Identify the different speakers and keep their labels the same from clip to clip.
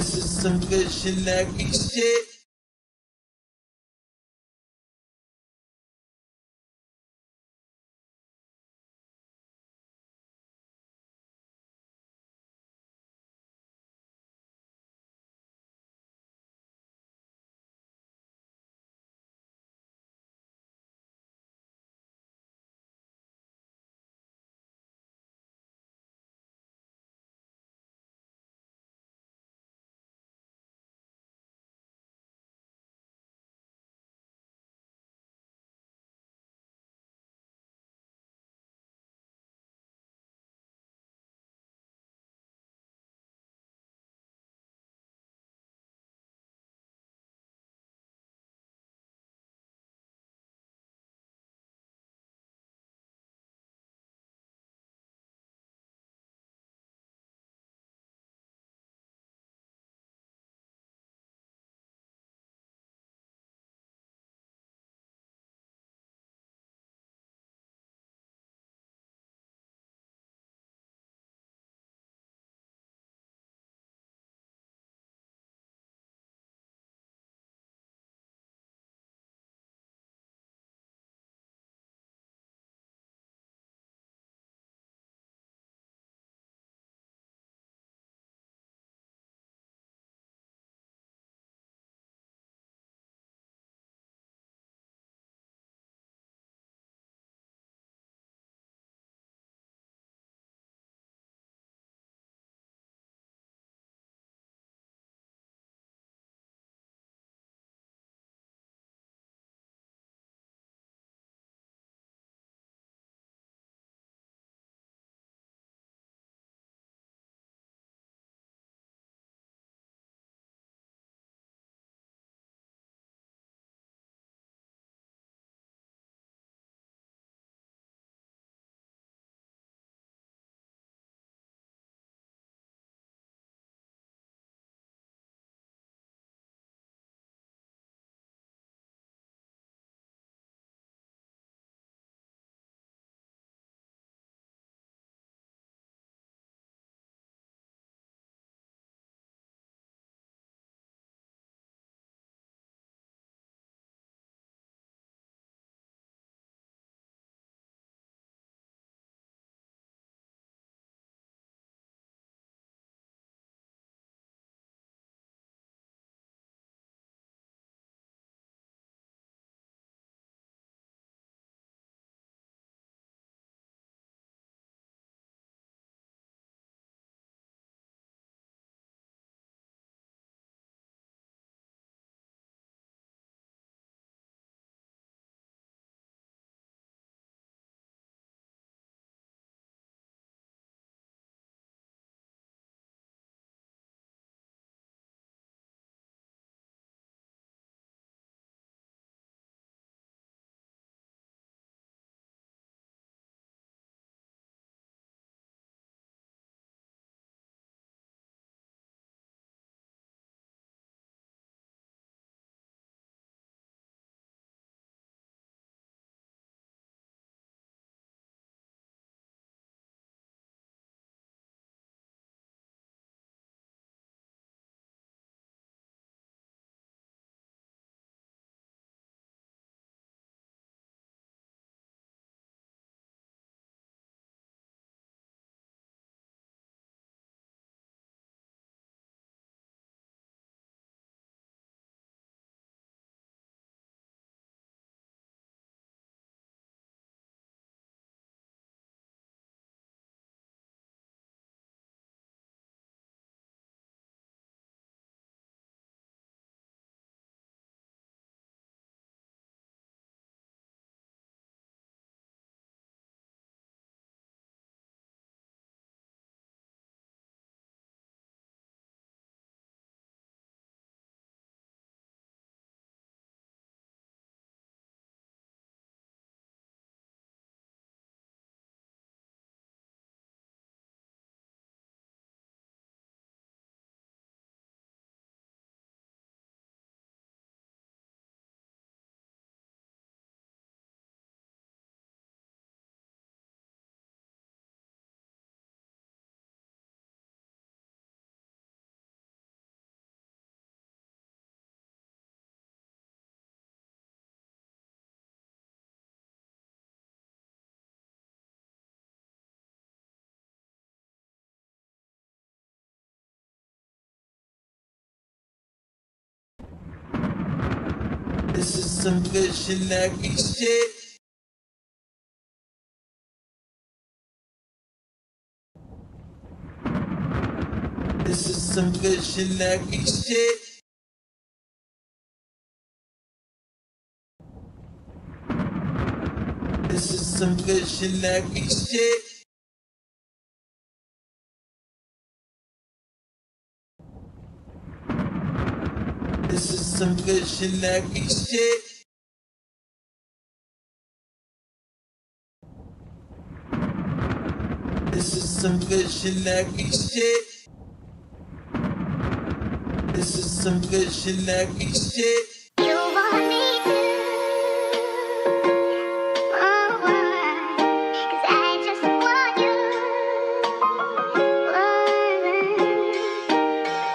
Speaker 1: This is some visionary shit. This is some visionary shit. This is some visionary shit. This is some visionary shit. This is some visionary shit. This is some visionary shit. This is some visionary shit.
Speaker 2: You want me to, oh, 'cause I just want you.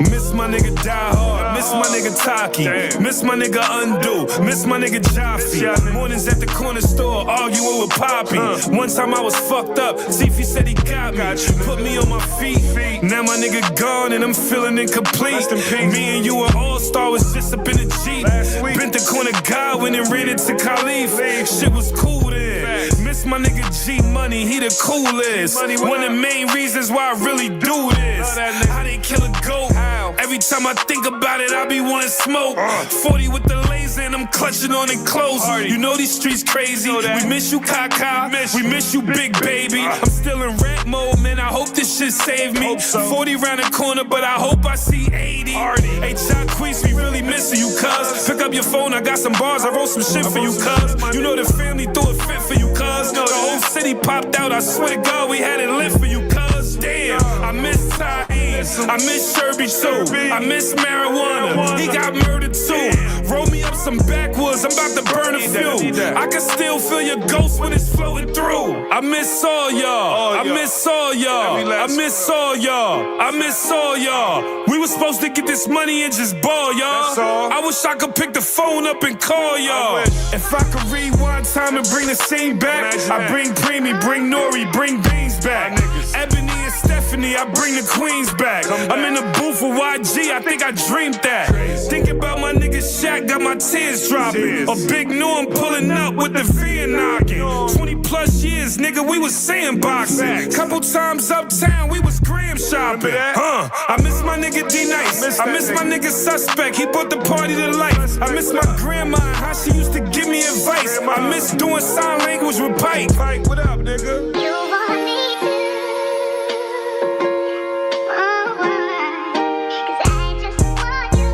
Speaker 3: Miss my nigga Die Hard, miss my nigga Taki, miss my nigga Undo, miss my nigga Jaffe. Mornings at the corner store, arguing with Poppy. One time I was fucked up, Zifi said he got me, put me on my feet. Now my nigga gone and I'm feeling incomplete. Me and you were all-star, was just up in the Jeep. Bent the corner Godwin and ran into Khalif. Shit was cool then. Miss my nigga G Money, he the coolest. One of the main reasons why I really do this. How they kill a goat? Every time I think about it, I be wanting smoke. 40 with the laser and I'm clutching on it close. You know these streets crazy. We miss you, Kaka. We miss you, Big Baby. I'm still in rap mode, man. I hope this shit saved me. 40 round the corner, but I hope I see 80. Hey, Jacquees, we really missing you, cuz. Pick up your phone, I got some bars. I wrote some shit for you, cuz. You know the family threw a fit for you, cuz. The whole city popped out. I swear to God, we had it lit for you, cuz. Damn, I miss Ty. I miss Sherby too. I miss marijuana. He got murdered too. Roll me up some backwoods. I'm about to burn a few. I can still feel your ghost when it's floating through. I miss all y'all. I miss all y'all. I miss all y'all. I miss all y'all. We was supposed to get this money and just ball, y'all. I wish I could pick the phone up and call y'all. If I could rewind time and bring the scene back, I bring Preemy, bring Nori, bring Beans back. Ebony and Stephanie, I bring the queens back. I'm in the booth with YG, I think I dreamed that. Thinking about my nigga Shaq, got my tears dropping. A big Norm pulling up with the V knocking. 20 plus years, nigga, we was sandboxing. Couple times uptown, we was gram shopping. I miss my nigga D-Nice. I miss my nigga Suspect, he brought the party to life. I miss my grandma and how she used to give me advice. I miss doing sign language with Pike. What up, nigga?
Speaker 2: You want me to, oh, 'cause I just want you.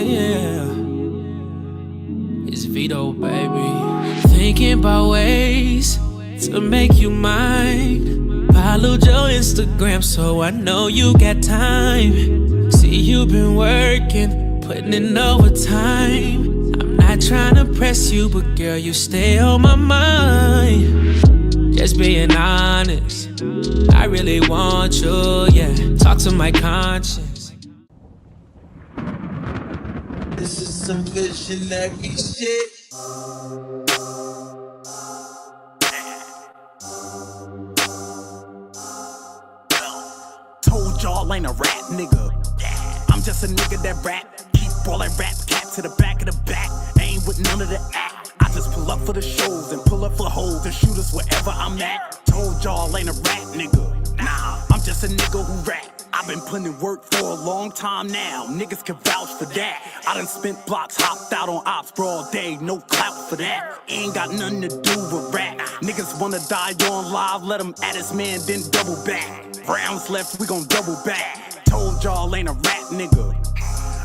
Speaker 4: Yeah. It's Vito, baby. Thinking about ways to make you mine. Followed your Instagram, so I know you got time. See, you've been working, putting in overtime. I'm not trying to press you, but girl, you stay on my mind. Just being honest, I really want you, yeah. Talk to my conscience.
Speaker 1: This is some visionary shit.
Speaker 5: Told y'all ain't a rap nigga. I'm just a nigga that rap. Keep all that rap cat to the back of the back. Ain't with none of the act. I just pull up for the shows and pull up for hoes and shoot us wherever I'm at. Told y'all ain't a rap nigga. Nah, I'm just a nigga who rap. I've been putting in work for a long time now. Niggas can vouch for that. I done spent blocks, hopped out on ops broad day, no clout for that. Ain't got nothing to do with rap. Niggas wanna die on live, let them at his man, then double back. Rounds left, we gon' double back. Told y'all ain't a rap nigga.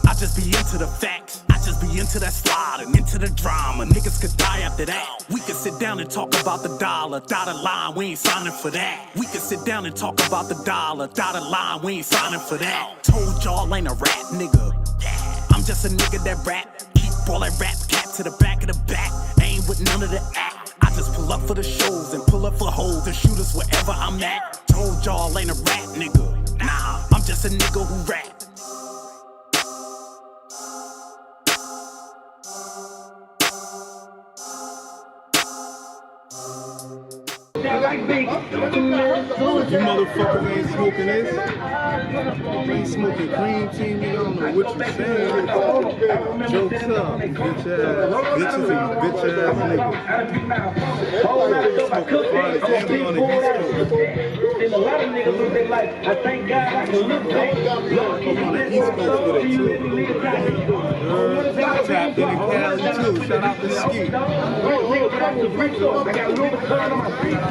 Speaker 5: I just be into the facts. I just be into that slide and into the drama. Niggas could die after that. We could sit down and talk about the dollar. Dotted line, we ain't signing for that. We could sit down and talk about the dollar. Dotted line, we ain't signing for that. Told y'all ain't a rap nigga. I'm just a nigga that rap. Keep all that rap cat to the back of the back. Ain't with none of the act. I just pull up for the shows and pull up for hoes and shoot us wherever I'm at. Told y'all ain't a rap nigga. Nah, I'm just a nigga who rap.
Speaker 6: You motherfuckers ain't smoking this. You ain't smoking cream tea, nigga. I don't know what you saying. Jokes up, bitch ass bitches and bitch ass niggas. Smoking chronic, and we on the East Coast.
Speaker 7: And a lot of niggas look they like, I thank God I can look back.
Speaker 6: I'm on the East Coast with it too. Tapped in Cali too. Shout out to Ski. Shout out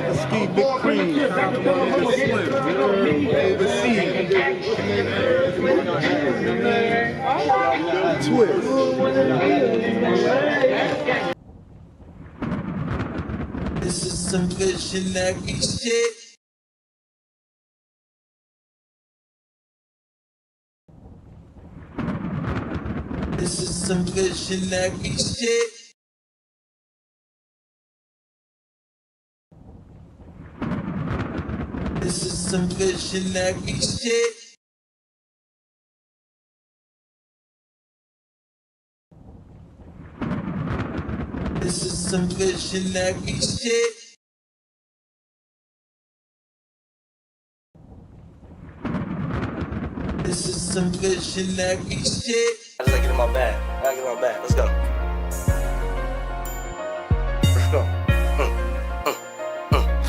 Speaker 6: to Ski, Big Cream. Shout out to my nigga Slim. The Seed. Twist.
Speaker 1: This is some visionary shit. This is some visionary shit. This is some visionary shit. This is some visionary shit. This is some visionary shit.
Speaker 8: I just gotta get in my bag. I gotta get in my bag. Let's go. Let's go.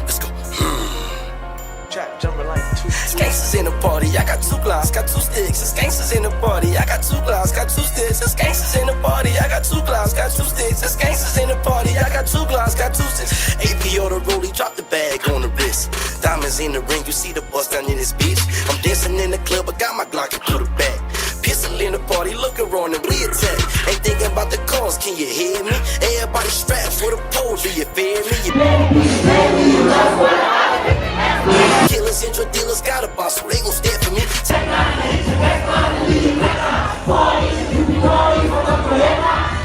Speaker 8: Let's go. Trap jumping like two. It's gangsters in the party. I got 2 glass, got 2 sticks. It's gangsters in the party. I got 2 glass, got 2 sticks. It's gangsters in the party. I got 2 glass, got 2 sticks. It's gangsters in the party. I got 2 glass, got 2 sticks. AP or the rollie, drop the bag on the wrist. Diamonds in the ring, you see the bust down in this bitch. I'm dancing in the club, I got my Glock through the back. Pistol in the party, looking wrong and we attack. Ain't thinking about the cause, can you hear me? Everybody strapped for the pole, do you fear me? Killers and drug dealers got a boss, so they gon' stand for me.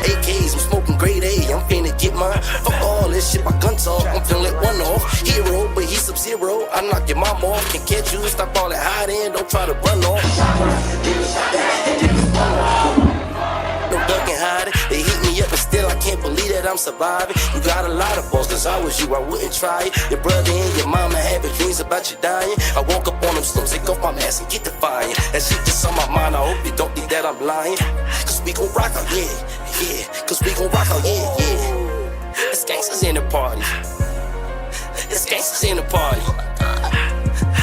Speaker 8: AKs, I'm smoking grade A, I'm finna get mine. Fuck all this shit, my gun talk, I'm finna let one off. Hero, but he's Sub-Zero, I knock your mom off. Can catch you, stop all that hiding, don't try to run off. No ducking hiding, they hit me up and still I can't believe that I'm surviving. You got a lot of balls, cause I was you, I wouldn't try it. Your brother and your mama having dreams about you dying. I woke up on them slopes, take off my mask and get defiant. That shit just on my mind, I hope you don't think that I'm lying. Cause we gon' rock out, yeah, yeah. Cause we gon' rock out, yeah, yeah. It's gangsters in the party. It's gangsters in the party.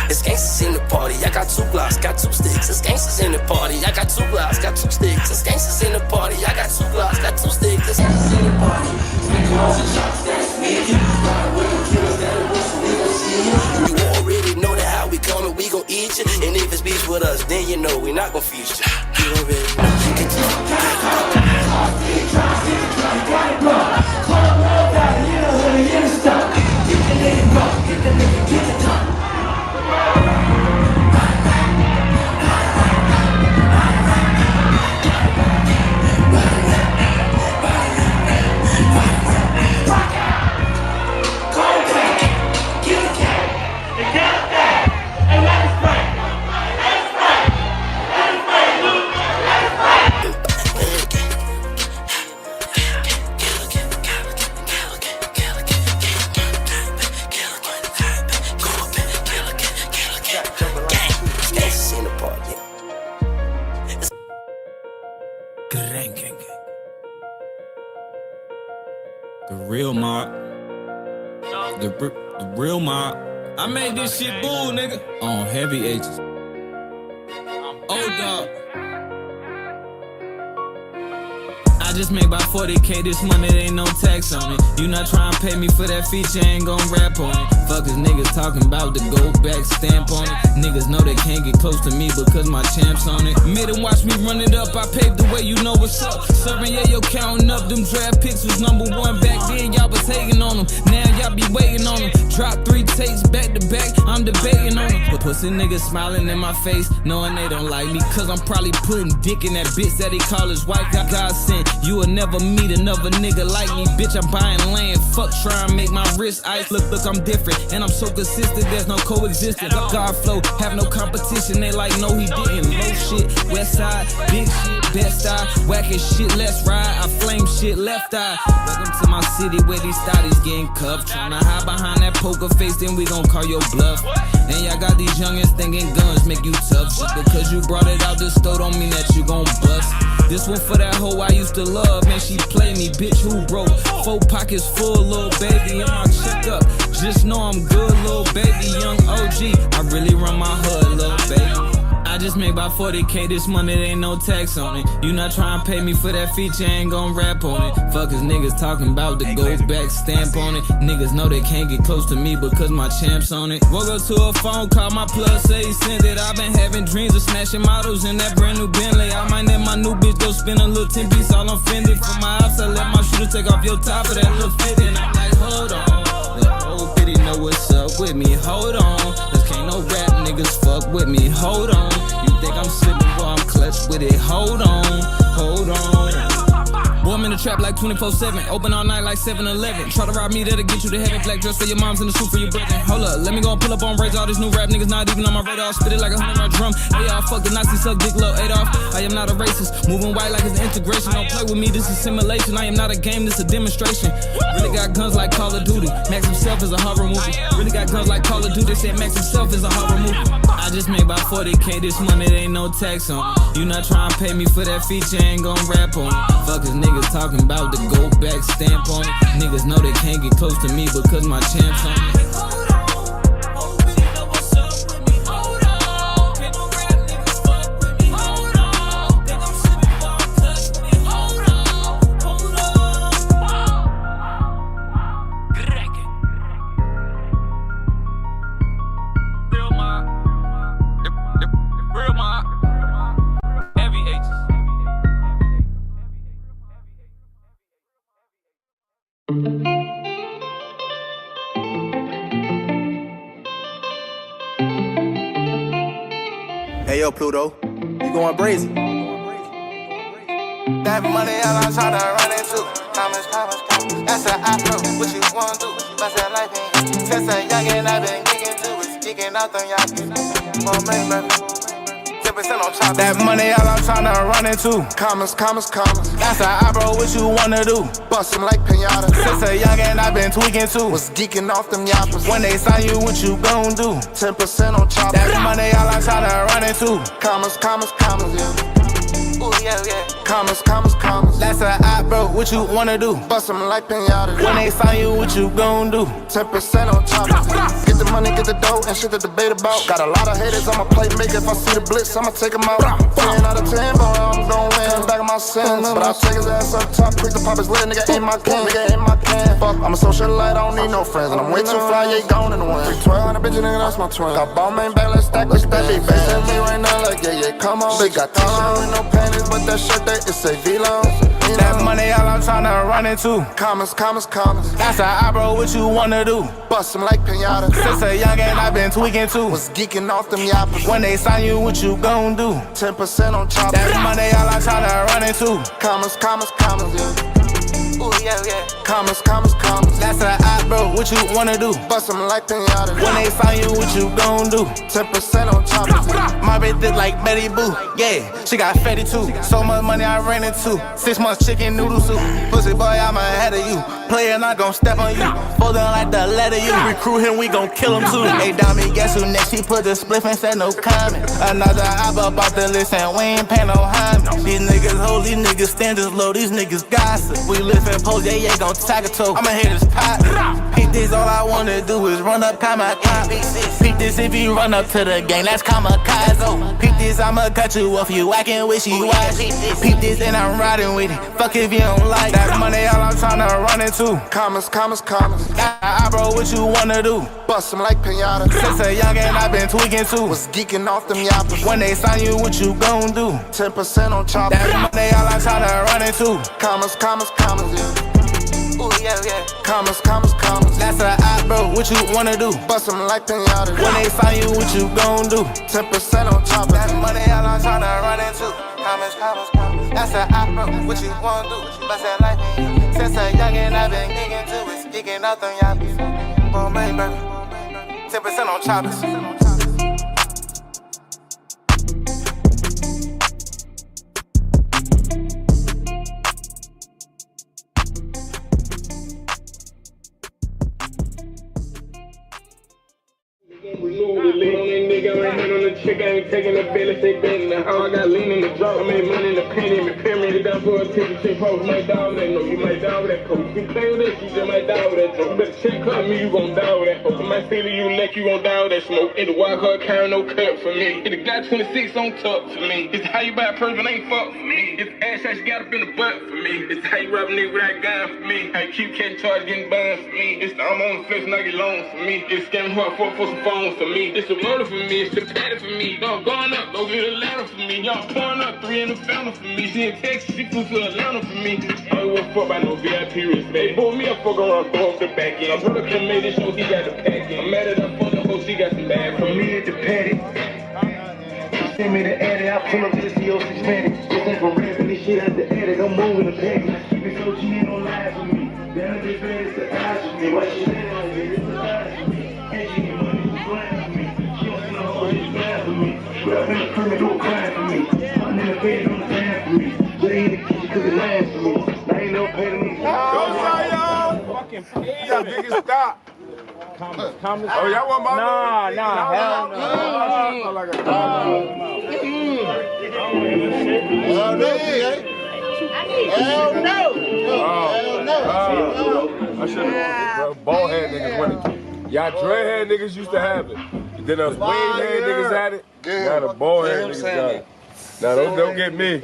Speaker 8: It's gangsters in the party. I got 2 blocks, got 2 sticks. It's gangsters in the party. I got 2 blocks, got 2 sticks. It's gangsters in the party. I got 2 blocks, got 2 sticks. It's gangsters in the party. You already know that how we coming, we gon' eat you. And if it's beef with us, then you know we not gon' feast you. You already know.
Speaker 9: The real mob. The real mob. I made this shit boo, nigga. On heavy H's. Oh, dog. I just made about 40K this month, it ain't no tax on it. You not trying to pay me for that feature, ain't gon' rap on it. Fuckers niggas talking about the gold back stamp on it. Niggas know they can't get close to me because my champ's on it. Made them watch me run it up, I paved the way, you know what's up. Serving, yeah, yo, counting up, them draft picks was #1 back then, y'all was hating on them. Now y'all be waiting on them. Drop 3 takes back to back, I'm debating on them. But pussy niggas smiling in my face, knowing they don't like me, cause I'm probably putting dick in that bitch that he call his wife. God sent, you will never meet another nigga like me, bitch. I'm buying land, fuck try and make my wrist ice. Look, I'm different, and I'm so consistent, there's no coexistence. God flow, have no competition, they like, no he didn't. Low shit, west side, big shit. best eye. Whack as shit, let's ride. I flame shit, left eye. Welcome to my city where these thotties getting cuffed. Tryna hide behind that poker face, then we gon' call your bluff. And y'all got these youngins thinking guns make you tough. Just because you brought it out this store don't mean that you gon' bust. This one for that hoe I used to love, man, she play me, bitch, who broke? 4 pockets full, little baby, in my checkup. Just know I'm good, little baby, young OG. I really run my hood, little baby. I just made about 40K this month, there ain't no tax on it. You not trying to pay me for that feature, ain't gon' rap on it. Fuckers niggas talking about the go back stamp on it. Niggas know they can't get close to me because my champ's on it. Woke up to a phone call, my plug say he sent it. I've been having dreams of smashing models in that brand new Bentley. I might let my new bitch go spin a little 10 piece, all I'm fended. For my ops, I let my shooter take off your top of that little fit. And I'm like, hold on, the old bitty know what's up with me, hold on. Cause can't no rap niggas fuck with me, hold on. You think I'm slipping, boy, I'm clutch with it, hold on, hold on. Boy, I'm in the trap like 24/7, open all night like 7-Eleven. Try to rob me, that'll get you to heaven. Black dress for your moms and the suit for your brethren. Hold up, let me go and pull up on braids. All these new rap niggas not even on my radar. Spit it like 100 drum. They all fuck the Nazi, suck dick, low Adolf. I am not a racist, moving white like it's an integration. Don't play with me, this is simulation. I am not a game, this a demonstration. Really got guns like Call of Duty. Max himself is a horror movie. Really got guns like Call of Duty. They said Max himself is a horror movie. I just made about 40K this month, there ain't no tax on it. You not trying to pay me for that feature, ain't gon' rap on it. Fuckers niggas talking about the go back stamp on it. Niggas know they can't get close to me because my champ's on it.
Speaker 10: Hey yo, Pluto, you going brazy?
Speaker 11: That money all I'm tryna run into. Commas. That's an approach. What you wanna do? Bust that life in. Since a youngin' I been geeking too. It's geeking out them y'all. More money, baby. 10% on top. That money all I'm tryna run into. Commas. That's an eyebrow. What you wanna do? Bust 'em like pinata. Since a youngin' I been tweaking too. Was geeking off them yappers. When they sign you, what you gon' do? 10% on top. That money all I'm tryna run into. Commas, yeah. Ooh, yeah. Commas. That's an eyebrow, what you wanna do? Bust 'em like pinata. When they sign you, what you gon' do? 10% on top. Get the money, get the dough, and shit to debate about. Got a lot of haters on my plate, make if I see the blitz, I'ma take 'em out. 10 out of 10, boy, I'm gon' win. Back of my sins, but I'll take his ass up top. Quick to pop his lid, nigga, in my can. Fuck, I'm a socialite, I don't need no friends. And I'm way too fly, yeah, gone in the wind. 1200 bitch, nigga, that's my twin. Got ball main back, let's stack big bass in me right now, like, yeah, come on. Big got t-shirt with no panties, but that shirt, that it say V-Long. That money all I'm tryna run into. Commas. That's an eyebrow, what you wanna do? Bust 'em like pinata. Since a youngin' I been tweaking too. Was geeking off them yappers. When they sign you, what you gon' do? 10% on top. That money all I'm tryna run into. Commas, yeah. Ooh, yeah. Commas. That's an eyebrow, what you wanna do? Bust 'em like pinata. When they sign you, what you gon' do? 10% on top. My bitch thick like Betty Boo. Yeah, she got fatty too. So much money I ran into. 6 months chicken noodle soup. Pussy boy, I'm ahead of you. Player not gon' step on you. Fold down like the letter U. Recruit him, we gon' kill him too. Hey, Dami, guess who next? He put the spliff and said no comment. Another album about the list and we ain't paying no homage. These niggas hold, these niggas standards low, these niggas gossip. We live in pose, yeah, gon' tag a toe. I'ma hit his pot. Peep this, all I wanna do is run up kamikaze. Peep this, if you run up to the gang, that's kamikaze. Peep this, I'ma cut you off, you whacking wishy-washy. Peep this, and I'm riding with it. Fuck if you don't like that money, all I'm tryna run into. Commas. Bro, what you wanna do? Bust 'em like pinata. Since a youngin' I been tweaking too. Was geeking off them yappers. When they sign you, what you gon' do? 10% on top. That money, all I'm tryna run into. Commas, yeah. Ooh, yeah. Commas. That's an eyebrow, what you wanna do? Bust 'em like pinata. When they sign you, what you gon' do? 10% on top. That money, all I'm tryna run into. Commas. That's an eyebrow, what you wanna do? Bust that like me. Since a youngin' I been geeking too. It's geeking out them yappers. Ball main, baby. 10% on choppers.
Speaker 7: chick, I ain't taking the bill. If they bet in the house, I got lean in the drop. I made money in the penny, in the pyramid. Down for a ticket, check post. Might die with that, no, you might die with that post. You play with that, you just might die with that joke. You better check up me, you gon' die with that hope. I might say to you, like you gon' die with that smoke. It's a wild card carry no cut for me. It's a guy 26 on top for me. It's how you buy a person ain't fuck for me. It's ass shots you got up in the butt for me. It's how you rob a nigga without gun for me. How you keep catching charge getting burned for me. It's the I'm on the fence and I get loans for me. It's scamming hard for some phones for me. It's a murder for me. It's the patty for me. Y'all going up, go get a ladder for me. Y'all pouring up 3 in the fountain for me. She in Texas, she flew to Atlanta for me. I don't give a fuck about no VIP respect. Boy, me a fuck around, throw up the back end. My brother could've made this show, he got the pack in. I'm mad at her for the hoe, she got some bad for me. At the patty. Send me the edit, I pull up to the CO6 patty. Just ain't from rapping this shit at the edit. I'm moving the package. Keep it so she ain't no lie for me. Damn, this bad is the eyes for me. Why she let on me? It's the eyes for me. And she get money, she's blind for me. She don't see no hoe, she's blind for me. Grab in the permit, do a crime for me. I'm in the bed, on the time for me. Lay in the kitchen, cause it lands for me. I ain't never paid a nigga.
Speaker 6: Go, y'all! Fucking y'all niggas stop.
Speaker 12: Comments.
Speaker 6: Oh, y'all want my
Speaker 12: Nah, hell no.
Speaker 11: Hell no! Hell no!
Speaker 6: I should have. Bald head niggas winning. Y'all dreadhead niggas used to have it. Then us wave head niggas had it. Now the bald head niggas got it. Now don't get me.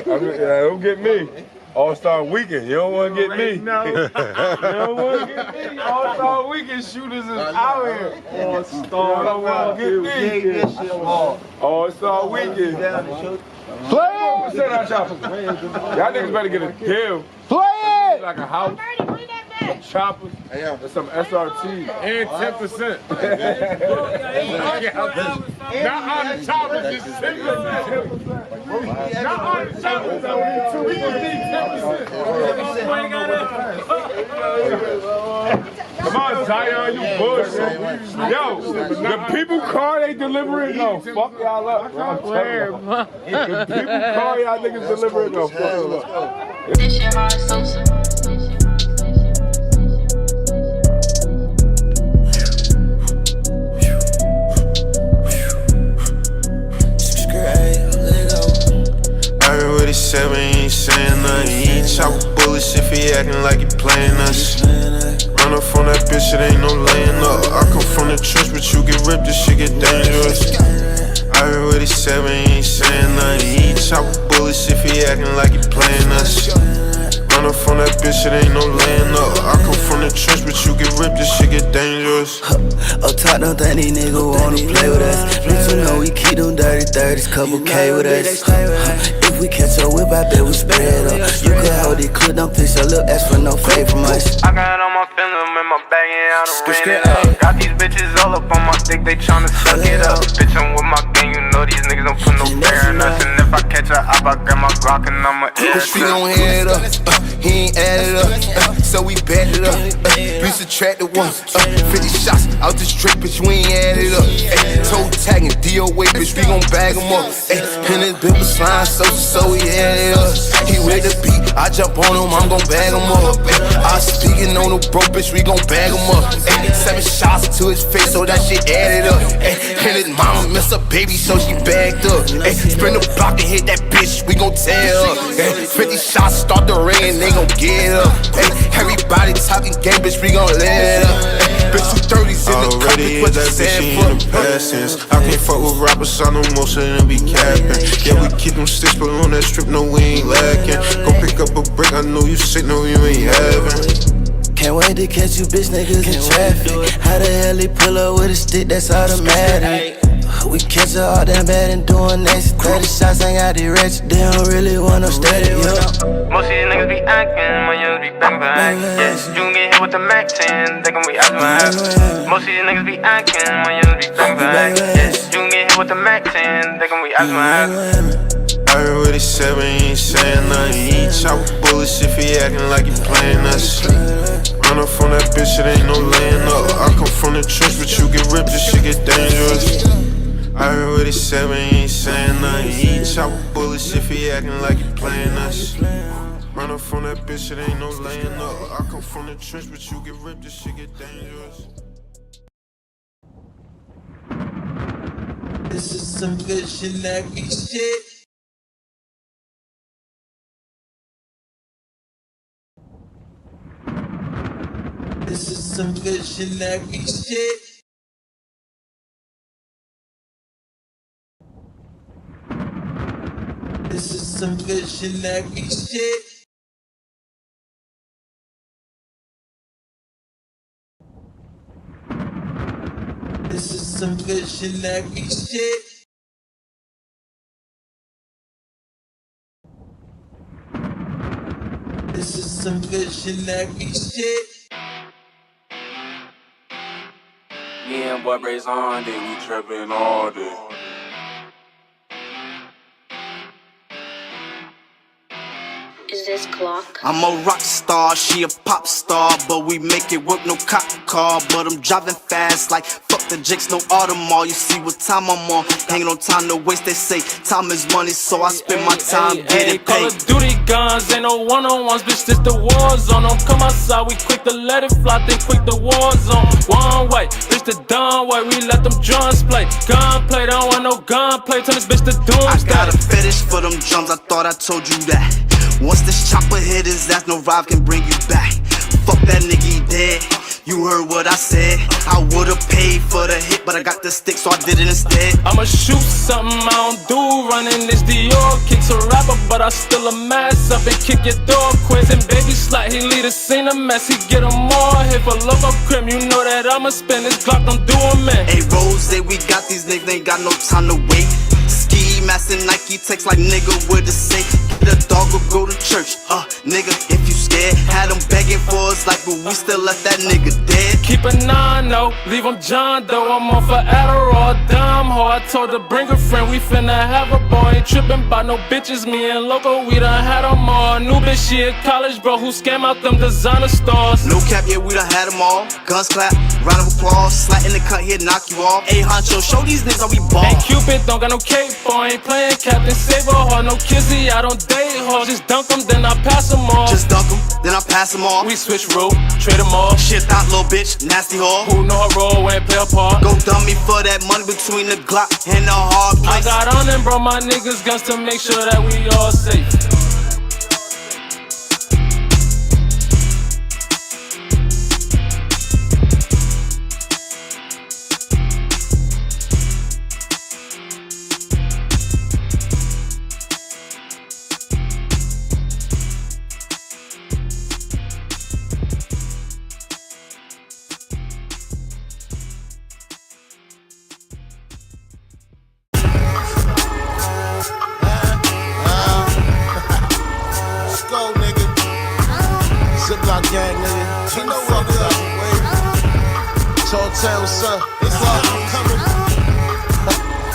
Speaker 6: Don't get me. All-Star Weekend, you don't want to get me. No. You don't want to get me. All-Star Weekend shooters is out here. All-Star, don't want to get me. All-Star Weekend. Play it! Set our choppers. Y'all niggas better get a deal. Play it! Like a house. Some choppers, and some SRT, and 10%. Not on the choppers, just 10%. Not on the choppers, though. We just need 10%. Come on, Zion, you bullshit. Yo, the people car they delivering, no, fuck y'all up. The people car y'all niggas delivering, no, fuck y'all up.
Speaker 13: This shit hard, Sosa.
Speaker 14: Already 7, he ain't saying nothing. He ain't chop bullets if he acting like he playing us. Run up on that bitch, it ain't no laying up. I come from the trench, but you get ripped, this shit get dangerous. Already 7, he ain't saying nothing. He ain't chop bullets if he acting like he playing us. Run up on that bitch, it ain't no laying up. I come from the trench, but you get ripped, this shit get dangerous.
Speaker 8: Up top, don't think these niggas wanna play with us. Bitch, you know we keep them dirty 30s, couple K with us. If we catch a whip, I bet we spread up. You can hold it, clip, don't fix a little ass for no fade from us.
Speaker 15: I got it on my film in my bag and I done ran it up. Got these bitches all up on my dick, they tryna suck it up. Bitch, I'm with my gang, you know these niggas don't put no fear in us. And if I catch a op, I got my Glock and I'ma air it up.
Speaker 14: We gon' head up, he ain't added up, so we bet it up. We subtracted one, 50 shots out this strip, bitch, we ain't added up. Toe tagging, DOA, bitch, we gon' bag him up. And this bitch was slime, so he added up. He with the beat, I jump on him, I'm gon' bag him up. I speaking on the broke, bitch, we gon' bag him up. 7 shots to his face, so that shit added up. And his mama miss a baby, so she bagged up. Spin the block and hit that bitch, we gon' tear up. 50 shots, start the ring, they gon' get up. Everybody talking game, bitch, we gon' let up. Bitch, you 30s in the cup, bitch, what you said for the past tense. I can't fuck with rappers, I know most of them be capping. Yeah, we keep them sticks, but on that strip, no, we ain't lacking. Go pick up a brick, I know you sick, no, you ain't having.
Speaker 8: Can't wait to catch you bitch niggas in traffic. How the hell he pull up with a stick that's automatic? We catch her all damn bad and doing next 30 shots, ain't got the rich, they don't really want no steady, yo.
Speaker 15: Most of these niggas be acting, my youngers be back back. Yeah, you can get hit with the Mac 10, they gon' be acting like. Most of these niggas be acting, my youngers be back back. Yeah, you can get hit with the Mac 10, they gon' be acting like.
Speaker 14: Already 7, he ain't saying nothing. He ain't chop bullets if he acting like he playing us. Run up on that bitch, it ain't no laying up. I come from the trench, but you get ripped, this shit get dangerous. I already 7, he ain't saying nothing. He ain't chop bullets if he acting like he playing us. Run up on that bitch, it ain't no laying up. I come from the trench, but you get ripped, this shit get dangerous.
Speaker 1: This is some good shenanigans shit. This is some good shenanigans shit. This is some good shenanigans shit. This is some good shenanigans shit. This is some good shenanigans shit.
Speaker 13: Me and boy Brace on day, we trapping all day.
Speaker 16: Is this clock?
Speaker 17: I'm a rock star, she a pop star, but we make it work, no cop car. But I'm driving fast like fuck the jakes, no Audemars. You see what time I'm on, hanging on time to waste. They say time is money, so I spend my time getting
Speaker 4: Call
Speaker 17: paid.
Speaker 4: of Duty guns, ain't no one-on-ones, bitch, this the war zone. Don't come outside, we quick to let it fly, they quick the war zone. One way, bitch, the dumb way, we let them drums play. Gunplay, don't want no gunplay, turn this bitch to doomsday.
Speaker 17: I got a fetish for them drums, I thought I told you that. Once this chopper hit his ass, no ride can bring you back. Fuck that nigga, he dead. You heard what I said. I would've paid for the hit, but I got the stick, so I did it instead.
Speaker 4: I'ma shoot something I don't do, running this Dior. Kicks a rapper, but I still a mess up and kick your door quick. And baby slut, he lead a scene a mess, he get 'em all hit for local crim. You know that I'ma spend this Glock, don't do 'em, man.
Speaker 17: Hey, Rose, we got these niggas, ain't got no time to wait. Ski mask and Nike text like nigga with the say. The dog will go to church, nigga, if you scared. Had them begging for us like, but we still left that nigga dead.
Speaker 4: Keep a 9-0, leave him John though. I'm on for Adderall, dumb hoe. I told her bring a friend, we finna have a boy. Ain't trippin' by no bitches, me and Loco, we done had them all. New bitch, she a college bro who scam out them designer stores.
Speaker 17: No cap, yeah, we done had them all. Guns clap, round of applause, slat in the cut here, knock you off. Hey, honcho, show these niggas how we ball.
Speaker 4: Hey, Cupid, don't got no cape for, ain't playing Captain Saber hard. No kizzy, I don't date hard. Just dunk them, then I pass them all.
Speaker 17: Just dunk them, then I pass them all.
Speaker 4: We switch route, trade them all.
Speaker 17: Shit, that little bitch, nasty whore.
Speaker 4: Who know her role, ain't play a part.
Speaker 17: Go dummy for that money between the Glock and the hard place.
Speaker 4: I got on and brought my niggas guns to make sure that we all safe.
Speaker 18: Gang, nigga. You know what it is. Tall tale, what's up? It's up. I'm coming.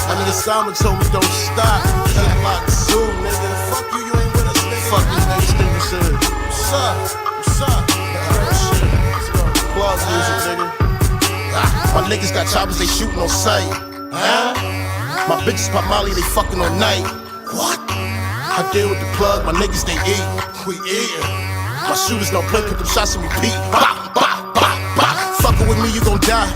Speaker 18: My nigga Simon told me don't stop. Like Zoom, nigga. Fuck you, you ain't with us, nigga. Fuck these niggas think this shit. What's up? What's up? Club music, nigga. My niggas got choppers, they shooting on sight. My bitches pop Molly, they fucking all night. What? I deal with the plug, my niggas they eat. We eatin'. My shooters don't play, put them shots and repeat. Bop, bop, bop, bop. Fuckin' with me, you gon' die.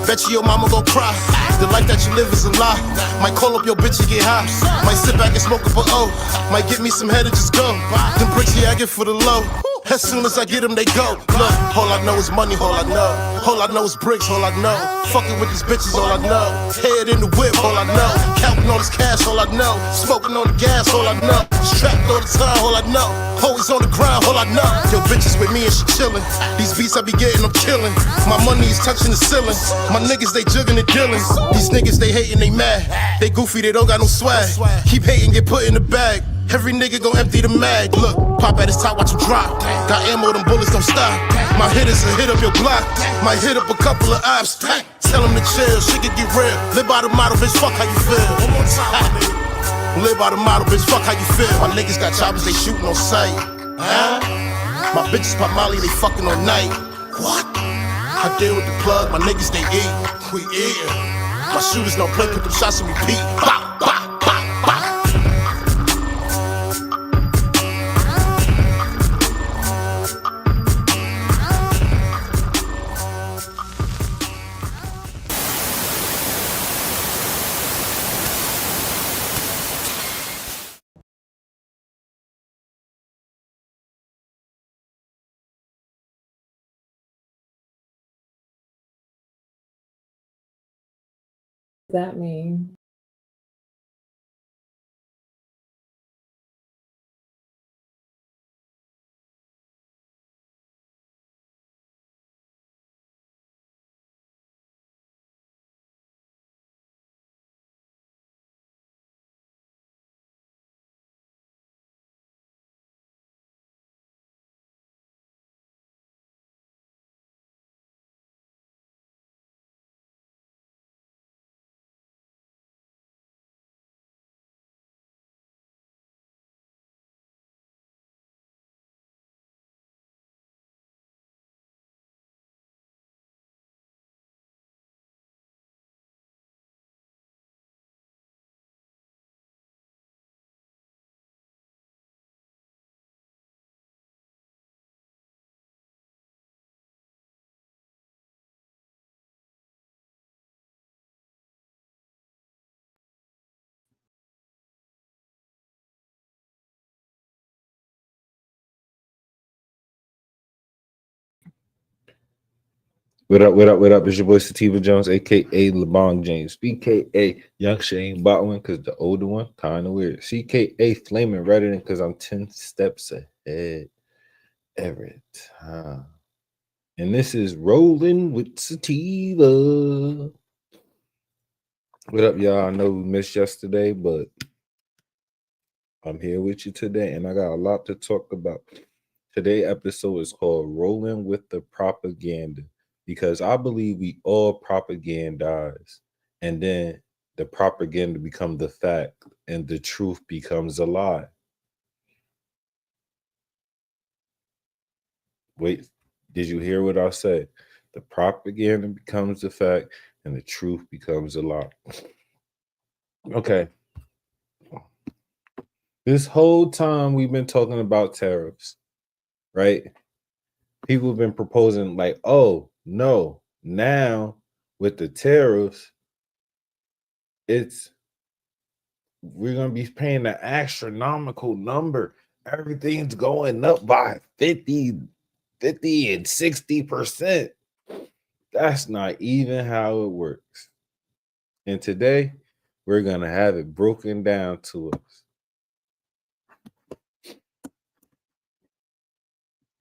Speaker 18: Bet you your mama gon' cry. The life that you live is a lie. Might call up your bitch and get high. Might sit back and smoke up a O. Might get me some head and just go. Them bricks, yeah, I get for the low. As soon as I get them, they go. Look, all I know is money, all I know. All I know is bricks, all I know. Fucking with these bitches, all I know. Head in the whip, all I know. Counting all this cash, all I know. Smoking on the gas, all I know. Strapped all the time, all I know. Always on the grind, all I know. Yo, bitches with me and she chillin'. These beats I be getting, I'm killin'. My money is touching the ceiling. My niggas, they juggin' and dealin'. These niggas, they hatin', they mad. They goofy, they don't got no swag. Keep hating, get put in the bag. Every nigga gon' empty the mag. Look, pop at his top, watch him drop. Got ammo, them bullets don't stop. My hitters will hit up your block. Might hit up a couple of ops. Tell him to chill, shit can get real. Live by the model, bitch, fuck how you feel. One more time, live by the model, bitch, fuck how you feel. My niggas got choppers, they shooting on sight. My bitches pop Molly, they fucking all night. What? I deal with the plug, my niggas they eat. We eatin'. My shooters don't play, put them shots and repeat. Bop, bop, bop, bop.
Speaker 19: that mean?
Speaker 20: What up, what up, what up? It's your boy Sativa Jones, aka LeBron James, BKA Young Shane Botwin, because the older one kind of weird. CKA Flaming Redder because I'm 10 steps ahead every time. And this is Rolling with Sativa. What up, y'all? I know we missed yesterday, but I'm here with you today, and I got a lot to talk about. Today's episode is called Rolling with the Propaganda, because I believe we all propagandize, and then the propaganda becomes the fact, and the truth becomes a lie. Wait, did you hear what I said? The propaganda becomes the fact, and the truth becomes a lie. Okay. This whole time we've been talking about tariffs, right? People have been proposing, like, oh, no, now with the tariffs, we're going to be paying an astronomical number. Everything's going up by 50 and 60%. That's not even how it works. And today, we're going to have it broken down to us.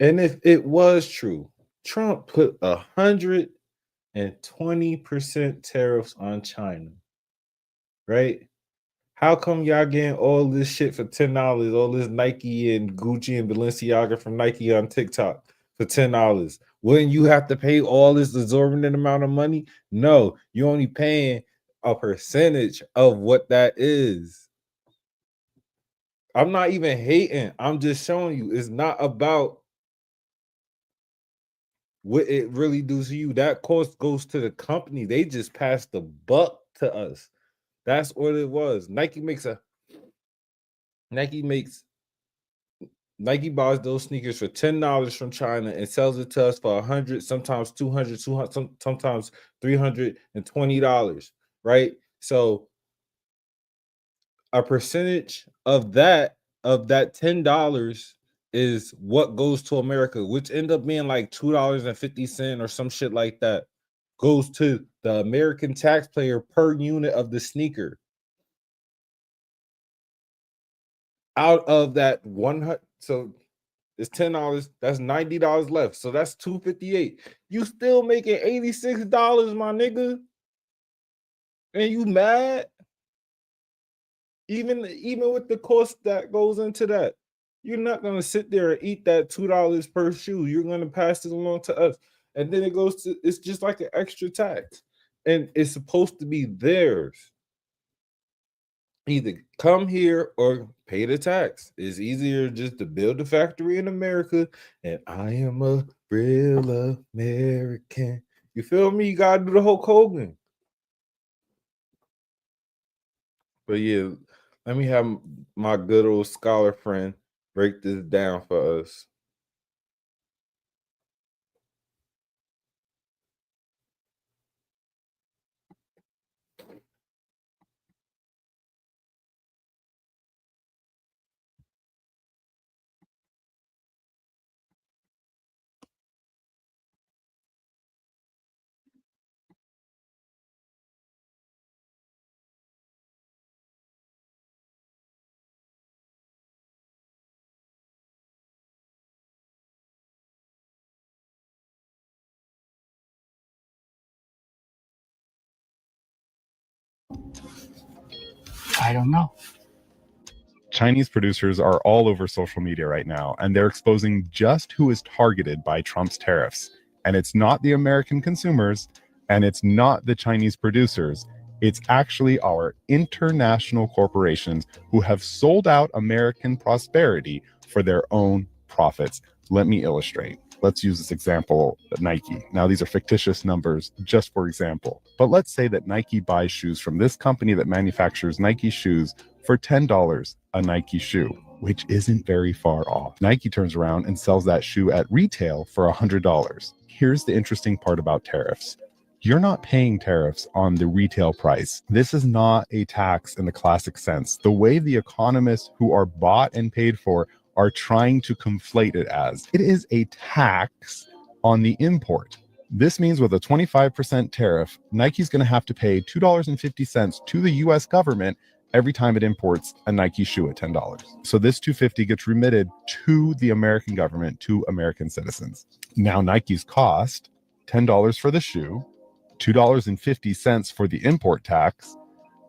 Speaker 20: And if it was true, Trump put 120% tariffs on China, right? How come y'all getting all this shit for $10? All this Nike and Gucci and Balenciaga from Nike on TikTok for $10? Wouldn't you have to pay all this exorbitant amount of money? No, you're only paying a percentage of what that is. I'm not even hating. I'm just showing you it's not about what it really does to you. That cost goes to the company. They just passed the buck to us. That's what it was. Nike buys those sneakers for $10 from China and sells it to us for 100, sometimes 200, sometimes $320, right? So a percentage of that $10 is what goes to America, which end up being like $2.50 or some shit like that, goes to the American taxpayer per unit of the sneaker. Out of that 100, so it's $10. That's $90 left. So that's $258. You still making $86, my nigga. And you mad? Even with the cost that goes into that. You're not gonna sit there and eat that $2 per shoe. You're gonna pass it along to us. And then it's just like an extra tax. And it's supposed to be theirs. Either come here or pay the tax. It's easier just to build a factory in America, and I am a real American. You feel me? You gotta do the Hulk Hogan. But yeah, let me have my good old scholar friend break this down for us.
Speaker 19: I don't know.
Speaker 2: Chinese producers are all over social media right now, and they're exposing just who is targeted by Trump's tariffs. And it's not the American consumers, and it's not the Chinese producers. It's actually our international corporations who have sold out American prosperity for their own profits. Let me illustrate. Let's use this example, Nike. Now, these are fictitious numbers, just for example. But let's say that Nike buys shoes from this company that manufactures Nike shoes for $10 a Nike shoe, which isn't very far off. Nike turns around and sells that shoe at retail for $100. Here's the interesting part about tariffs. You're not paying tariffs on the retail price. This is not a tax in the classic sense. The way the economists who are bought and paid for are trying to conflate it as. It is a tax on the import. This means with a 25% tariff, Nike's going to have to pay $2.50 to the US government every time it imports a Nike shoe at $10. So this $2.50 gets remitted to the American government, to American citizens. Now Nike's cost $10 for the shoe, $2.50 for the import tax.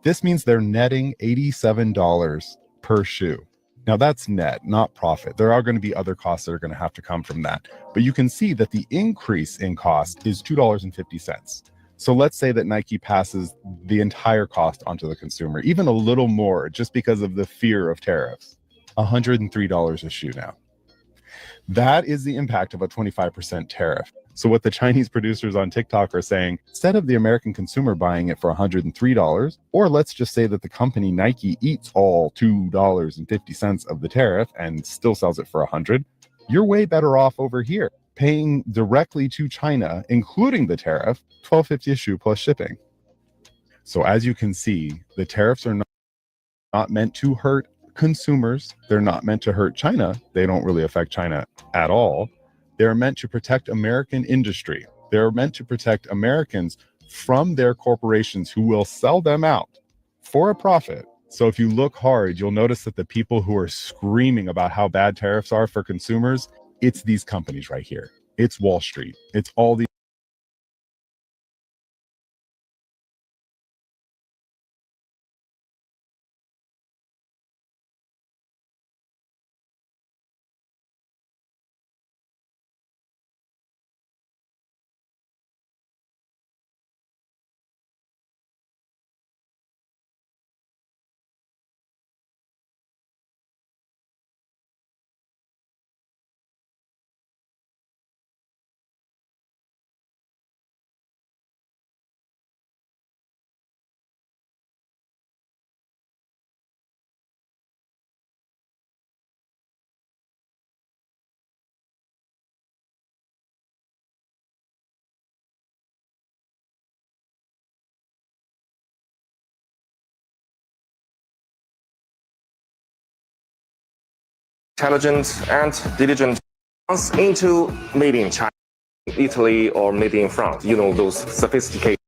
Speaker 2: This means they're netting $87 per shoe. Now that's net, not profit. There are going to be other costs that are going to have to come from that. But you can see that the increase in cost is $2.50. So let's say that Nike passes the entire cost onto the consumer, even a little more, just because of the fear of tariffs. $103 a shoe now. That is the impact of a 25% tariff. So what the Chinese producers on TikTok are saying, instead of the American consumer buying it for $103, or let's just say that the company Nike eats all $2.50 of the tariff and still sells it for $100, you're way better off over here, paying directly to China, including the tariff, $12.50 a shoe plus shipping. So as you can see, the tariffs are not meant to hurt consumers. They're not meant to hurt China. They don't really affect China at all. They're meant to protect American industry. They're meant to protect Americans from their corporations who will sell them out for a profit. So if you look hard, you'll notice that the people who are screaming about how bad tariffs are for consumers, it's these companies right here. It's Wall Street. It's all these
Speaker 17: intelligent and diligent into made in China, Italy, or made in France. You know, those sophisticated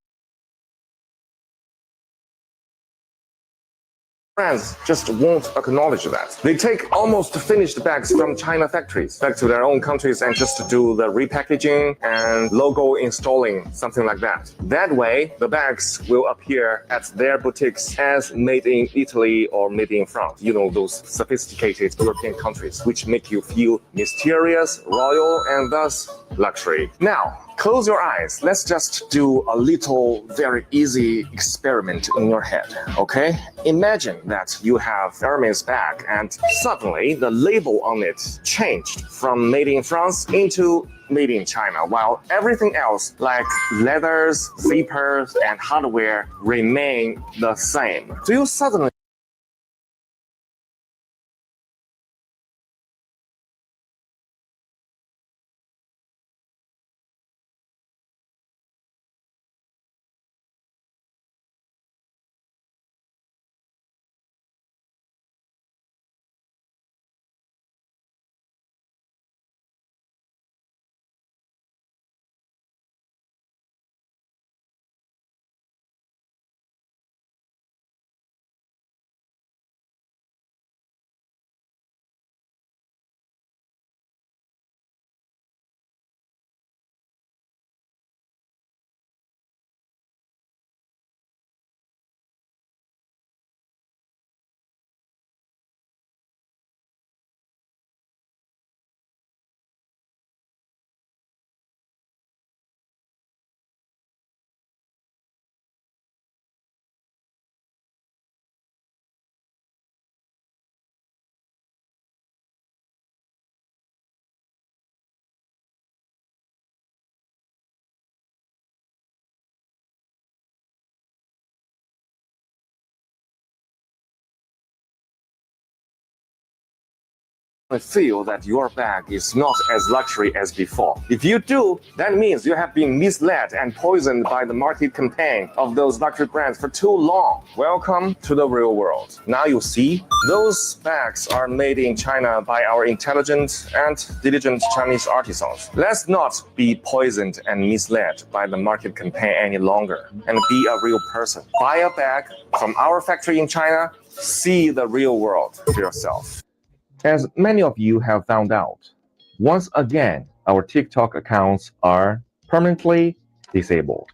Speaker 17: brands just won't acknowledge that. They take almost finished bags from China factories back to their own countries and just do the repackaging and logo installing, something like that. That way, the bags will appear at their boutiques as made in Italy or made in France. You know, those sophisticated European countries, which make you feel mysterious, royal, and thus luxury. Now, close your eyes. Let's just do a little very easy experiment in your head, okay? Imagine that you have Hermes bag and suddenly the label on it changed from made in France into made in China, while everything else like leathers, zippers, and hardware remain the same. Do you suddenly
Speaker 19: feel that your bag is not as luxury as before. If you do, that means you have been misled and poisoned by the market campaign of those luxury brands for too long. Welcome to the real world. Now you see, those bags are made in China by our intelligent and diligent Chinese artisans. Let's not be poisoned and misled by the market campaign any longer and be a real person. Buy a bag from our factory in China, see the real world for yourself. As many of you have found out, once again, our TikTok accounts are permanently disabled.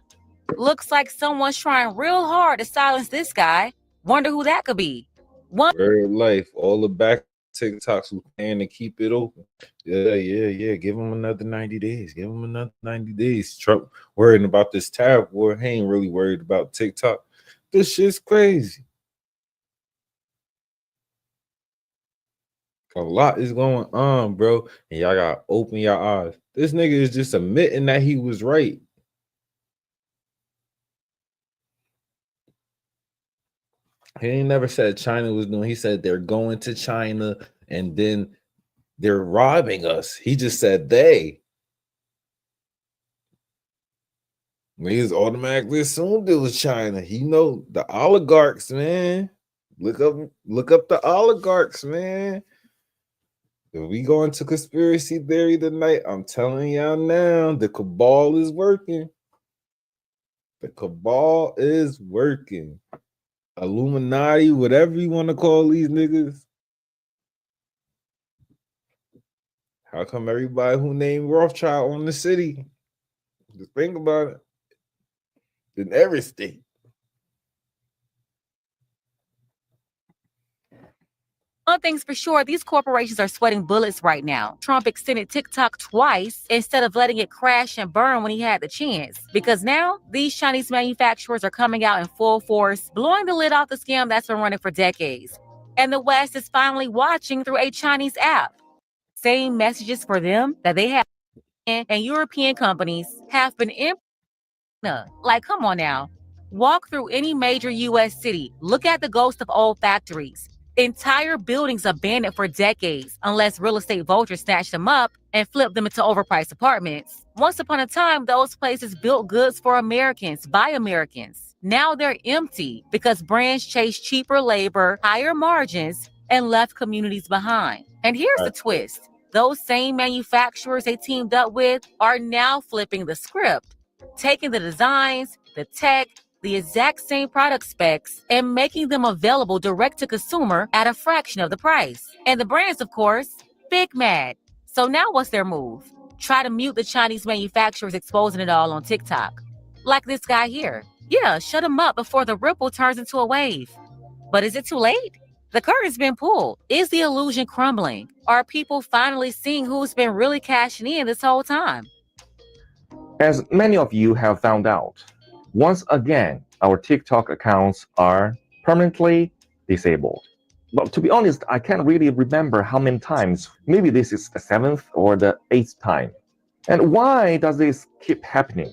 Speaker 17: Looks like someone's trying real hard to silence this guy. Wonder who that could be.
Speaker 20: Word life, all the back TikToks who paying to keep it open. Yeah. Give them another 90 days. Give them another 90 days. Trump worrying about this tariff war. He ain't really worried about TikTok. This shit's crazy. A lot is going on, bro. And y'all gotta open your eyes. This nigga is just admitting that he was right. He ain't never said China was doing. He said they're going to China and then they're robbing us. He just said they. Niggas automatically assumed it was China. You know the oligarchs, man. Look up the oligarchs, man. If we go into conspiracy theory tonight, I'm telling y'all now, the cabal is working. The cabal is working. Illuminati, whatever you want to call these niggas. How come everybody who named Rothschild on the city? Just think about it. In every state.
Speaker 17: One thing's for sure, these corporations are sweating bullets right now. Trump extended TikTok twice instead of letting it crash and burn when he had the chance. Because now, these Chinese manufacturers are coming out in full force, blowing the lid off the scam that's been running for decades. And the West is finally watching through a Chinese app. Same messages for them that they have and European companies have been like, come on now. Walk through any major U.S. city. Look at the ghost of old factories. Entire buildings abandoned for decades unless real estate vultures snatch them up and flip them into overpriced apartments. Once upon a time, those places built goods for Americans by Americans. Now they're empty because brands chase cheaper labor, higher margins, and left communities behind. And here's the twist. Those same manufacturers they teamed up with are now flipping the script, taking the designs, the tech, the exact same product specs, and making them available direct to consumer at a fraction of the price. And the brands, of course, big mad. So now what's their move? Try to mute the Chinese manufacturers exposing it all on TikTok. Like this guy here. Yeah, shut him up before the ripple turns into a wave. But is it too late? The curtain's been pulled. Is the illusion crumbling? Are people finally seeing who's been really cashing in this whole time?
Speaker 19: As many of you have found out, once again, our TikTok accounts are permanently disabled. But to be honest, I can't really remember how many times. Maybe this is the 7th or the 8th time. And why does this keep happening?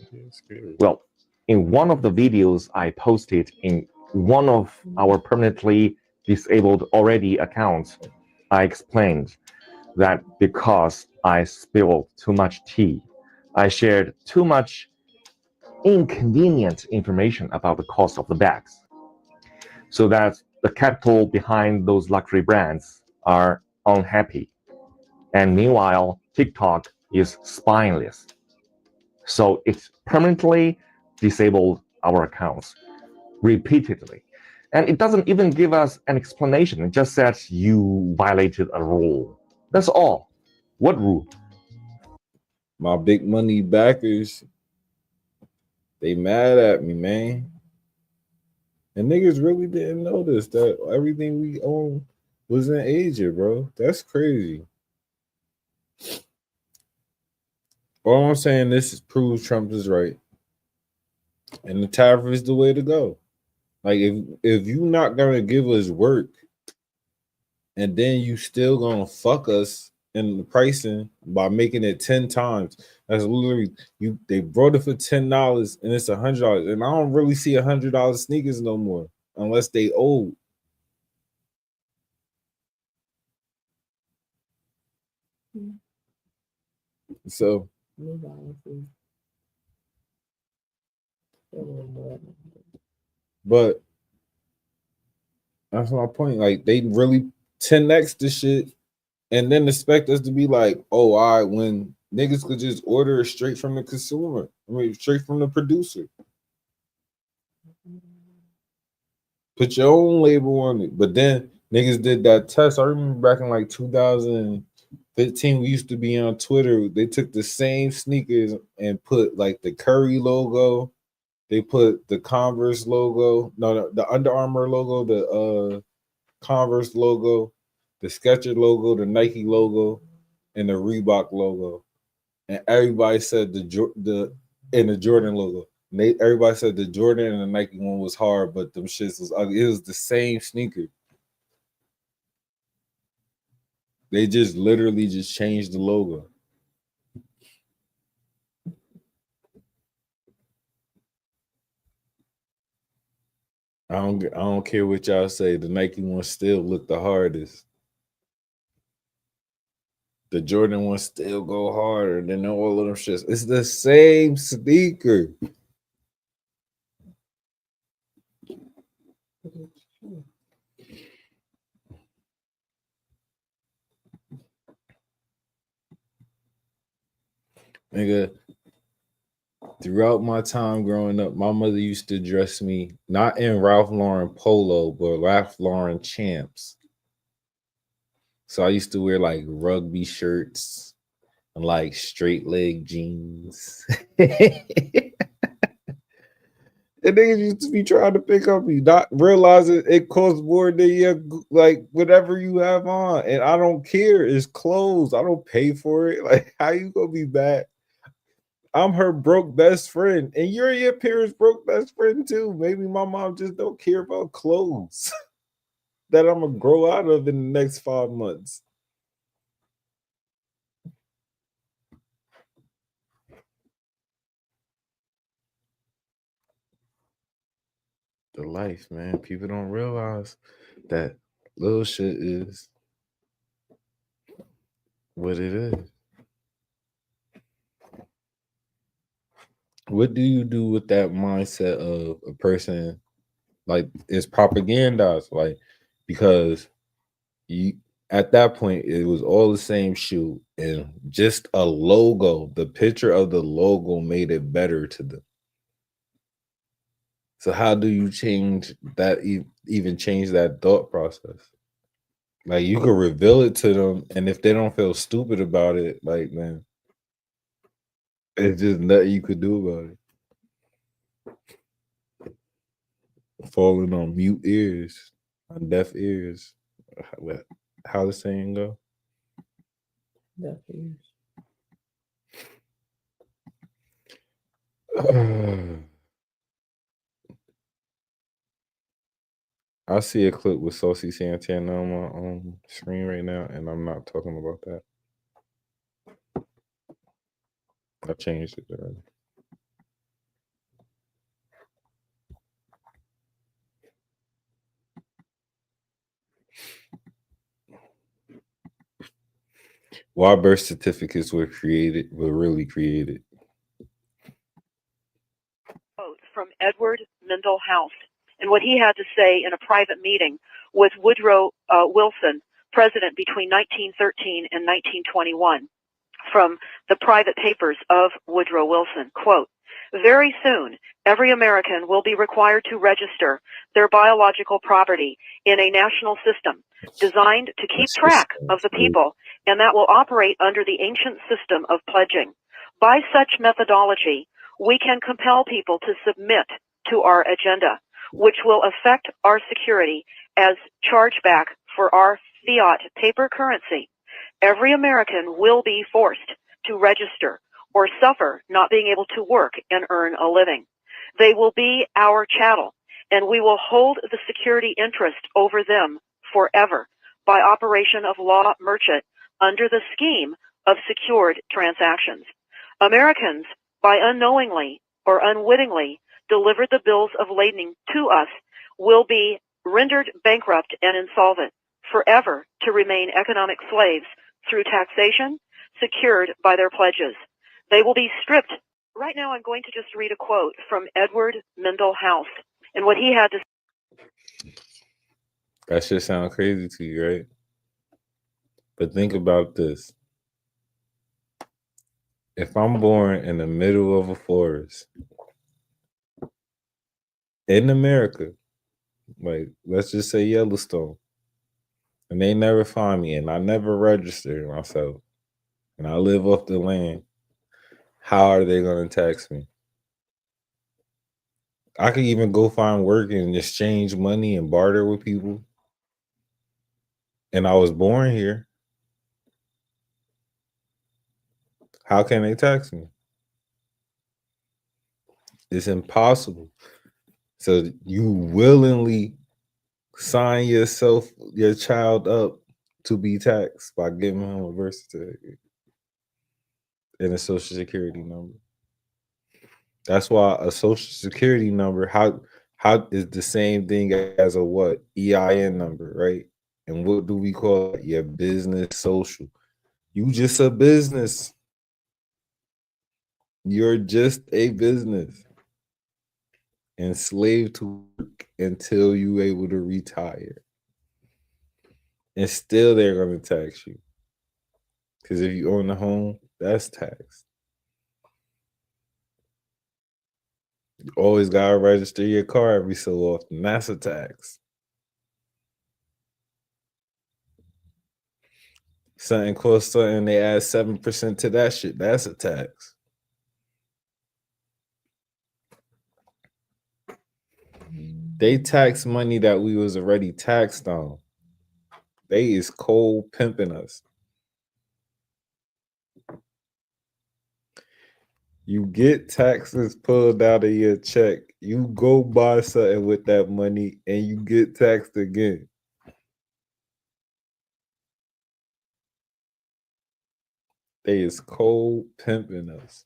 Speaker 19: Well, in one of the videos I posted in one of our permanently disabled already accounts, I explained that because I spilled too much tea, I shared too much inconvenient information about the cost of the bags, so that the capital behind those luxury brands are unhappy. And meanwhile, TikTok is spineless. So it's permanently disabled our accounts repeatedly. And it doesn't even give us an explanation. It just says you violated a rule. That's all. What rule?
Speaker 20: My big money backers, they mad at me, man. And niggas really didn't notice that everything we own was in Asia, bro. That's crazy. All I'm saying, this proves Trump is right. And the tariff is the way to go. Like, if you're not gonna give us work and then you still gonna fuck us in the pricing by making it 10 times, that's literally they brought it for $10 and it's $100. And I don't really see $100 sneakers no more unless they old. So, but that's my point. Like they really 10x the shit and then expect us to be like, oh, all right, when niggas could just order it straight from the consumer. I mean, straight from the producer. Put your own label on it. But then niggas did that test. I remember back in like 2015, we used to be on Twitter. They took the same sneakers and put like the Curry logo. They put the Converse logo. No, the Under Armour logo, the Converse logo, the Skechers logo, the Nike logo, and the Reebok logo. And everybody said the Jordan logo. Everybody said the Jordan and the Nike one was hard, but them shits was ugly. It was the same sneaker. They just literally just changed the logo. I don't care what y'all say. The Nike one still look the hardest. The Jordan one still go harder than all of them shits. It's the same sneaker. Nigga, throughout my time growing up, my mother used to dress me not in Ralph Lauren polo, but Ralph Lauren champs. So I used to wear like rugby shirts and like straight leg jeans. And niggas used to be trying to pick up me, not realizing it costs more than you like whatever you have on. And I don't care. It's clothes. I don't pay for it. Like, how you gonna be bad? I'm her broke best friend, and you're your parents' broke best friend too. Maybe my mom just don't care about clothes that I'm gonna grow out of in the next 5 months. The life, man. People don't realize that little shit is what it is. What do you do with that mindset of a person like it's propagandized? Like, because you at that point it was all the same shoe and just a logo, the picture of the logo made it better to them. So how do you change that, even change that thought process? Like, you could reveal it to them, and if they don't feel stupid about it, like, man, it's just nothing you could do about it. Falling on mute ears, on deaf ears. How the saying go?
Speaker 17: Deaf ears.
Speaker 20: I see a clip with Saucy Santana on my screen right now, and I'm not talking about that. I changed it already. Why birth certificates were really created.
Speaker 2: From Edward Mendell House, and what he had to say in a private meeting with Woodrow Wilson, president between 1913 and 1921, from the private papers of Woodrow Wilson. Quote, "Very soon, every American will be required to register their biological property in a national system designed to keep track of the people, and that will operate under the ancient system of pledging. By such methodology, we can compel people to submit to our agenda, which will affect our security as chargeback for our fiat paper currency. Every American will be forced to register or suffer not being able to work and earn a living. They will be our chattel, and we will hold the security interest over them forever by operation of law merchant under the scheme of secured transactions. Americans, by unknowingly or unwittingly delivered the bills of lading to us, will be rendered bankrupt and insolvent, forever to remain economic slaves through taxation
Speaker 17: secured by their pledges. They will be stripped. Right now, I'm going to just read a quote from Edward Mendel House and what he had to say.
Speaker 20: That should sound crazy to you, right? But think about this. If I'm born in the middle of a forest in America, like let's just say Yellowstone, and they never find me and I never register myself and I live off the land, how are they going to tax me? I could even go find work and exchange money and barter with people. And I was born here. How can they tax me? It's impossible. So you willingly sign your child up to be taxed by giving him a birth certificate and a social security number. That's why a social security number, how is the same thing as a what? EIN number, right? And what do we call it? Your business social. You just a business. You're just a business. Enslaved to work until you able to retire. And still they're going to tax you. Because if you own a home, that's taxed. You always got to register your car every so often. That's a tax. Something costs something, they add 7% to that shit. That's a tax. They tax money that we was already taxed on. They is cold pimping us. You get taxes pulled out of your check. You go buy something with that money and you get taxed again. They is cold pimping us.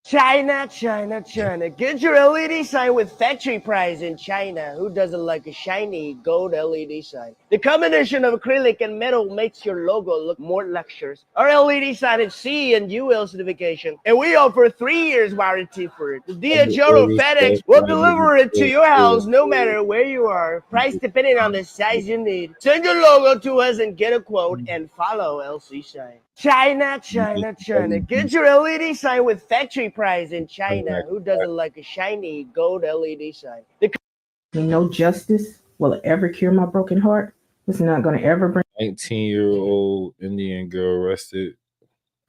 Speaker 2: China, China, China. Get your LED sign with factory price in China. Who doesn't like a shiny gold LED sign? The combination of acrylic and metal makes your logo look more luxurious. Our LED sign is CE and UL certification, and we offer 3 years warranty for it. The DHL or FedEx will deliver it to your house no matter where you are. Price depending on the size you need. Send your logo to us and get a quote and follow LC sign. China, China, China. Get your LED sign with factory price in China. Who doesn't like a shiny gold LED sign?
Speaker 21: No justice will ever cure my broken heart. It's not going to ever bring.
Speaker 20: 19-year-old Indian girl arrested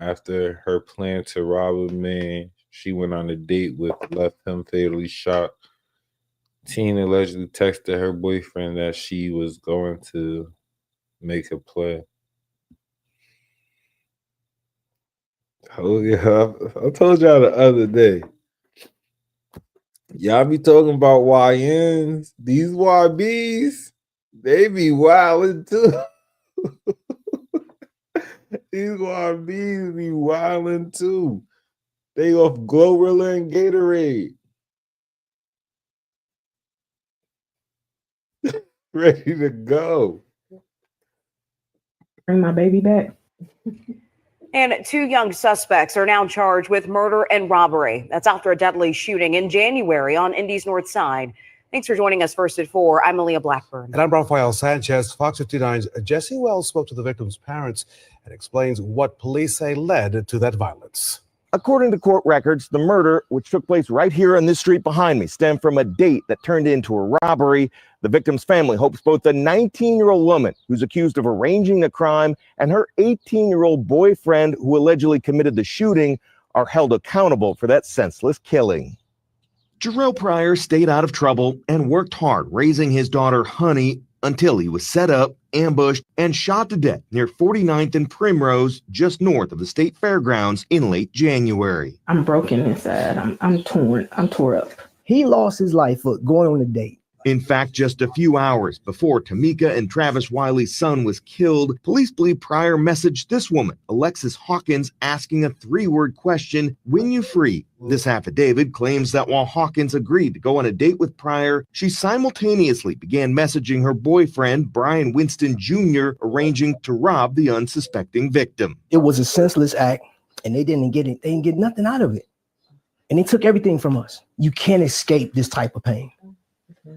Speaker 20: after her plan to rob a man she went on a date with left him fatally shot. Teen allegedly texted her boyfriend that she was going to make a play. Oh yeah, I told y'all the other day. Y'all be talking about YNs. These YBs, they be wildin' too. These YBs be wildin' too. They off Glorilla and Gatorade. Ready to go.
Speaker 21: Bring my baby back.
Speaker 22: And 2 young suspects are now charged with murder and robbery. That's after a deadly shooting in January on Indy's North Side. Thanks for joining us first at 4. I'm Aaliyah Blackburn.
Speaker 23: And I'm Rafael Sanchez. Fox 59's Jesse Wells spoke to the victim's parents and explains what police say led to that violence.
Speaker 24: According to court records, the murder, which took place right here on this street behind me, stemmed from a date that turned into a robbery. The victim's family hopes both the 19-year-old woman who's accused of arranging the crime and her 18-year-old boyfriend who allegedly committed the shooting are held accountable for that senseless killing. Jarrell Pryor stayed out of trouble and worked hard raising his daughter Honey until he was set up, ambushed, and shot to death near 49th and Primrose, just north of the state fairgrounds in late January.
Speaker 21: I'm broken inside. I'm torn. I'm tore up.
Speaker 25: He lost his life for going on a date.
Speaker 24: In fact, just a few hours before Tamika and Travis Wiley's son was killed, police believe Pryor messaged this woman, Alexis Hawkins, asking a three-word question, "When you free?" This affidavit claims that while Hawkins agreed to go on a date with Pryor, she simultaneously began messaging her boyfriend, Brian Winston Jr., arranging to rob the unsuspecting victim.
Speaker 3: It was a senseless act, and they didn't get nothing out of it. And they took everything from us. You can't escape this type of pain.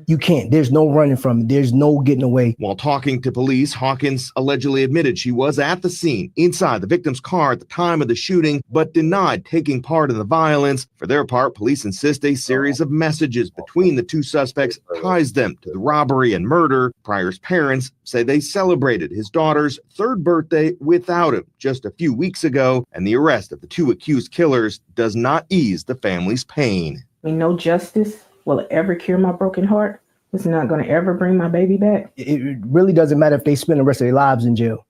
Speaker 3: You can't. There's no running from it. There's no getting away.
Speaker 24: While talking to police, Hawkins allegedly admitted she was at the scene inside the victim's car at the time of the shooting, but denied taking part in the violence. For their part, police insist a series of messages between the two suspects ties them to the robbery and murder. Pryor's parents say they celebrated his daughter's third birthday without him just a few weeks ago, and the arrest of the two accused killers does not ease the family's pain.
Speaker 21: No justice will ever cure my broken heart. It's not going to ever bring my baby back.
Speaker 3: It really doesn't matter if they spend the rest of their lives in jail.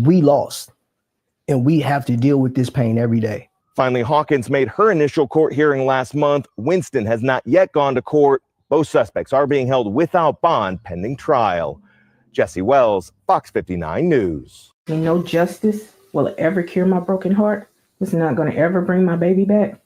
Speaker 3: We lost, and we have to deal with this pain every day.
Speaker 24: Finally, Hawkins made her initial court hearing last month. Winston has not yet gone to court. Both suspects are being held without bond pending trial. Jesse Wells, Fox 59 News.
Speaker 21: No justice will ever cure my broken heart. It's not going to ever bring my baby back.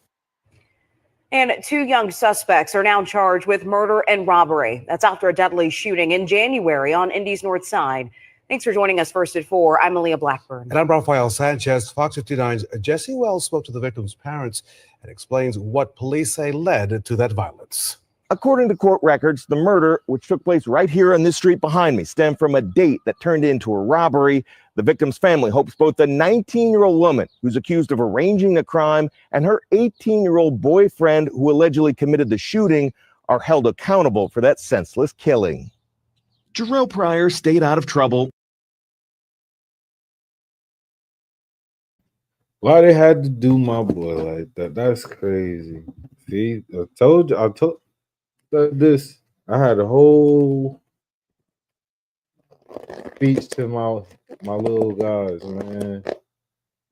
Speaker 22: And two young suspects are now charged with murder and robbery. That's after a deadly shooting in January on Indy's North Side. Thanks for joining us first at 4. I'm Aaliyah Blackburn.
Speaker 23: And I'm Rafael Sanchez. Fox 59's Jesse Wells spoke to the victim's parents and explains what police say led to that violence.
Speaker 24: According to court records, the murder, which took place right here on this street behind me, stemmed from a date that turned into a robbery. The victim's family hopes both the 19-year-old woman who's accused of arranging the crime and her 18-year-old boyfriend who allegedly committed the shooting are held accountable for that senseless killing. Jarrell Pryor stayed out of trouble.
Speaker 20: Why they had to do my boy like that? That's crazy. See, I told this. I had a whole speech to my little guys, man.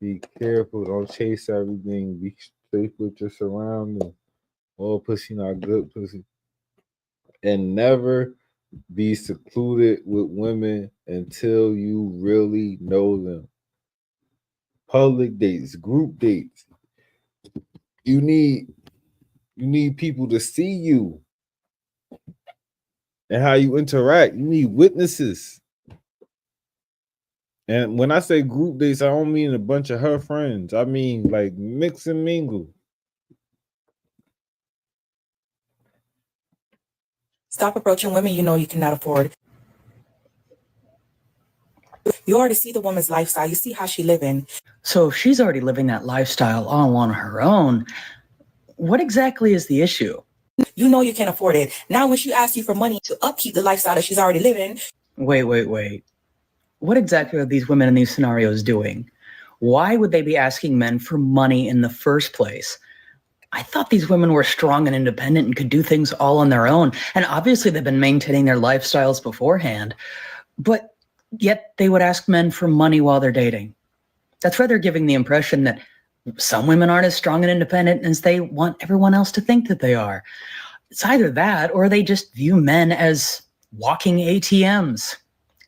Speaker 20: Be careful, don't chase everything. Be safe with your surroundings. All pussy not good pussy. And never be secluded with women until you really know them. Public dates, group dates. You need people to see you and how you interact. You need witnesses. And when I say group dates, I don't mean a bunch of her friends. I mean like mix and mingle.
Speaker 5: Stop approaching women you know you cannot afford. You already see the woman's lifestyle. You see how she living.
Speaker 9: So if she's already living that lifestyle all on her own, what exactly is the issue?
Speaker 5: You know you can't afford it. Now when she asks you for money to upkeep the lifestyle that she's already living.
Speaker 9: Wait. What exactly are these women in these scenarios doing? Why would they be asking men for money in the first place? I thought these women were strong and independent and could do things all on their own. And obviously they've been maintaining their lifestyles beforehand. But yet they would ask men for money while they're dating. That's why they're giving the impression that some women aren't as strong and independent as they want everyone else to think that they are. It's either that or they just view men as walking ATMs.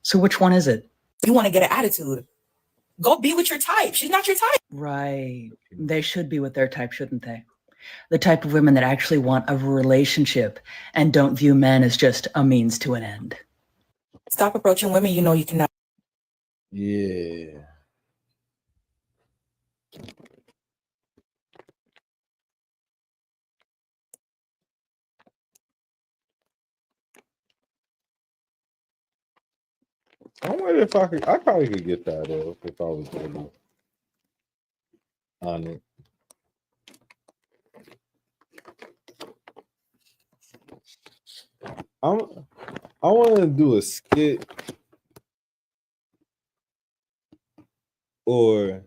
Speaker 9: So which one is it?
Speaker 5: You want to get an attitude. Go be with your type. She's not your type.
Speaker 9: Right. They should be with their type, shouldn't they? The type of women that actually want a relationship and don't view men as just a means to an end.
Speaker 5: Stop approaching women you know you cannot.
Speaker 20: Yeah. I wonder if I probably could get that off if I was really on it. I want to do a skit or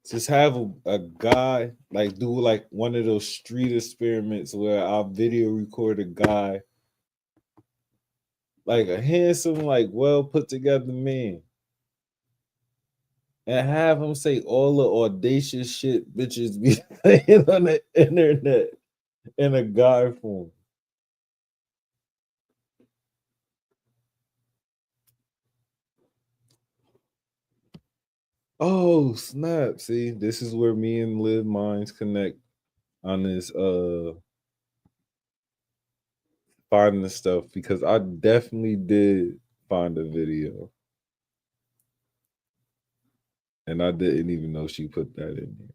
Speaker 20: just have a guy like do like one of those street experiments where I'll video record a guy, like a handsome, like well put together man, and have him say all the audacious shit bitches be saying on the internet in a guy form. Oh snap! See, this is where me and Liv minds connect on this finding the stuff, because I definitely did find a video. And I didn't even know she put that in there.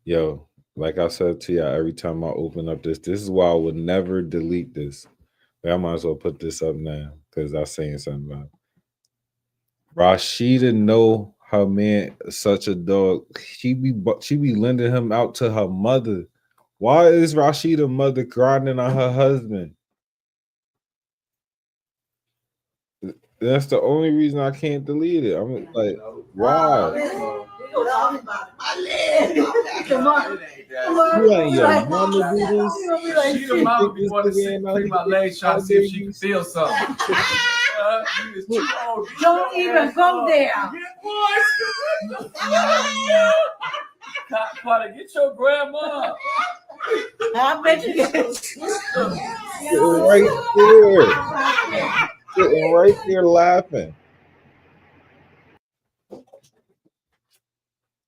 Speaker 20: Yo, like I said to y'all, every time I open up this is why I would never delete this. But I might as well put this up now because I'm saying something about it. Rashida know her man is such a dog. She be lending him out to her mother. Why is Rashida's mother grinding on her husband? That's the only reason I can't delete it. I'm like, why? You ain't your mama do this.
Speaker 7: She the mama be wanting to sit between my legs trying to see if she can feel something.
Speaker 21: Don't even go there.
Speaker 7: Carter, get your grandma.
Speaker 21: I bet you get
Speaker 20: right there. Sitting right there laughing.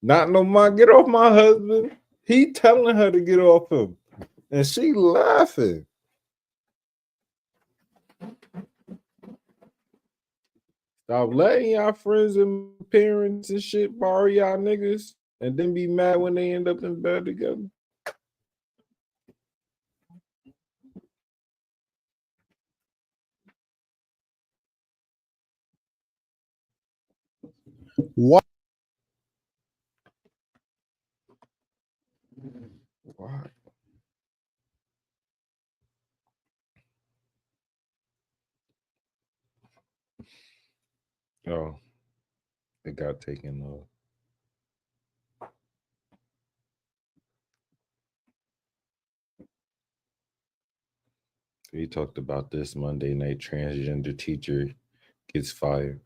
Speaker 20: Not no mind, get off my husband. He telling her to get off him. And she laughing. Stop letting y'all friends and parents and shit borrow y'all niggas and then be mad when they end up in bed together.
Speaker 18: What?
Speaker 20: Why? Oh, it got taken off. We talked about this Monday night. Transgender teacher gets fired.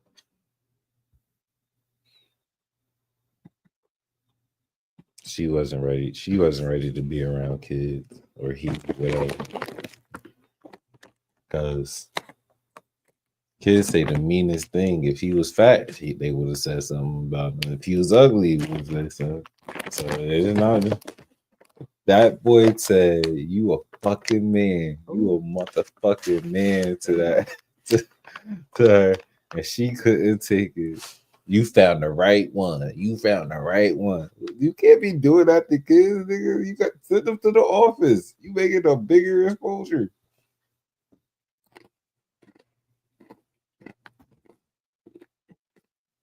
Speaker 20: She wasn't ready. She wasn't ready to be around kids or whatever. Because kids say the meanest thing. If he was fat, they would have said something about him. If he was ugly, he would have said something. So it is not. That boy said, "You a fucking man. You a motherfucking man," to that to her, and she couldn't take it. You found the right one. You found the right one. You can't be doing that to kids, nigga. You got to send them to the office. You making a bigger exposure.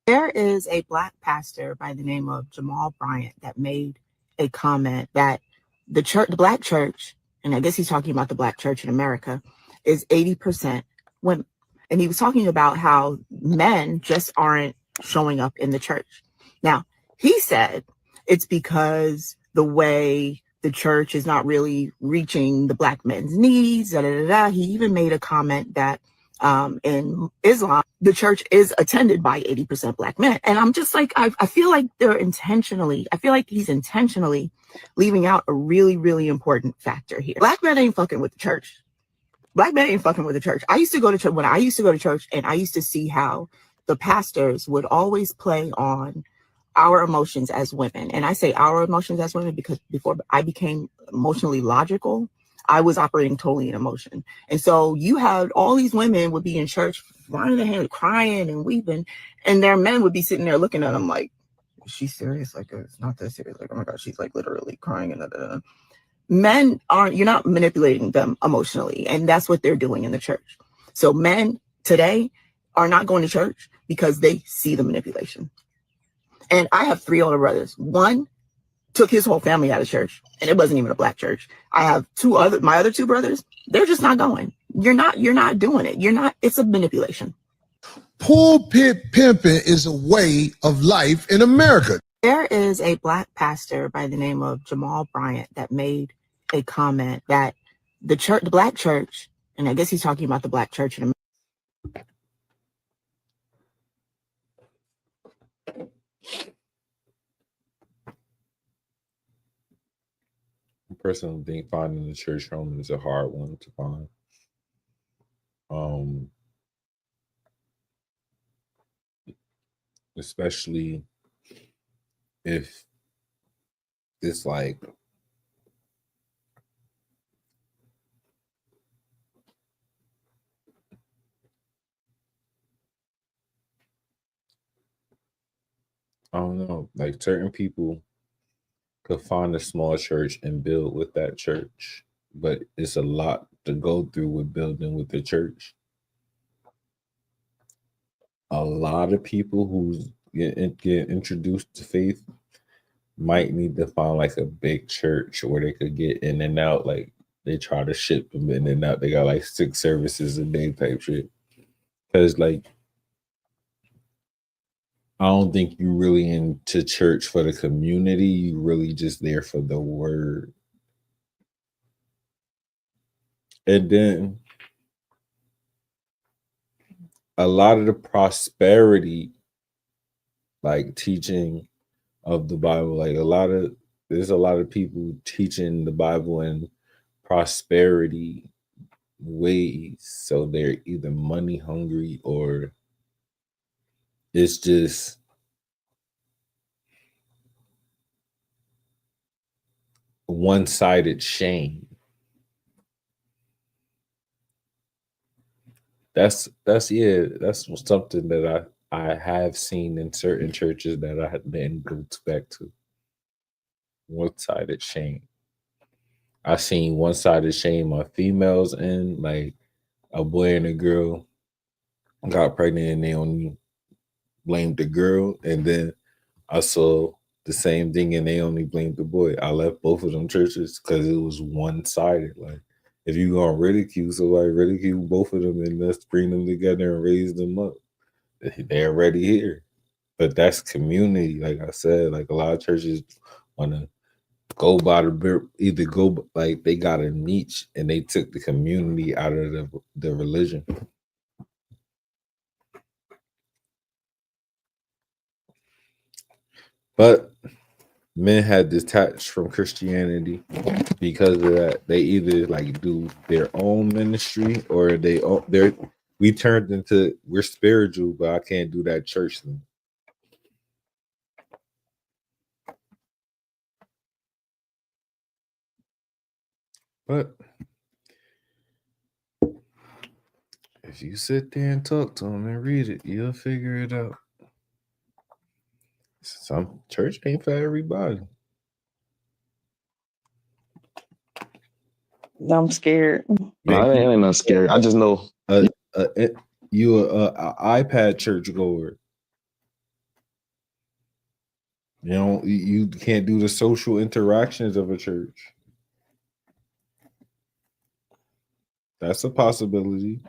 Speaker 5: There is a Black pastor by the name of Jamal Bryant that made a comment that the Black church, and I guess he's talking about the Black church in America, is 80% women. And he was talking about how men just aren't showing up in the church. Now, he said it's because the way the church is not really reaching the Black men's needs. He even made a comment that in Islam, the church is attended by 80% Black men. And I'm just like, I feel like he's intentionally leaving out a really, really important factor here. Black men ain't fucking with the church. Black men ain't fucking with the church. I used to go to church when I used to go to church, and I used to see how the pastors would always play on our emotions as women. And I say our emotions as women because before I became emotionally logical, I was operating totally in emotion. And so you had all these women would be in church, running their hand, crying and weeping, and their men would be sitting there looking at them like, is she serious? Like, it's not that serious. Like, oh my God, she's like literally crying. And men aren't, you're not manipulating them emotionally. And that's what they're doing in the church. So men today are not going to church because they see the manipulation. And I have 3 older brothers. One took his whole family out of church, and it wasn't even a Black church. I have my other 2 brothers. They're just not going. You're not doing it. It's a manipulation.
Speaker 18: Pulpit pimping is a way of life in America.
Speaker 5: There is a Black pastor by the name of Jamal Bryant that made a comment that the Black church, and I guess he's talking about the Black church in America.
Speaker 20: I personally think finding a church home is a hard one to find. Especially if it's like I don't know, like certain people could find a small church and build with that church, but it's a lot to go through with building with the church. A lot of people who get introduced to faith might need to find like a big church where they could get in and out. Like they try to ship them in and out. They got like 6 services a day type shit. Because like I don't think you really into church for the community. You really just there for the word. And then a lot of the prosperity, like teaching of the Bible, like there's a lot of people teaching the Bible in prosperity ways. So they're either money hungry or it's just one-sided shame. That's something that I have seen in certain churches that I then go back to. One-sided shame. I seen one-sided shame on females, and like a boy and a girl got pregnant and they only blamed the girl, and then I saw the same thing and they only blamed the boy. I left both of them churches because it was one-sided. Like if you gonna ridicule somebody, ridicule both of them and let's bring them together and raise them up. They're already here. But that's community. Like I said, like a lot of churches want to go by either go like they got a niche and they took the community out of the religion. But men had detached from Christianity because of that. They either like do their own ministry or we turned into we're spiritual, but I can't do that church thing. But if you sit there and talk to them and read it, you'll figure it out. Some church ain't for everybody.
Speaker 6: I'm scared.
Speaker 10: No, it ain't nothing scary. I just know
Speaker 20: you a iPad church goer. You know, you can't do the social interactions of a church. That's a possibility.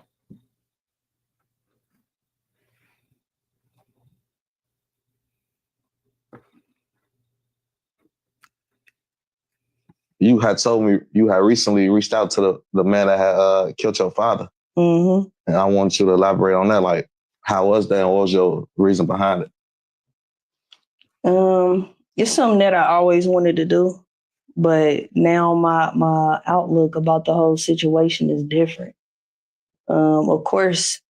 Speaker 10: you had told me you had recently reached out to the man that had killed your father.
Speaker 6: Mm-hmm.
Speaker 10: And I want you to elaborate on that. Like, how was that and what was your reason behind it?
Speaker 6: It's something that I always wanted to do, but now my outlook about the whole situation is different. Of course,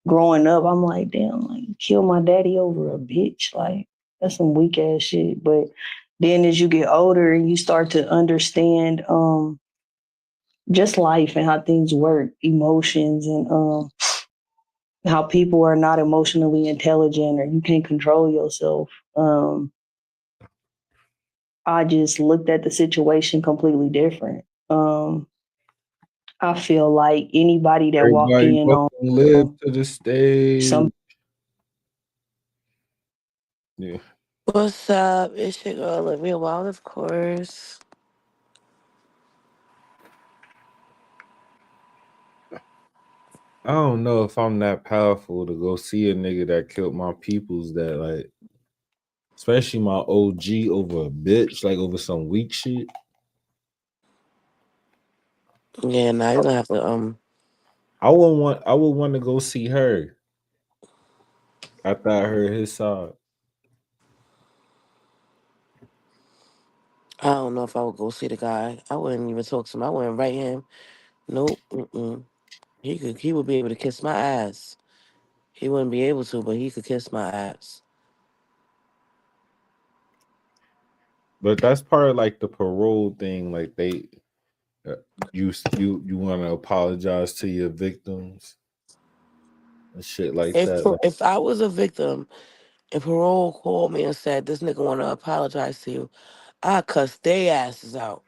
Speaker 6: growing up, I'm like, damn, like kill my daddy over a bitch. Like, that's some weak ass shit. But then as you get older and you start to understand just life and how things work, emotions and how people are not emotionally intelligent or you can't control yourself. I just looked at the situation completely different. I feel like anybody that walked in on
Speaker 20: live to the stage. Yeah.
Speaker 11: What's up? It's your girl Olivia Wild, of course.
Speaker 20: I don't know if I'm that powerful to go see a nigga that killed my peoples that like, especially my OG over a bitch, like over some weak shit.
Speaker 11: Yeah, now you're gonna have to
Speaker 20: I would want to go see her after I heard his side.
Speaker 11: I don't know if I would go see the guy. I wouldn't even talk to him. I wouldn't write him. Nope. He would be able to kiss my ass. He wouldn't be able to, but he could kiss my ass.
Speaker 20: But that's part of like the parole thing. Like they, you want to apologize to your victims and shit like that. Like,
Speaker 11: If I was a victim and parole called me and said this nigga want to apologize to you, I cuss their asses out.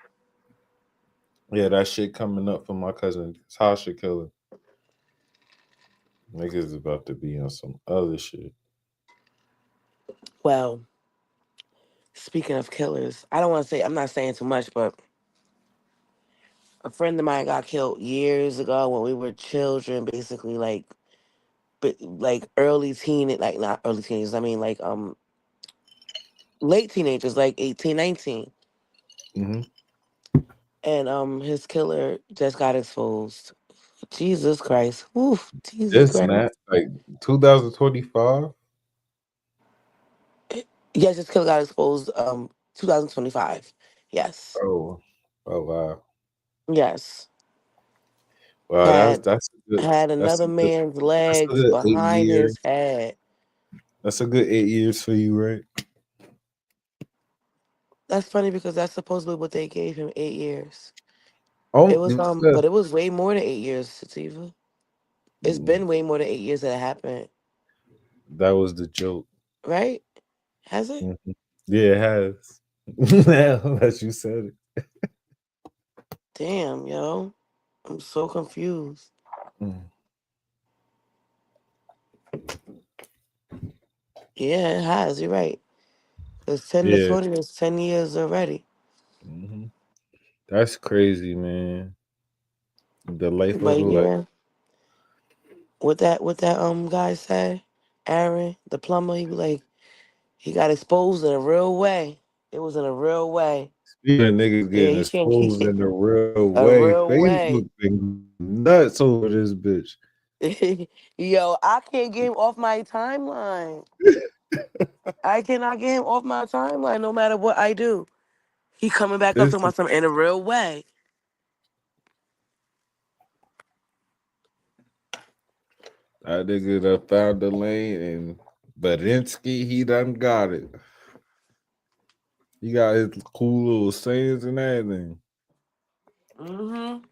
Speaker 20: yeah, that shit coming up for my cousin Tasha Killer. Niggas about to be on some other shit.
Speaker 11: Well, speaking of killers, I don't want to say, I'm not saying too much, but a friend of mine got killed years ago when we were children, basically like early teen, like not early teenagers. I mean like late teenagers, like 18, 19.
Speaker 20: Mm-hmm.
Speaker 11: And his killer just got exposed. Jesus Christ. Oof, Jesus
Speaker 20: This
Speaker 11: Christ.
Speaker 20: not like 2025.
Speaker 11: Yes, his killer got exposed 2025. Yes.
Speaker 20: Oh wow.
Speaker 11: Yes.
Speaker 20: Wow,
Speaker 11: Had
Speaker 20: that's a good
Speaker 11: had another man's
Speaker 20: that's a
Speaker 11: legs
Speaker 20: good 8
Speaker 11: behind
Speaker 20: years.
Speaker 11: his head.
Speaker 20: That's a good 8 years for you, right?
Speaker 11: That's funny because that's supposedly what they gave him, 8 years.
Speaker 20: Oh,
Speaker 11: It was but it was way more than 8 years, Sativa. It's been way more than 8 years that it happened,
Speaker 20: that was the joke.
Speaker 11: right? Has it?
Speaker 20: Mhm. Yeah, it has. That you said it.
Speaker 11: Damn, yo. I'm so confused.
Speaker 20: Mm.
Speaker 11: Yeah, it has. You're right. It's 10 to
Speaker 20: Yeah.
Speaker 11: 20 is 10 years already.
Speaker 20: hmm That's crazy, man. The life of
Speaker 11: But
Speaker 20: a life.
Speaker 11: yeah, what that guy said, Aaron, the plumber, he was like, he got exposed in a real way. It was in a real way.
Speaker 20: Speaking of niggas
Speaker 11: Yeah,
Speaker 20: getting
Speaker 11: he can't
Speaker 20: exposed in a real
Speaker 11: a
Speaker 20: way,
Speaker 11: real way.
Speaker 20: Facebook been nuts over this bitch.
Speaker 11: Yo, I can't get him off my timeline. I cannot get him off my timeline no matter what I do. He coming back up
Speaker 20: This
Speaker 11: talking about something in a real way.
Speaker 20: that nigga done found the lane and Badinsky, he done got it. He got his cool little sayings and everything.
Speaker 11: Mm-hmm.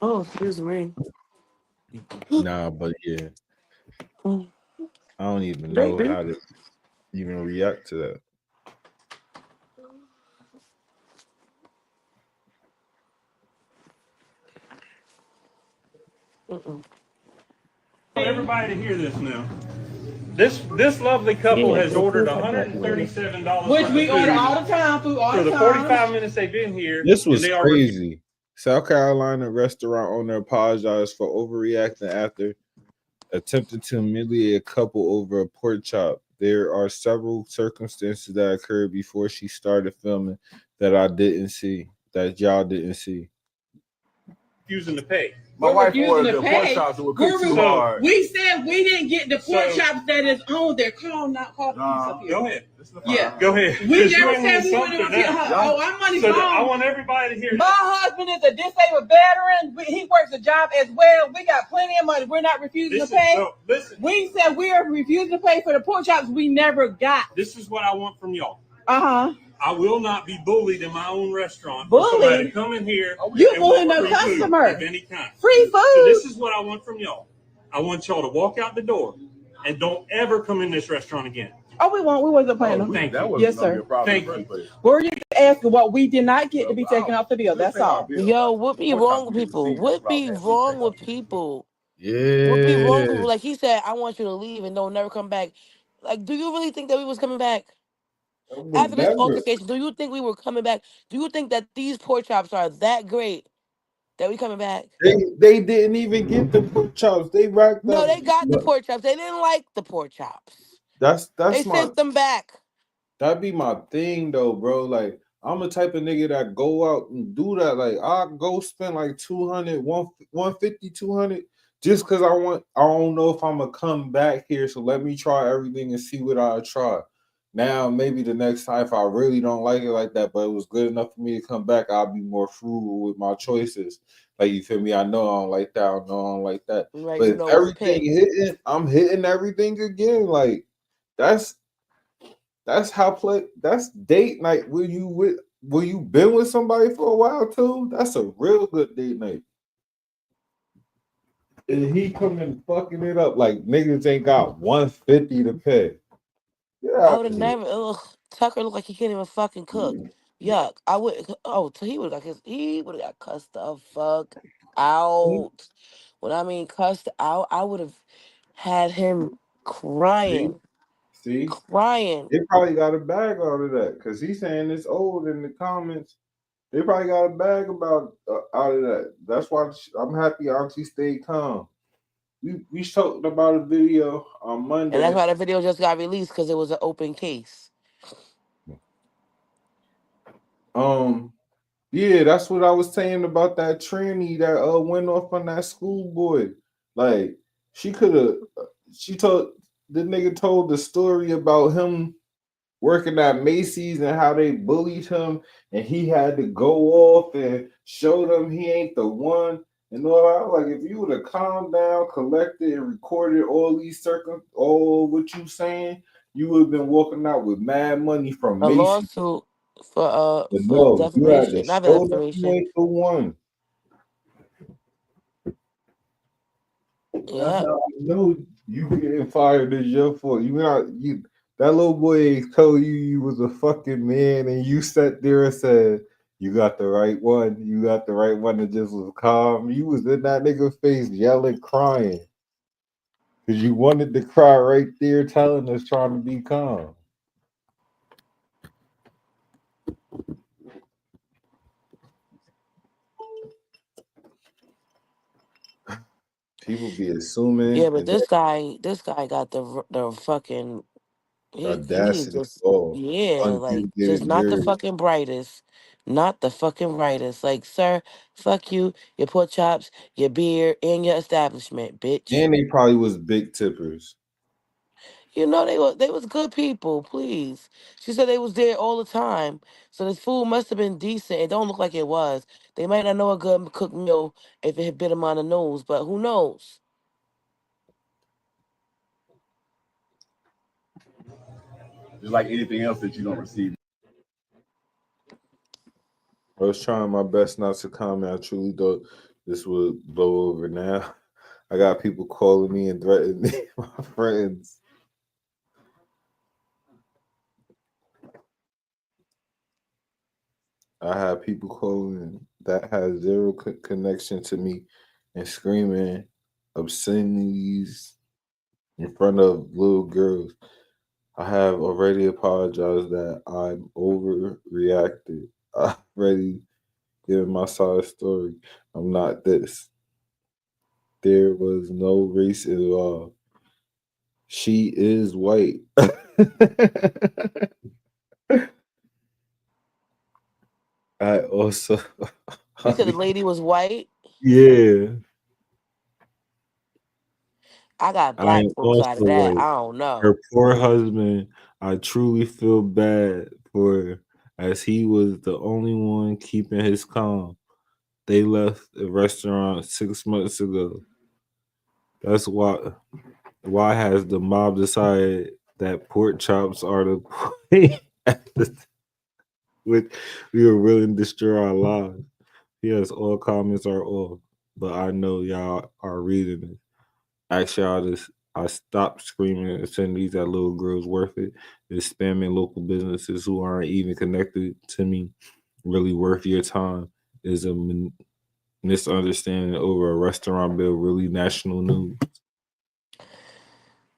Speaker 11: Oh, excuse me.
Speaker 20: Nah, but yeah, I don't even know
Speaker 11: Baby.
Speaker 20: how to even react to that.
Speaker 8: Everybody to hear this now. This lovely couple has ordered $137,
Speaker 21: Which we order all the time, food all
Speaker 8: for
Speaker 21: the
Speaker 8: the
Speaker 21: time.
Speaker 8: 45 minutes they've been here.
Speaker 20: This
Speaker 8: and
Speaker 20: was
Speaker 8: they are
Speaker 20: crazy. South Carolina restaurant owner apologized for overreacting after attempting to humiliate a couple over a pork chop. There are several circumstances that occurred before she started filming that y'all didn't see.
Speaker 8: refusing to pay.
Speaker 21: My wife ordered the pork chops
Speaker 8: that were cooked too hard.
Speaker 21: We said we didn't get the pork chops that is on there. Call not call the police up here.
Speaker 8: Go ahead.
Speaker 21: Yeah.
Speaker 8: Go ahead.
Speaker 21: We
Speaker 8: 'Cause you
Speaker 21: never
Speaker 8: ain't
Speaker 21: said
Speaker 8: with
Speaker 21: we went
Speaker 8: something
Speaker 21: up here.
Speaker 8: now.
Speaker 21: Oh, our money's
Speaker 8: So
Speaker 21: gone.
Speaker 8: I want everybody to hear
Speaker 21: My husband is a disabled veteran. He works a job as well. We got plenty of money. We're not refusing to pay.
Speaker 8: So, listen.
Speaker 21: We said we are refusing to pay for the pork chops we never got.
Speaker 8: This is what I want from y'all.
Speaker 21: Uh-huh.
Speaker 8: I will not be bullied in my own restaurant.
Speaker 21: Bullied?
Speaker 8: For somebody to come in here.
Speaker 21: You
Speaker 8: and
Speaker 21: bullying
Speaker 8: want
Speaker 21: a
Speaker 8: free food
Speaker 21: customer.
Speaker 8: of any kind.
Speaker 21: Free food.
Speaker 8: So this is what I want from y'all. I want y'all to walk out the door and don't ever come in this restaurant again.
Speaker 21: Oh, we won't. We wasn't planning on.
Speaker 8: Thank you.
Speaker 21: Yes, sir.
Speaker 8: Thank you.
Speaker 21: We're just asking what we did not get to be taken off the bill. That's all.
Speaker 11: Yo, what be wrong with people? What be wrong with people?
Speaker 20: Yeah.
Speaker 11: What be wrong with people? Like he said, I want you to leave and don't never come back. Like, do you really think that we was coming back? After this altercation, do you think we were coming back? Do you think that these pork chops are that great that we coming back?
Speaker 20: They didn't even get the pork chops. They racked
Speaker 11: No,
Speaker 20: up.
Speaker 11: they got the pork chops. They didn't like the pork chops.
Speaker 20: That's
Speaker 11: They
Speaker 20: my
Speaker 11: sent them back.
Speaker 20: that'd be my thing though, bro. Like I'm the type of nigga that go out and do that. Like I go spend like 200, 150, 200 just because I don't know if I'm gonna come back here. So let me try everything and see what I try. Now maybe the next time if I really don't like it like that, but it was good enough for me to come back, I'll be more frugal with my choices. Like you feel me? I know I don't like that, I know I don't like that.
Speaker 11: Right,
Speaker 20: But
Speaker 11: you
Speaker 20: if
Speaker 11: know what to
Speaker 20: everything
Speaker 11: pick.
Speaker 20: hitting, I'm hitting everything again. Like that's that's date night when you been with somebody for a while too. That's a real good date night. And he coming fucking it up like niggas ain't got 150 to pay.
Speaker 11: I
Speaker 20: Yeah.
Speaker 11: would have never. Ugh, Tucker look like he can't even fucking cook. Yuck. I would. Oh, so he would have got he would have got cussed the fuck out. When I mean cussed out, I would have had him
Speaker 20: See?
Speaker 11: crying,
Speaker 20: See?
Speaker 11: crying.
Speaker 20: They probably got a bag out of that because he's saying it's old in the comments. They probably got a bag about out of that. That's why I'm happy Auntie stayed calm. We talked about a video on
Speaker 11: And that's
Speaker 20: Monday.
Speaker 11: why the video just got released because it was an open case.
Speaker 20: Yeah, that's what I was saying about that tranny that went off on that schoolboy. Like she could have she told the nigga told the story about him working at Macy's and how they bullied him and he had to go off and show them he ain't the one and all that. Like if you would have calmed down, collected and recorded all these all what you saying, you would have been walking out with mad money from
Speaker 11: A
Speaker 20: Macy's.
Speaker 11: lawsuit
Speaker 20: But
Speaker 11: for
Speaker 20: no, you had to
Speaker 11: defamation, not
Speaker 20: show them you
Speaker 11: defamation.
Speaker 20: ain't the one. That's
Speaker 11: Yeah.
Speaker 20: how I know you getting fired is your fault. You not you that little boy told you was a fucking man, and you sat there and said you got the right one. You got the right one that just was calm. You was in that nigga face yelling, crying because you wanted to cry right there, telling us trying to be calm. People be assuming
Speaker 11: Yeah, but
Speaker 20: and
Speaker 11: this guy got the fucking
Speaker 20: the
Speaker 11: he
Speaker 20: audacity
Speaker 11: just
Speaker 20: of
Speaker 11: yeah, like just
Speaker 20: unmitigated
Speaker 11: not the
Speaker 20: jury.
Speaker 11: fucking brightest, not the fucking brightest. Like, sir, fuck you, your pork chops, your beer, and your establishment, bitch.
Speaker 20: And they probably was big tippers.
Speaker 11: You know they was good people. Please, she said they was there all the time, so this food must have been decent. It don't look like it was. They might not know a good cooked meal if it had bit them on the nose, but who knows?
Speaker 2: Just like anything else that you don't receive.
Speaker 20: I was trying my best not to comment. I truly thought this would blow over now. I got people calling me and threatening me, my friends. I have people calling that has zero connection to me and screaming obscenities in front of little girls. I have already apologized that I'm overreacted. I already given my side story. I'm not this. There was no race involved. She is white. I also,
Speaker 11: You said the lady was white.
Speaker 20: yeah,
Speaker 11: I got
Speaker 20: I
Speaker 11: black
Speaker 20: am
Speaker 11: folks out of
Speaker 20: also
Speaker 11: that.
Speaker 20: white.
Speaker 11: I don't
Speaker 20: Her
Speaker 11: know.
Speaker 20: poor husband, I truly feel bad for her, as he was the only one keeping his calm. They left the restaurant 6 months ago. That's why. Why has the mob decided that pork chops are the point at which we are willing to destroy our lives? Yes, all comments are off, but I know y'all are reading it. Ask y'all this. I stopped screaming and saying these are little girls worth it. Is spamming local businesses who aren't even connected to me really worth your time? Is a misunderstanding over a restaurant bill really national news?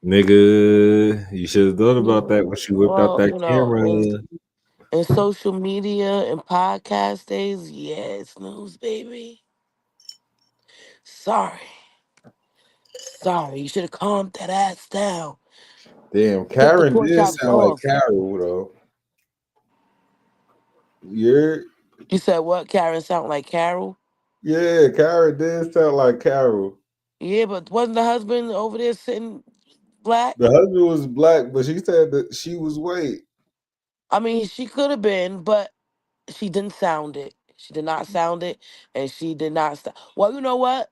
Speaker 20: Nigga, you should have thought about that when you whipped out
Speaker 11: Well,
Speaker 20: that camera.
Speaker 11: in social media and podcast days, yes, news, baby. Sorry. Sorry. You should have calmed that ass down.
Speaker 20: Damn,
Speaker 11: Took the
Speaker 20: Karen
Speaker 11: pork
Speaker 20: did
Speaker 11: chops
Speaker 20: sound like
Speaker 11: off.
Speaker 20: Carol though. You
Speaker 11: said what? Karen sound like Carol?
Speaker 20: Yeah, Carol did sound like Carol.
Speaker 11: Yeah, but wasn't the husband over there sitting black?
Speaker 20: The husband was black, but she said that she was white.
Speaker 11: I mean, she could have been, but she didn't sound it. She did not sound it, and she did not stop. Well, you know what?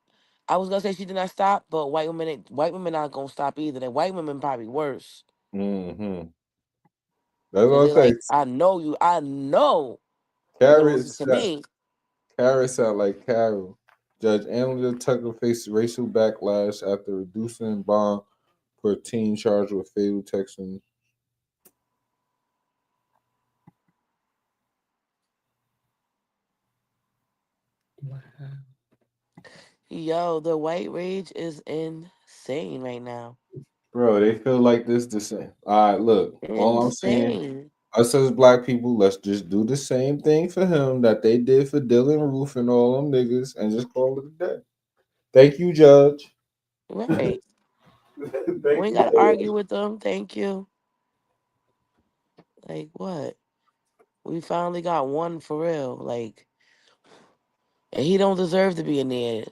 Speaker 11: I was gonna say she did not stop, but white women not gonna stop either. The white women probably worse.
Speaker 20: Mm-hmm. That's
Speaker 11: Cause
Speaker 20: what I
Speaker 11: they're
Speaker 20: say.
Speaker 11: like, I know you you're gonna
Speaker 20: Carol
Speaker 11: listen to me.
Speaker 20: sound like Carol. Judge Angela Tucker faced racial backlash after reducing bond for a teen charged with fatal texting.
Speaker 11: Yo, the white rage is insane right now.
Speaker 20: Bro, they feel like this the same. All right, look. All I'm saying,
Speaker 11: Insane.
Speaker 20: us as black people, let's just do the same thing for him that they did for Dylan Roof and all them niggas and just call it a day. Thank you, Judge.
Speaker 11: Right. We
Speaker 20: Thank
Speaker 11: ain't
Speaker 20: you,
Speaker 11: gotta
Speaker 20: Judge.
Speaker 11: argue with them. Thank you. Like what? We finally got one for real. Like, and he don't deserve to be in there.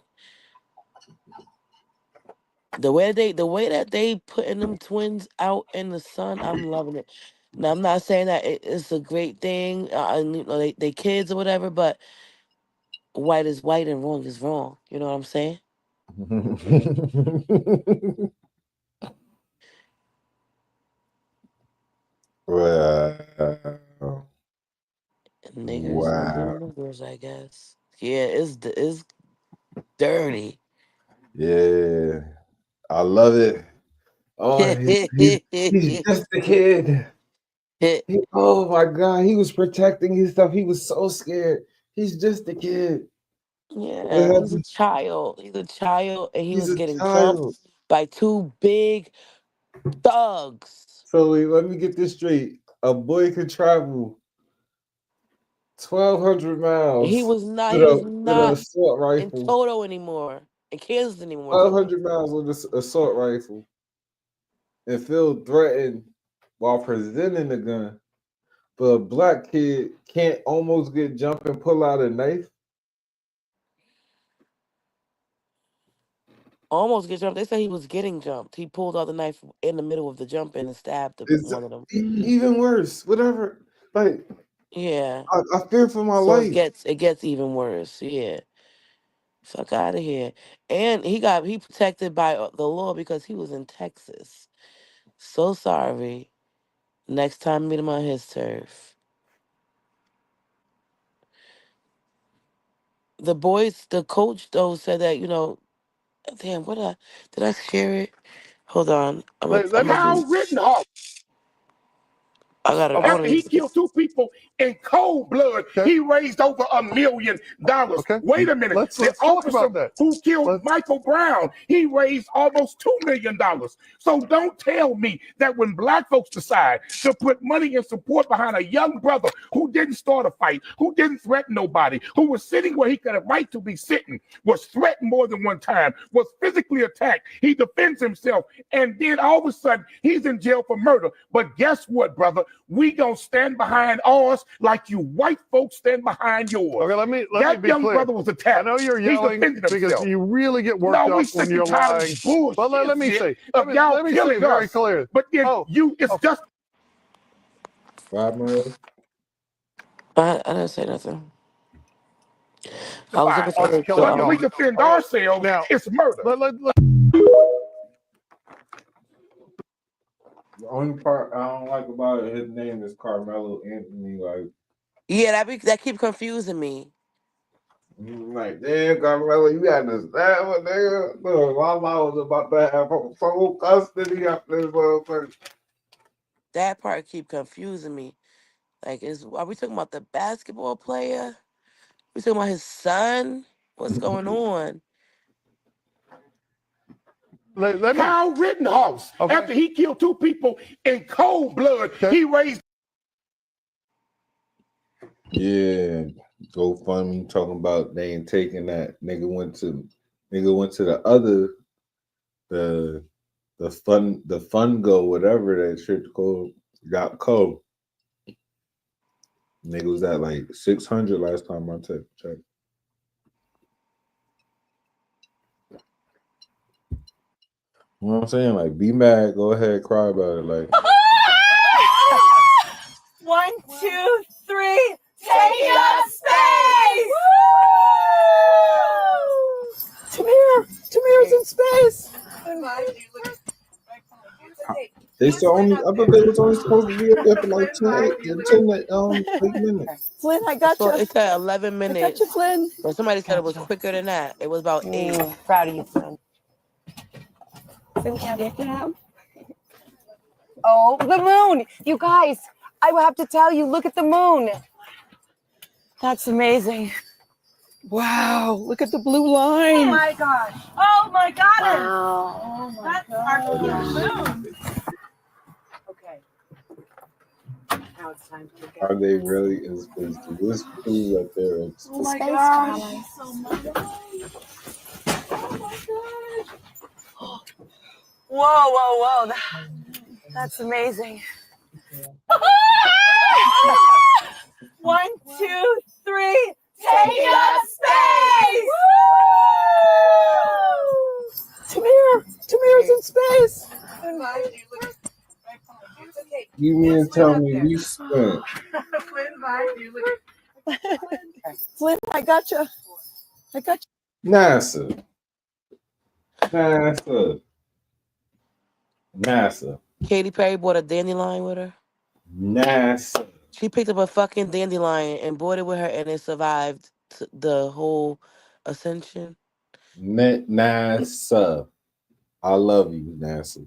Speaker 11: The way that they putting them twins out in the sun, I'm loving it. Now I'm not saying that it's a great thing, and, you know, they kids or whatever, but white is white and wrong is wrong. You know what I'm saying?
Speaker 20: Wow.
Speaker 11: Niggers gonna do
Speaker 20: Wow.
Speaker 11: niggers, I guess. Yeah, it's dirty.
Speaker 20: Yeah. I love it. Oh, he's just a kid. Oh my God, he was protecting his stuff. He was so scared. He's just a kid.
Speaker 11: Yeah, he's a child. He's a child, and he
Speaker 20: He's
Speaker 11: was
Speaker 20: a
Speaker 11: getting jumped
Speaker 20: child.
Speaker 11: by two big thugs.
Speaker 20: So let me get this straight. A boy could travel 1,200
Speaker 11: He
Speaker 20: miles
Speaker 11: was not. He was
Speaker 20: with an
Speaker 11: not
Speaker 20: assault
Speaker 11: in
Speaker 20: rifle.
Speaker 11: Toto anymore, in Kansas anymore.
Speaker 20: 1,200 miles with an assault rifle and feel threatened while presenting the gun. But a black kid can't almost get jumped and pull out a knife.
Speaker 11: Almost get jumped. They said he was getting jumped. He pulled out the knife in the middle of the jump and stabbed
Speaker 20: It's
Speaker 11: one of them.
Speaker 20: even worse. Whatever. Like
Speaker 11: Yeah.
Speaker 20: I fear for my
Speaker 11: So
Speaker 20: life.
Speaker 11: it gets even worse. Yeah. Fuck out of here. And he protected by the law because he was in Texas. So sorry. Next time meet him on his turf. The coach though said that, damn, did I share it? Hold on.
Speaker 18: Kyle Rittenhouse.
Speaker 11: I
Speaker 18: After he killed two people in cold blood, he raised over $1 million. Wait a minute. The officer who killed Michael Brown, he raised almost $2 million. So don't tell me that when black folks decide to put money and support behind a young brother who didn't start a fight, who didn't threaten nobody, who was sitting where he could have right to be sitting, was threatened more than one time, was physically attacked, he defends himself, and then all of a sudden he's in jail for murder. But guess what, brother? We gonna stand behind ours like you white folks stand behind yours.
Speaker 23: Okay, let me
Speaker 18: that
Speaker 23: be
Speaker 18: young
Speaker 23: clear.
Speaker 18: brother was attacked.
Speaker 23: I know you're
Speaker 18: He's
Speaker 23: yelling
Speaker 18: defending
Speaker 23: because
Speaker 18: himself.
Speaker 23: you really get worked up when you're lying. But let me say,
Speaker 18: let me say
Speaker 23: very clear.
Speaker 18: But then it's just.
Speaker 11: I didn't say nothing. I was looking for
Speaker 18: But when we defend ourselves,
Speaker 23: now,
Speaker 18: it's murder.
Speaker 20: The only part I don't like about it, his name is Carmelo Anthony.
Speaker 11: Yeah, that keep confusing me.
Speaker 20: Like, damn, Carmelo, you got to stand with nigga. Look, my mom was about to have full custody after this motherfucker.
Speaker 11: That part keep confusing me. Like, are we talking about the basketball player? We talking about his son? What's going on?
Speaker 18: Kyle Rittenhouse, after he killed two people in cold blood, he raised.
Speaker 20: Yeah, GoFundMe talking about they ain't taking that. Nigga went to the other the fun go whatever that shit called got cold. Nigga was at like 600 last time I checked. You know what I'm saying? Like, be mad, go ahead, cry about it. Like,
Speaker 1: 1, 2, 3, take up space! Tamir's in space.
Speaker 20: they still only, I thought they was only supposed to be up there for like 8 minutes.
Speaker 1: Flynn, I got you.
Speaker 11: It said 11 minutes.
Speaker 1: I got you, Flynn.
Speaker 11: But somebody said it was quicker than that. It was about 8.
Speaker 1: Proud of you, Flynn. Flynn, can I get that? Oh, the moon! You guys, I will have to tell you, look at the moon. That's amazing. Wow, look at the blue line.
Speaker 12: Oh my gosh. Oh my god.
Speaker 1: Wow.
Speaker 12: Oh my That's our moon.
Speaker 22: Okay. Now it's time to get.
Speaker 20: Are they really in space? This proves that they're in space.
Speaker 12: Oh my gosh. So much. Oh my gosh.
Speaker 1: Whoa. That's amazing.
Speaker 12: 1, 2, 3, take up space!
Speaker 1: Tamir's in space.
Speaker 20: You mean tell me we spent
Speaker 1: Flynn, I got you.
Speaker 20: NASA.
Speaker 11: Katy Perry bought a dandelion with her.
Speaker 20: NASA.
Speaker 11: She picked up a fucking dandelion and brought it with her, and it survived the whole ascension.
Speaker 20: NASA. I love you, NASA.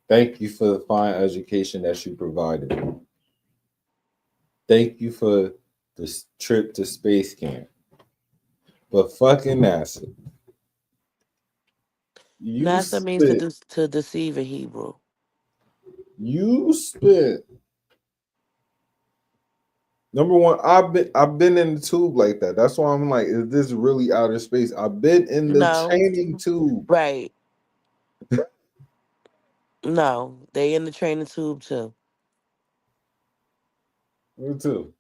Speaker 20: Thank you for the fine education that you provided. Thank you for this trip to space camp. But fucking NASA.
Speaker 11: NASA means to deceive in Hebrew.
Speaker 20: You spent. Number one, I've been in the tube like that. That's why I'm like, is this really outer space? I've been in the training tube.
Speaker 11: Right. No, they in the training tube too.
Speaker 20: Me too.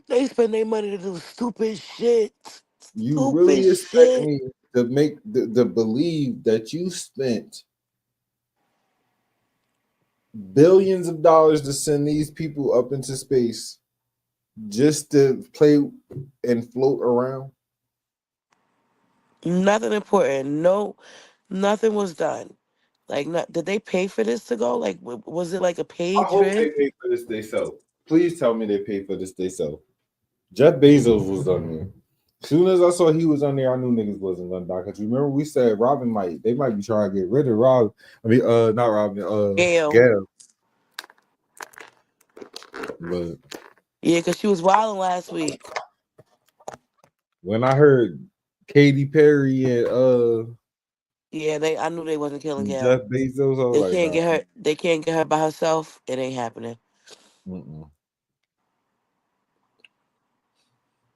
Speaker 11: They spend their money to do stupid shit.
Speaker 20: You really expect me to make to believe that you spent billions of dollars to send these people up into space just to play and float around?
Speaker 11: Nothing important. No, nothing was done. Like, did they pay for this to go? Like, was it like a paid
Speaker 20: I hope they
Speaker 11: trip?
Speaker 20: paid for this themselves. Please tell me they paid for this themselves. Jeff Bezos was on there. As soon as I saw he was on there, I knew niggas wasn't gonna die. Cause remember we said they might be trying to get rid of Rob. I mean, not Robin. Gail. But
Speaker 11: Yeah, because she was wilding last week.
Speaker 20: when I heard Katy Perry and
Speaker 11: yeah, I knew they wasn't killing Gail.
Speaker 20: Jeff Bezos, I was
Speaker 11: they
Speaker 20: like,
Speaker 11: can't
Speaker 20: nah.
Speaker 11: get her. They can't get her by herself. It ain't happening.
Speaker 20: Mm-mm.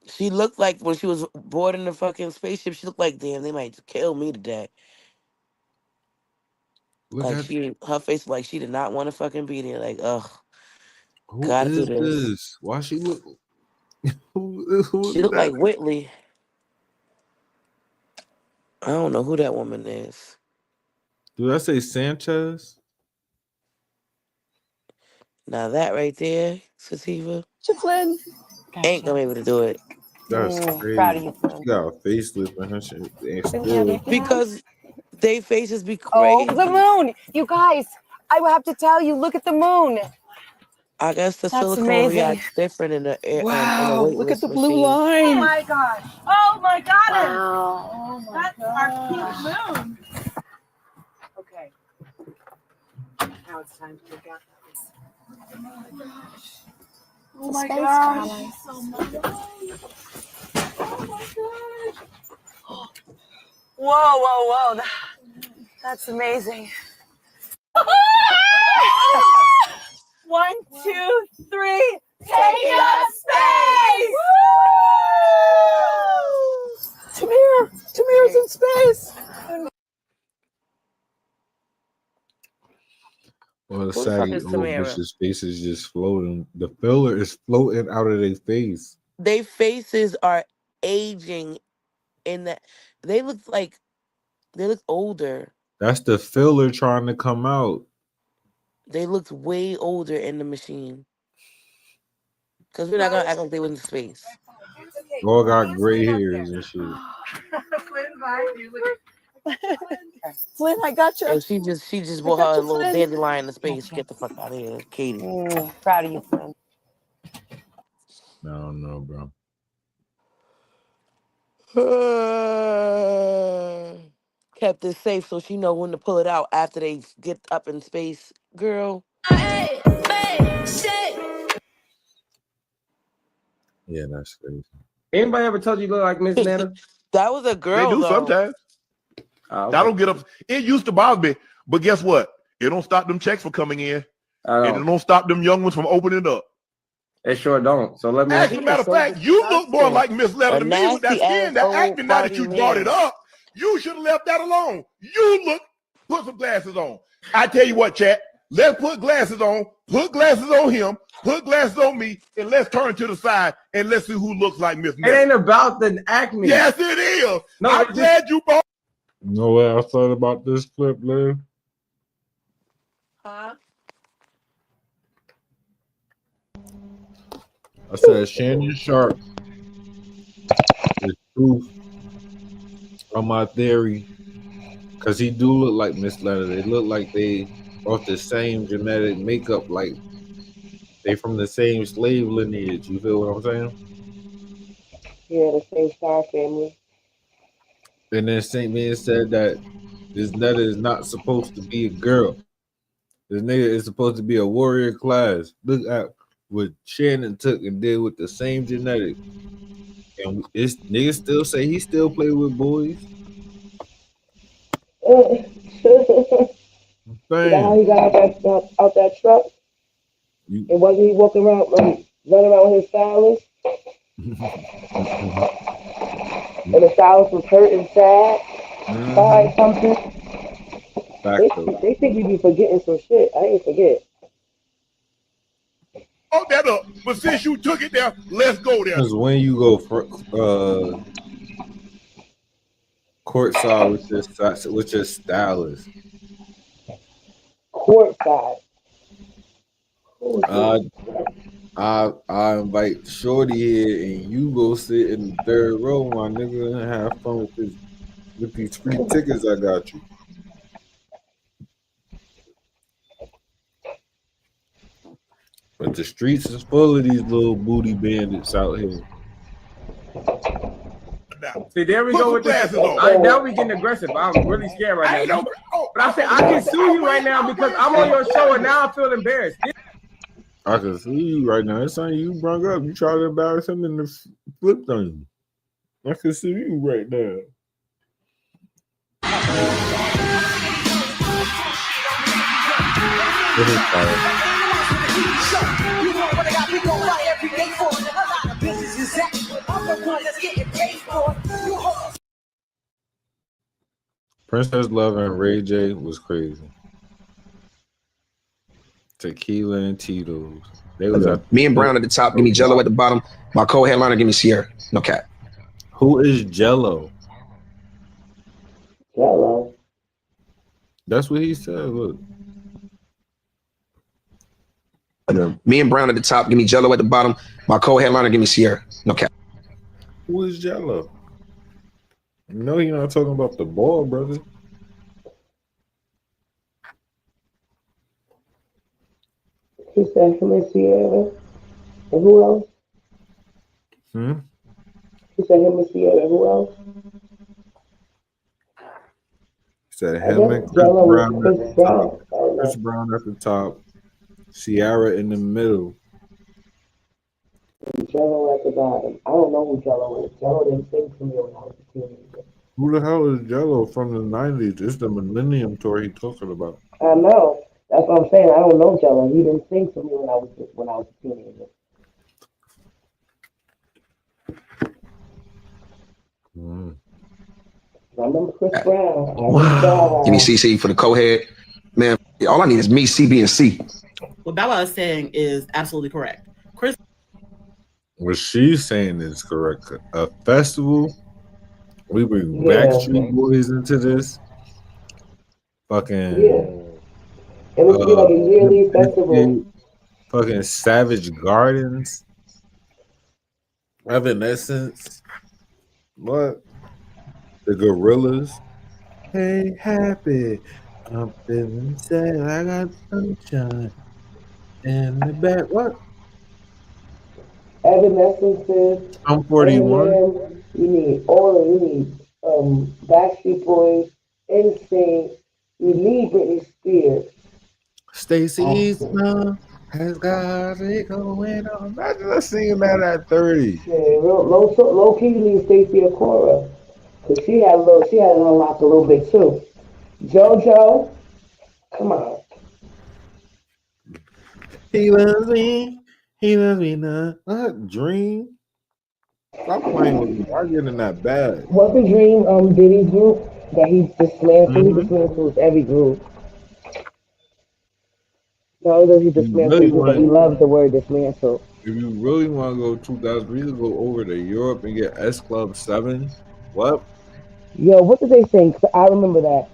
Speaker 11: She looked like when she was boarding the fucking spaceship. She looked like, damn, they might kill me today. Her face like she did not want to fucking be there. Like, ugh, gotta do this.
Speaker 20: Why she look?
Speaker 11: She looked like Whitley. I don't know who that woman is.
Speaker 20: Did I say Sanchez?
Speaker 11: Now that right there, Sativa,
Speaker 1: Flynn.
Speaker 11: ain't gonna be able to do it.
Speaker 20: That's crazy.
Speaker 1: Proud of you, Flynn.
Speaker 20: She got a facelift and her shit.
Speaker 11: Because they faces be crazy.
Speaker 1: Oh, the moon! You guys, I will have to tell you, look at the moon.
Speaker 11: I guess the
Speaker 1: That's
Speaker 11: silicone
Speaker 1: amazing.
Speaker 11: reacts different in the air.
Speaker 1: Wow, look at the blue
Speaker 11: machine.
Speaker 1: line.
Speaker 12: Oh my gosh. Oh my god.
Speaker 1: Wow.
Speaker 12: Oh my That's our pink moon.
Speaker 22: Okay. Now it's time to get this.
Speaker 12: Oh my gosh. Oh my gosh. So much. Oh my gosh.
Speaker 1: Whoa. That's amazing.
Speaker 12: 1, 2, 3, take up space!
Speaker 1: Tamir's in space.
Speaker 20: Well,
Speaker 11: Who the fuck
Speaker 20: saggy
Speaker 11: is
Speaker 20: old
Speaker 11: Tamara?
Speaker 20: bitch's face is just floating. The filler is floating out of their face.
Speaker 11: They faces are aging in that they look older.
Speaker 20: That's the filler trying to come out.
Speaker 11: They looked way older in the machine. Because we're not gonna act like they was in space.
Speaker 20: All got gray hairs and shit.
Speaker 1: Flynn, I got you.
Speaker 11: And she just brought her little dandelion in space. Get the fuck out of here, Katie.
Speaker 1: Proud of you, Flynn.
Speaker 20: I don't know, bro.
Speaker 11: Kept it safe so she know when to pull it out after they get up in space, girl.
Speaker 20: Yeah, that's crazy.
Speaker 7: Anybody ever told you look like Miss Nana?
Speaker 11: That was a girl.
Speaker 13: They do
Speaker 11: though.
Speaker 13: sometimes.
Speaker 7: Oh,
Speaker 13: I don't get up. It used to bother me, but guess what? It don't stop them checks from coming in, and it don't stop them young ones from opening up.
Speaker 7: It sure don't. So let me.
Speaker 13: As a matter of fact, you look more like Miss Letter to me with that skin, that acting. Now that you brought it up, you should have left that alone. You look. Put some glasses on. I tell you what, chat. Let's put glasses on. Put glasses on him. Put glasses on me, and let's turn to the side and let's see who looks like Miss.
Speaker 7: It ain't about the acne.
Speaker 13: Yes, it is.
Speaker 7: No,
Speaker 13: I'm glad you brought.
Speaker 20: You know what I thought about this clip, Liv?
Speaker 11: Huh?
Speaker 20: I said Shannon Sharp is proof on my theory, because he do look like Miss Letter. They look like they off the same genetic makeup, like they from the same slave lineage. You feel what I'm saying?
Speaker 6: Yeah, the same star family.
Speaker 20: And then Saint Man said that this Letter is not supposed to be a girl. This nigga is supposed to be a warrior class. Look at what Shannon took and did with the same genetic. And it's niggas still say he still play with boys.
Speaker 6: You know how he got out that truck? And wasn't he walking around, running around with his stylist? And the stylist was hurt and sad by something. They think we be forgetting some shit. I ain't forget.
Speaker 13: Hold that up. But since you took it there, let's go there.
Speaker 20: Because when you go for courtside with your stylist.
Speaker 6: Courtside.
Speaker 20: I invite Shorty here and you go sit in the third row, my nigga, and have fun with these free tickets I got you. But the streets is full of these little booty bandits out here.
Speaker 7: See, there we go with this. Now we getting aggressive. I'm really scared right now. But I said I can sue you right now because I'm on your show and now I feel embarrassed.
Speaker 20: I can see you right now. It's something you brought up. You try to embarrass him and the flipped on you. I can see you right now. Princess Love and Ray J was crazy. Tequila and Tito's. They was
Speaker 14: me and Brown at the top, give me Jello at the bottom. My co-headliner, give me Sierra. No cap.
Speaker 20: Who is Jello?
Speaker 6: Jello.
Speaker 20: That's what he said. Look.
Speaker 14: Me and Brown at the top, give me Jello at the bottom. My co-headliner, give me Sierra. No cap.
Speaker 20: Who is Jello? No, you're not talking about the ball, brother.
Speaker 6: He said him and Sierra. And who else? He said him and Sierra. And who else?
Speaker 20: He said him and Chris Brown at the top. Chris Brown at the top. Ciara in the middle.
Speaker 6: Jello at the bottom. I don't know who Jello is. Jello didn't sing to me when I was a teenager.
Speaker 20: Who the hell is Jello from the 90s? It's the Millennium Tour he's talking about.
Speaker 6: I know. That's what I'm saying. I don't know Jello. He didn't sing to me when I was a teenager. I remember Chris Brown.
Speaker 14: Wow. Give me CC for the co-head. Man, Yeah, all I need is me, C, B, and C.
Speaker 4: What Bella is saying is absolutely correct. Chris,
Speaker 20: what she's saying is correct. A festival, we bring
Speaker 3: Yeah.
Speaker 20: Backstreet Boys into this. Fucking
Speaker 3: It must be like a yearly festival.
Speaker 20: fucking Savage Gardens, Evanescence, what? The Gorillas. Hey, happy. I'm feeling sad. I got sunshine in the back. What?
Speaker 3: Evanescence,
Speaker 20: I'm 41.
Speaker 3: Eminem, you need all of you need Backstreet Boys, NSYNC, you need Britney Spears.
Speaker 20: Stacey Eastman has got it going on. Imagine us singing that at 30.
Speaker 3: Yeah, low key you need Stacey Akora. Cause she had it unlocked a little bit too. JoJo, come on.
Speaker 20: He loves me not. Not Dream. Stop playing with me. I get in that bag.
Speaker 3: What's the Dream Diddy group that he dismantled? He dismantles every group. No, does he dismantle
Speaker 20: really
Speaker 3: group, but he loves the word dismantle.
Speaker 20: If you really want to go 2000, we could go over to Europe and get S Club 7. What?
Speaker 3: Yo, what did they sing? I remember that.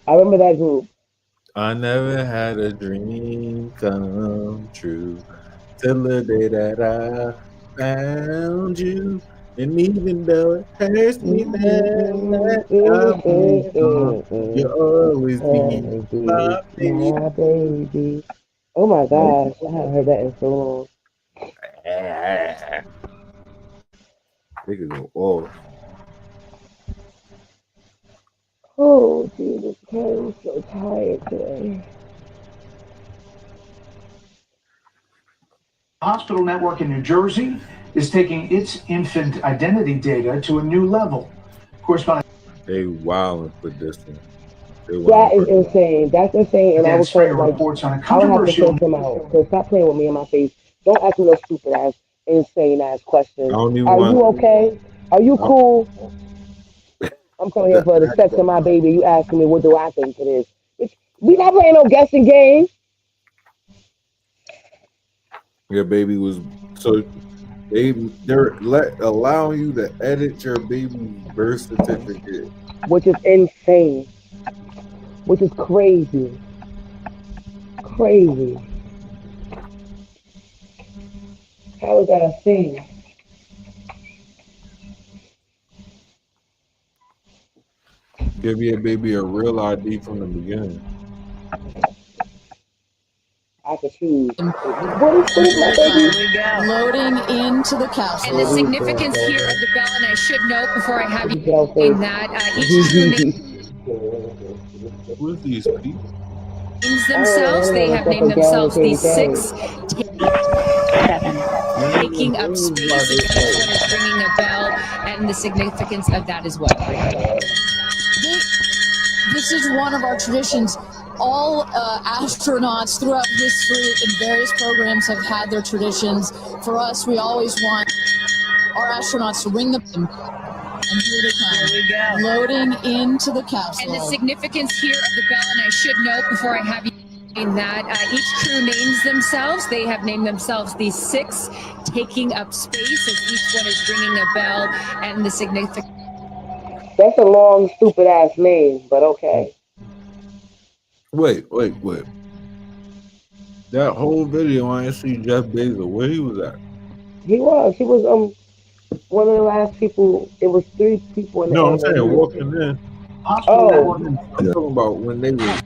Speaker 3: I remember that group.
Speaker 20: I never had a dream come true till the day that I found you. And even though it hurts me that you'll always be my baby.
Speaker 3: My baby. Oh my gosh, I haven't heard that in so long.
Speaker 20: They could go off.
Speaker 3: Oh, Jesus Christ, I'm so tired today.
Speaker 15: Hospital network in New Jersey is taking its infant identity data to a new level. Correspondent.
Speaker 20: They wilding for this one.
Speaker 3: That is insane. That's insane. And I was
Speaker 15: Springer reports on a
Speaker 3: I would have to
Speaker 15: controversial.
Speaker 3: take him out. So stop playing with me in my face. Don't ask me those stupid ass, insane ass questions. Are you okay? Are you cool? I'm coming here for the sex of my baby. You asking me what do I think it is? We not playing no guessing game.
Speaker 20: Your baby was so they're allowing you to edit your baby's birth certificate,
Speaker 3: which is insane, which is crazy. How is that a thing?
Speaker 20: Give your baby a real ID from the beginning.
Speaker 3: I could choose. What is my baby?
Speaker 16: Loading into the castle. And the significance here of the bell, and I should note before I have you in that each true
Speaker 20: Who's these people?
Speaker 16: names themselves. They have named themselves the 6 taking up space. Each one is ringing a bell, and the significance of that as well. This is one of our traditions. All astronauts throughout history in various programs have had their traditions. For us, we always want our astronauts to ring the bell. And here they come. Here we go. Loading into the capsule. And the significance here of the bell, and I should note before I have you in that each crew names themselves. They have named themselves the 6 taking up space as each one is ringing a bell, and the significance.
Speaker 3: That's a long, stupid ass name, but okay.
Speaker 20: Wait. That whole video, I didn't see Jeff Bezos. Where he was at?
Speaker 3: He was one of the last people. It was 3 people in the
Speaker 20: No, I'm saying walking in.
Speaker 3: Oh,
Speaker 20: I'm talking about when they were.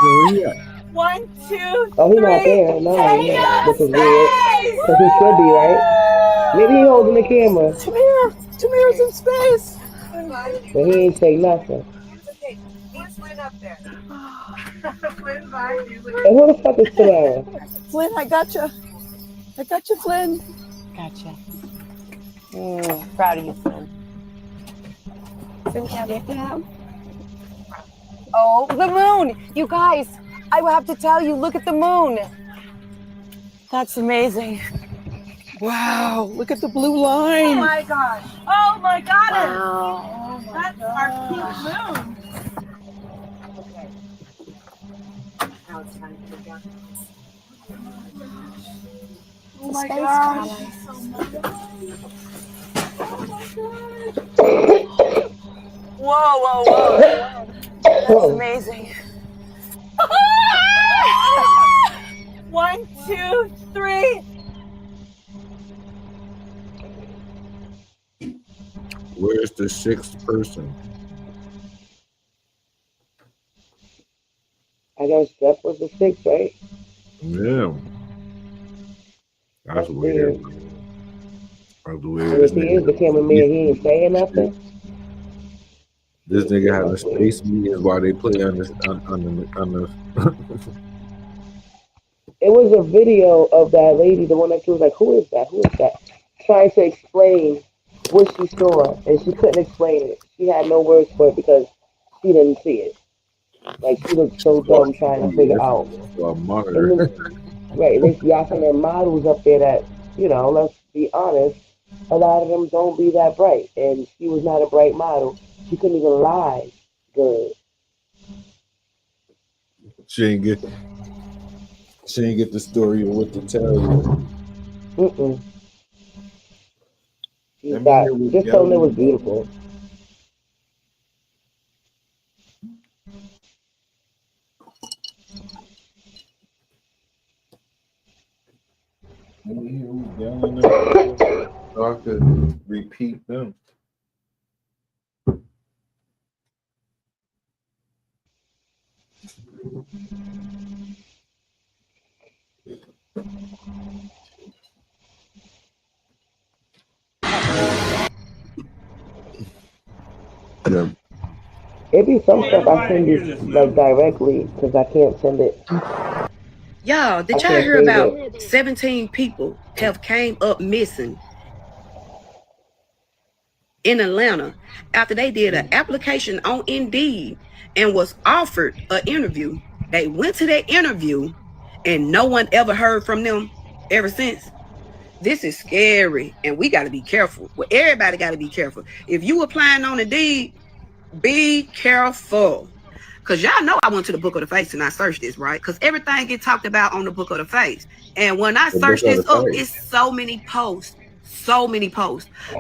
Speaker 20: Where he at?
Speaker 12: 1, 2, 3.
Speaker 3: Oh, he's not there. No, which is weird. Because he should be, right? Maybe he holding the camera.
Speaker 12: Tamir's in space.
Speaker 3: But he ain't say nothing.
Speaker 12: Where's Flynn up there?
Speaker 3: And who the fuck is Tamara?
Speaker 12: Flynn, I gotcha. Flynn.
Speaker 1: Gotcha. Proud of you, Flynn. Oh, the moon! You guys, I will have to tell you, look at the moon. That's amazing. Wow, look at the blue line.
Speaker 12: Oh my gosh. Oh my goddess.
Speaker 1: Wow.
Speaker 12: Oh that's our pink moon.
Speaker 5: Okay. Now it's time to go.
Speaker 12: Oh my
Speaker 5: Space
Speaker 12: gosh.
Speaker 5: color.
Speaker 12: So much.
Speaker 1: Whoa, whoa, whoa. That's amazing.
Speaker 12: 1, 2, 3.
Speaker 20: Where's the sixth person?
Speaker 3: I guess Jeff was the sixth, right?
Speaker 20: Yeah. That's weird. That's
Speaker 3: And
Speaker 20: weird.
Speaker 3: if he is the cameraman, he ain't saying nothing.
Speaker 20: This nigga having space meetings while they play on the
Speaker 3: It was a video of that lady, the one that she was like, "Who is that? Who is that?" Trying to explain what she saw, and she couldn't explain it. She had no words for it because she didn't see it. Like she looked so dumb trying to figure out.
Speaker 20: monitor.
Speaker 3: And right, and there's y'all some of them models up there that, let's be honest, a lot of them don't be that bright. And she was not a bright model. She couldn't even lie good.
Speaker 20: She ain't get the story of what to tell you.
Speaker 3: She got just told them it was beautiful.
Speaker 20: Let me hear who's yelling at so I could repeat them.
Speaker 3: It be some stuff I send you like directly because I can't send it.
Speaker 9: Y'all, did y'all hear about 17 people have came up missing in Atlanta after they did an application on Indeed and was offered an interview? They went to that interview and no one ever heard from them ever since. This is scary and we got to be careful. Well, everybody got to be careful. If you applying on Indeed, be careful. Because y'all know I went to the Book of the Face and I searched this, right? Because everything get talked about on the Book of the Face. And when I searched this up, it's so many posts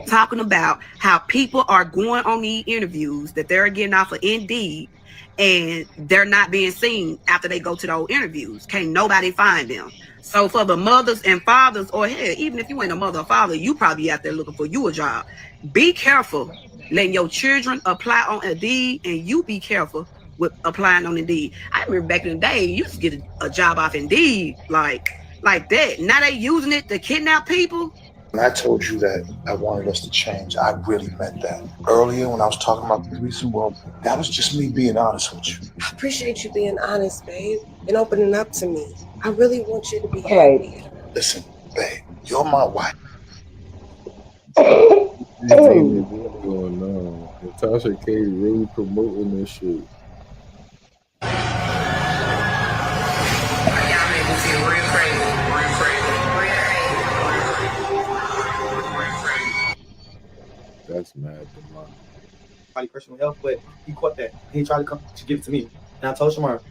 Speaker 9: talking about how people are going on these interviews that they're getting off of Indeed and they're not being seen after they go to those interviews. Can't nobody find them. So for the mothers and fathers, or hell, even if you ain't a mother or father, you probably out there looking for you a job. Be careful letting your children apply on Indeed, and you be careful with applying on Indeed. I remember back in the day, you used to get a job off Indeed like that. Now they using it to kidnap people.
Speaker 17: When I told you that I wanted us to change, I really meant that. Earlier when I was talking about the threesome, well, that was just me being honest with you.
Speaker 19: I appreciate you being honest, babe, and opening up to me. I really want you to be happy.
Speaker 3: Right.
Speaker 17: Listen, babe, you're my wife.
Speaker 20: What's going on? Natasha K really promoting this shit. That's mad.
Speaker 24: Body personal health, but he caught that. And he tried to come to give it to me. And I told Shamar,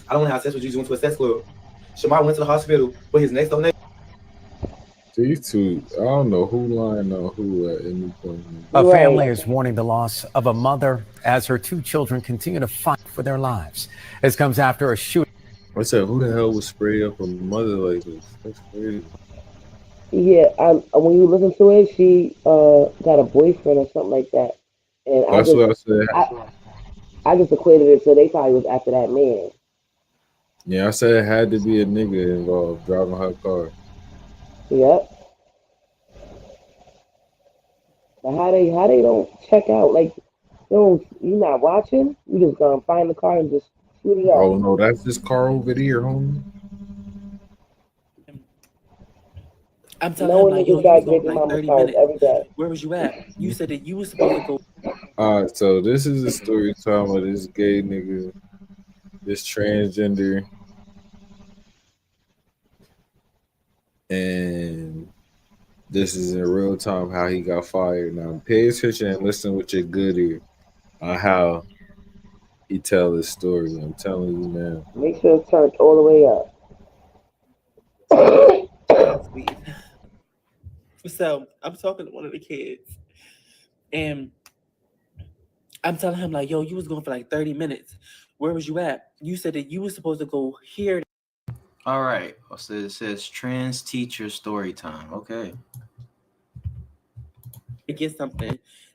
Speaker 24: I don't want to have sex with you. You went to a sex club. Shamar went to the hospital with his next door neighbor.
Speaker 20: These two, I don't know who lying on who at any point.
Speaker 25: A family is mourning the loss of a mother as her two children continue to fight for their lives. This comes after a shooting.
Speaker 20: I said, who the hell would spray up a mother like this? That's crazy.
Speaker 3: Yeah, when you listen to it, she got a boyfriend or something like that. And
Speaker 20: That's what I said.
Speaker 3: I just equated it to they probably was after that man.
Speaker 20: Yeah, I said it had to be a nigga involved driving her car.
Speaker 3: Yep. But how they don't check out? Like, you not watching? You just gonna find the car and just shoot it up.
Speaker 20: Oh no, that's this car over there, homie.
Speaker 26: I'm telling him, like, yo, you was going like 30 minutes.
Speaker 3: Every day.
Speaker 26: Where was you at? You said that you was supposed to go.
Speaker 20: Alright, so this is a story time of this gay nigga, this transgender, and This is in real time how he got fired. Now pay attention and listen with your good ear on how he tell his story. I'm telling you now.
Speaker 3: Make sure it's turned all the way up.
Speaker 2: Sweet. So I'm talking to one of the kids, and I'm telling him like, "Yo, you was going for like 30 minutes. Where was you at? You said that you was supposed to go here."
Speaker 8: All right. So it says trans teacher story time. Okay.
Speaker 2: To get something.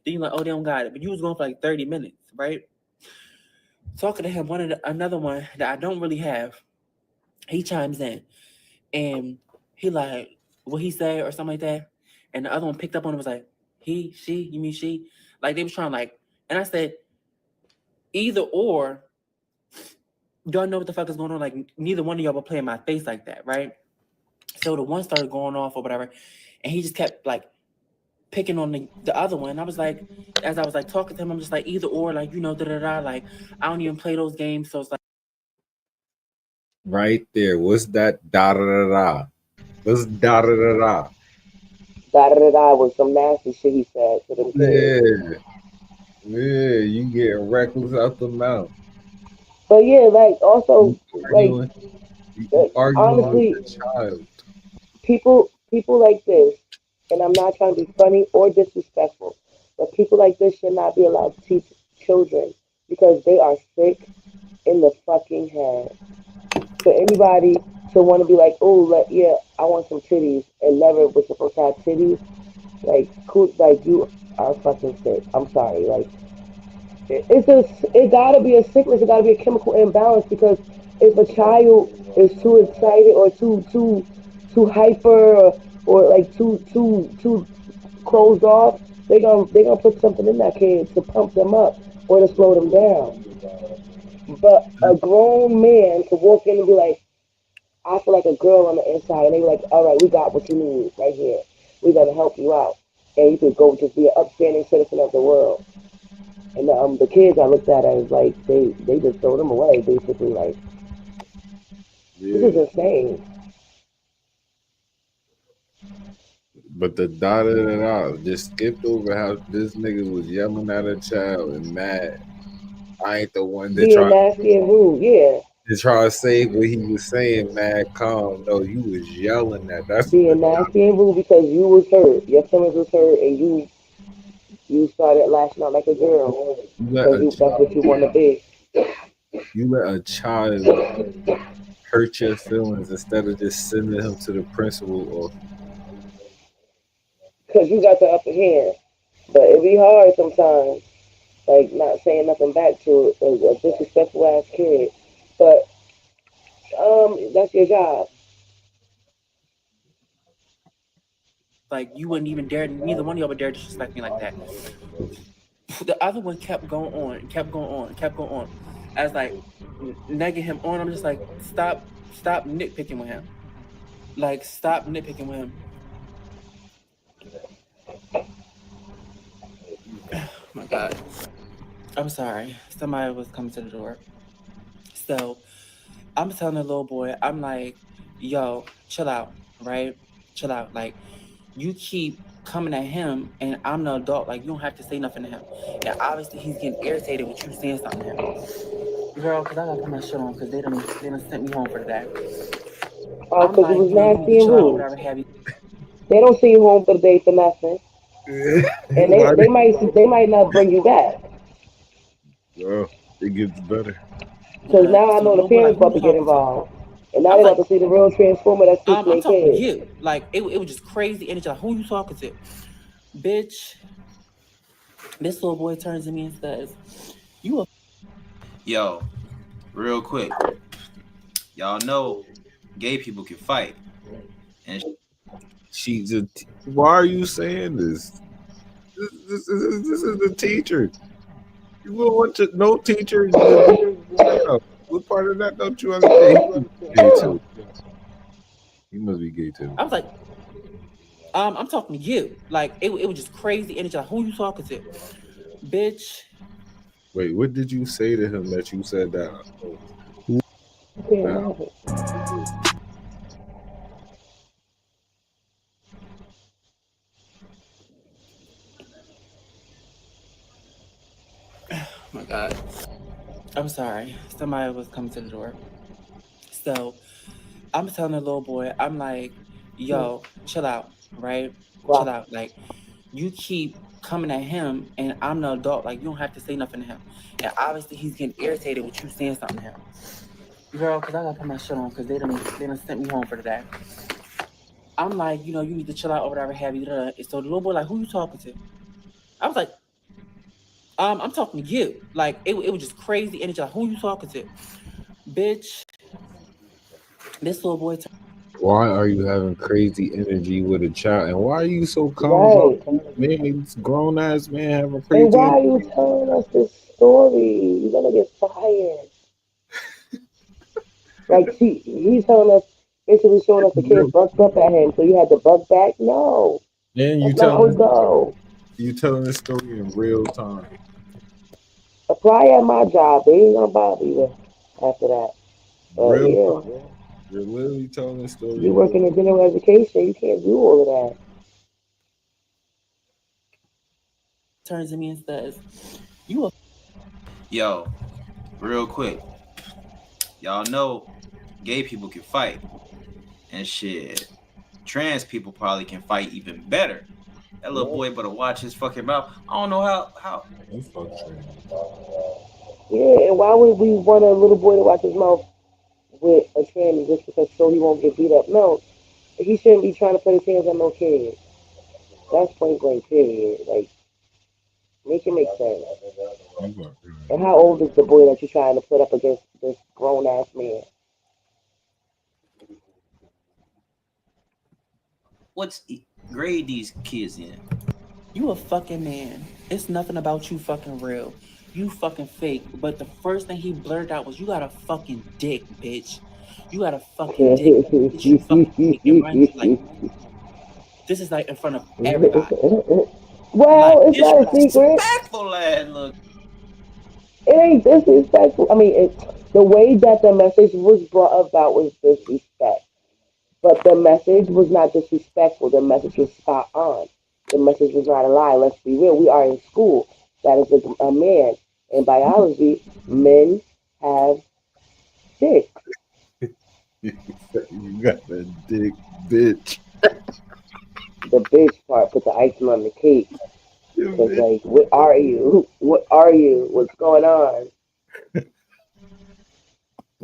Speaker 2: Then you're like, "Oh, they don't got it," but you was going for like 30 minutes, right? Talking to him, another one that I don't really have. He chimes in, and he like, what he said or something like that, and the other one picked up on it, was like, he, she, you mean she? Like they was trying like, and I said, either or, y'all know what the fuck is going on. Like neither one of y'all will play in my face like that, right? So the one started going off or whatever, and he just kept like picking on the other one. I was like, as I was like talking to him, I'm just like, either or, like, you know, da-da-da, like I don't even play those games, so it's like
Speaker 20: Right there. What's that da da da da? What's da da da da?
Speaker 3: Da da da da was some nasty shit he said to them kids.
Speaker 20: Yeah, you getting reckless out the mouth.
Speaker 3: But yeah, like also
Speaker 20: You arguing
Speaker 3: honestly,
Speaker 20: with the child.
Speaker 3: people like this, and I'm not trying to be funny or disrespectful, but people like this should not be allowed to teach children because they are sick in the fucking head. For anybody to want to be like, oh, yeah, I want some titties, and never was supposed to have titties, like, cool, like you are fucking sick. I'm sorry, like, it gotta be a sickness. It gotta be a chemical imbalance because if a child is too excited or too hyper or like too closed off, they gonna put something in that kid to pump them up or to slow them down. But a grown man to walk in and be like, I feel like a girl on the inside, and they be like, all right, we got what you need right here. We're gonna help you out, and you could go just be an upstanding citizen of the world. And the kids I looked at as like they just throw them away basically, like this is insane.
Speaker 20: But the da da da da just skipped over how this nigga was yelling at a child and mad. I ain't the one that
Speaker 3: Being nasty and rude, yeah.
Speaker 20: to try to say what he was saying, mad calm. No, you was yelling at. That's
Speaker 3: Being nasty and rude because you was hurt, your feelings was hurt, and you started lashing out like a girl because that's what you want to be.
Speaker 20: You let a child hurt your feelings instead of just sending him to the principal or
Speaker 3: because you got the upper hand. But it be hard sometimes, like not saying nothing back to a disrespectful ass kid. But that's your job.
Speaker 2: like you wouldn't even dare, neither one of y'all would dare disrespect me like that. The other one kept going on. As like negging him on, I'm just like, stop nitpicking with him. Like, stop nitpicking with him. Oh my God. I'm sorry. Somebody was coming to the door. So I'm telling the little boy, I'm like, yo, chill out, right? Chill out. Like, you keep coming at him, and I'm the adult. Like, you don't have to say nothing to him. And obviously, he's getting irritated with you saying something to him. Girl, because I got to put my shit on because they done sent me home for the day.
Speaker 3: Oh, because it was nasty and rude. They don't see you home for the day for nothing. And they might not bring you back.
Speaker 20: Well, it gets better.
Speaker 3: Because now I know the parents about to get involved. And now they're about to see the real transformer that's teaching their kids.
Speaker 2: I'm talking to you. Like, it was just crazy energy. Like, who you talking to? Bitch. This little boy turns to me and says, you a...
Speaker 8: Yo, real quick. Y'all know gay people can fight. And
Speaker 20: why are you saying this? This is the teacher. You will want to no teacher. What part of that don't you understand? Gay too. He must be gay too.
Speaker 2: I was like, I'm talking to you. Like, it was just crazy energy. Like, who you talking to? Bitch.
Speaker 20: Wait, what did you say to him that you said that?
Speaker 2: I'm sorry. Somebody was coming to the door. So I'm telling the little boy, I'm like, yo, chill out, right?
Speaker 3: Wow.
Speaker 2: Chill out. Like, you keep coming at him, and I'm the adult. Like, you don't have to say nothing to him. And obviously, he's getting irritated with you saying something to him. Girl, because I got to put my shit on because they done sent me home for the day. I'm like, you need to chill out or whatever have you. And so the little boy, like, who you talking to? I was like, I'm talking to you. Like, it was just crazy energy. Like, who you talking to? Bitch. This little boy.
Speaker 20: Why are you having crazy energy with a child? And why are you so calm about man, grown ass man having crazy
Speaker 3: And why are you telling us this story? You're gonna get fired. Like he's telling us, basically showing us the kid bucked up at him, so you had to buck back? No.
Speaker 20: And you telling this story in real time.
Speaker 3: Apply at my job. They ain't gonna bother you after that.
Speaker 20: Real time. You're literally telling this story.
Speaker 3: You work in a general education, you can't do all of that.
Speaker 2: Turns to me and says,
Speaker 8: Yo, real quick. Y'all know gay people can fight. And shit, trans people probably can fight even better. That little boy better watch his fucking mouth. I don't know how.
Speaker 20: You fuck trans.
Speaker 3: Yeah, and why would we want a little boy to watch his mouth with a tranny just because so he won't get beat up? No, he shouldn't be trying to put his hands on no kid. That's point blank, period. Like, make it make sense. And how old is the boy that you're trying to put up against this grown ass man?
Speaker 8: What's grade these kids in?
Speaker 2: You a fucking man. It's nothing about you fucking real. You fucking fake. But the first thing he blurted out was, you got a fucking dick, bitch. You got a fucking dick. Bitch, you fucking fake. And mind you, like, this is like in front of everybody.
Speaker 3: Well, it's not a secret.
Speaker 8: Disrespectful ass look.
Speaker 3: It ain't disrespectful. I mean, the way that the message was brought about was disrespect. But the message was not disrespectful. The message was spot on. The message was not a lie. Let's be real. We are in school. That is a man. In biology, men have dicks.
Speaker 20: You got a dick, bitch.
Speaker 3: The bitch part put the icing on the cake. It's like, what are you? What are you? What's going on?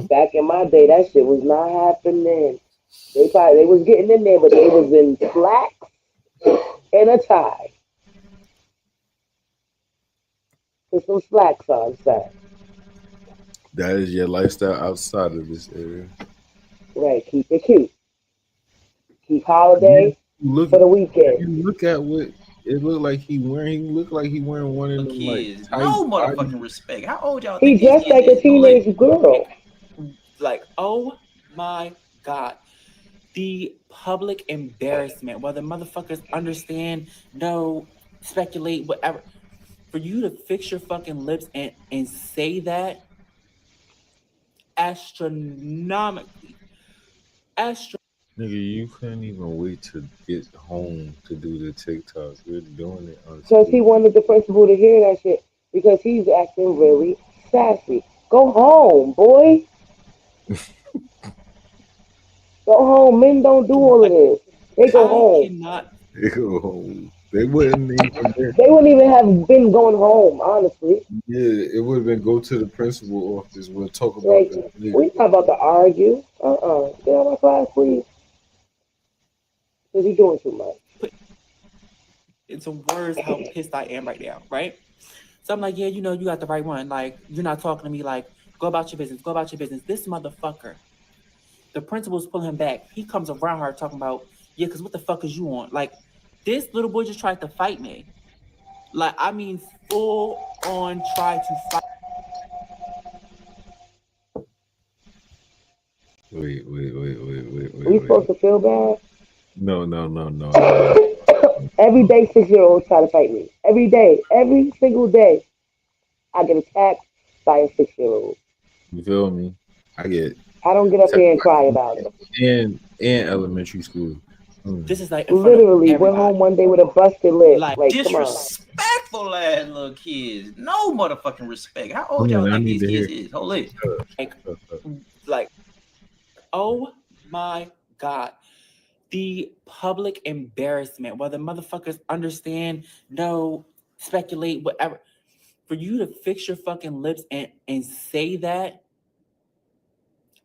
Speaker 3: Back in my day, that shit was not happening. They was getting in there, but they was in slacks and a tie. Put some slacks on, sir.
Speaker 20: That is your lifestyle outside of this area.
Speaker 3: Right, keep it cute. Keep holiday for the weekend.
Speaker 20: You look at what it looked like he wearing. He looked like he wearing one of them
Speaker 8: kids.
Speaker 20: Like
Speaker 8: No motherfucking respect. How old y'all
Speaker 3: He
Speaker 8: think
Speaker 3: dressed like a teenage girl.
Speaker 2: Like, oh my God. The public embarrassment, whether motherfuckers understand, know, speculate, whatever. For you to fix your fucking lips and say that astronomically.
Speaker 20: Nigga, you couldn't even wait to get home to do the TikTok. You're doing it on
Speaker 3: Because he wanted the principal to hear that shit. Because he's acting really sassy. Go home, boy. Go home. Men don't do all of this. They go home.
Speaker 20: They go home. They wouldn't
Speaker 3: even have been going home, honestly.
Speaker 20: Yeah, it would have been go to the principal office. We'll talk about this.
Speaker 3: We're not about to argue. Get out of my class, please. Because he's doing too much.
Speaker 2: It's words how pissed I am right now, right? So I'm like, yeah, you got the right one. Like, you're not talking to me like, go about your business, go about your business. This motherfucker, the principal's pulling him back. He comes around her talking about, yeah, because what the fuck is you on? Like, this little boy just tried to fight me. Like, I mean, full on try to fight.
Speaker 20: Wait.
Speaker 3: We supposed to feel bad?
Speaker 20: No.
Speaker 3: Every day, 6-year-olds try to fight me. Every day. Every single day. I get attacked by a 6-year-old.
Speaker 20: You feel me? I
Speaker 3: don't get up here and cry about it.
Speaker 20: And elementary school.
Speaker 2: This is like
Speaker 3: literally went home one day with a busted lip. Like, come on.
Speaker 8: disrespectful ass little kids. No motherfucking respect. How old y'all think these kids is? Hold it.
Speaker 2: Like, oh my God. The public embarrassment, whether motherfuckers understand, know, speculate, whatever. For you to fix your fucking lips and say that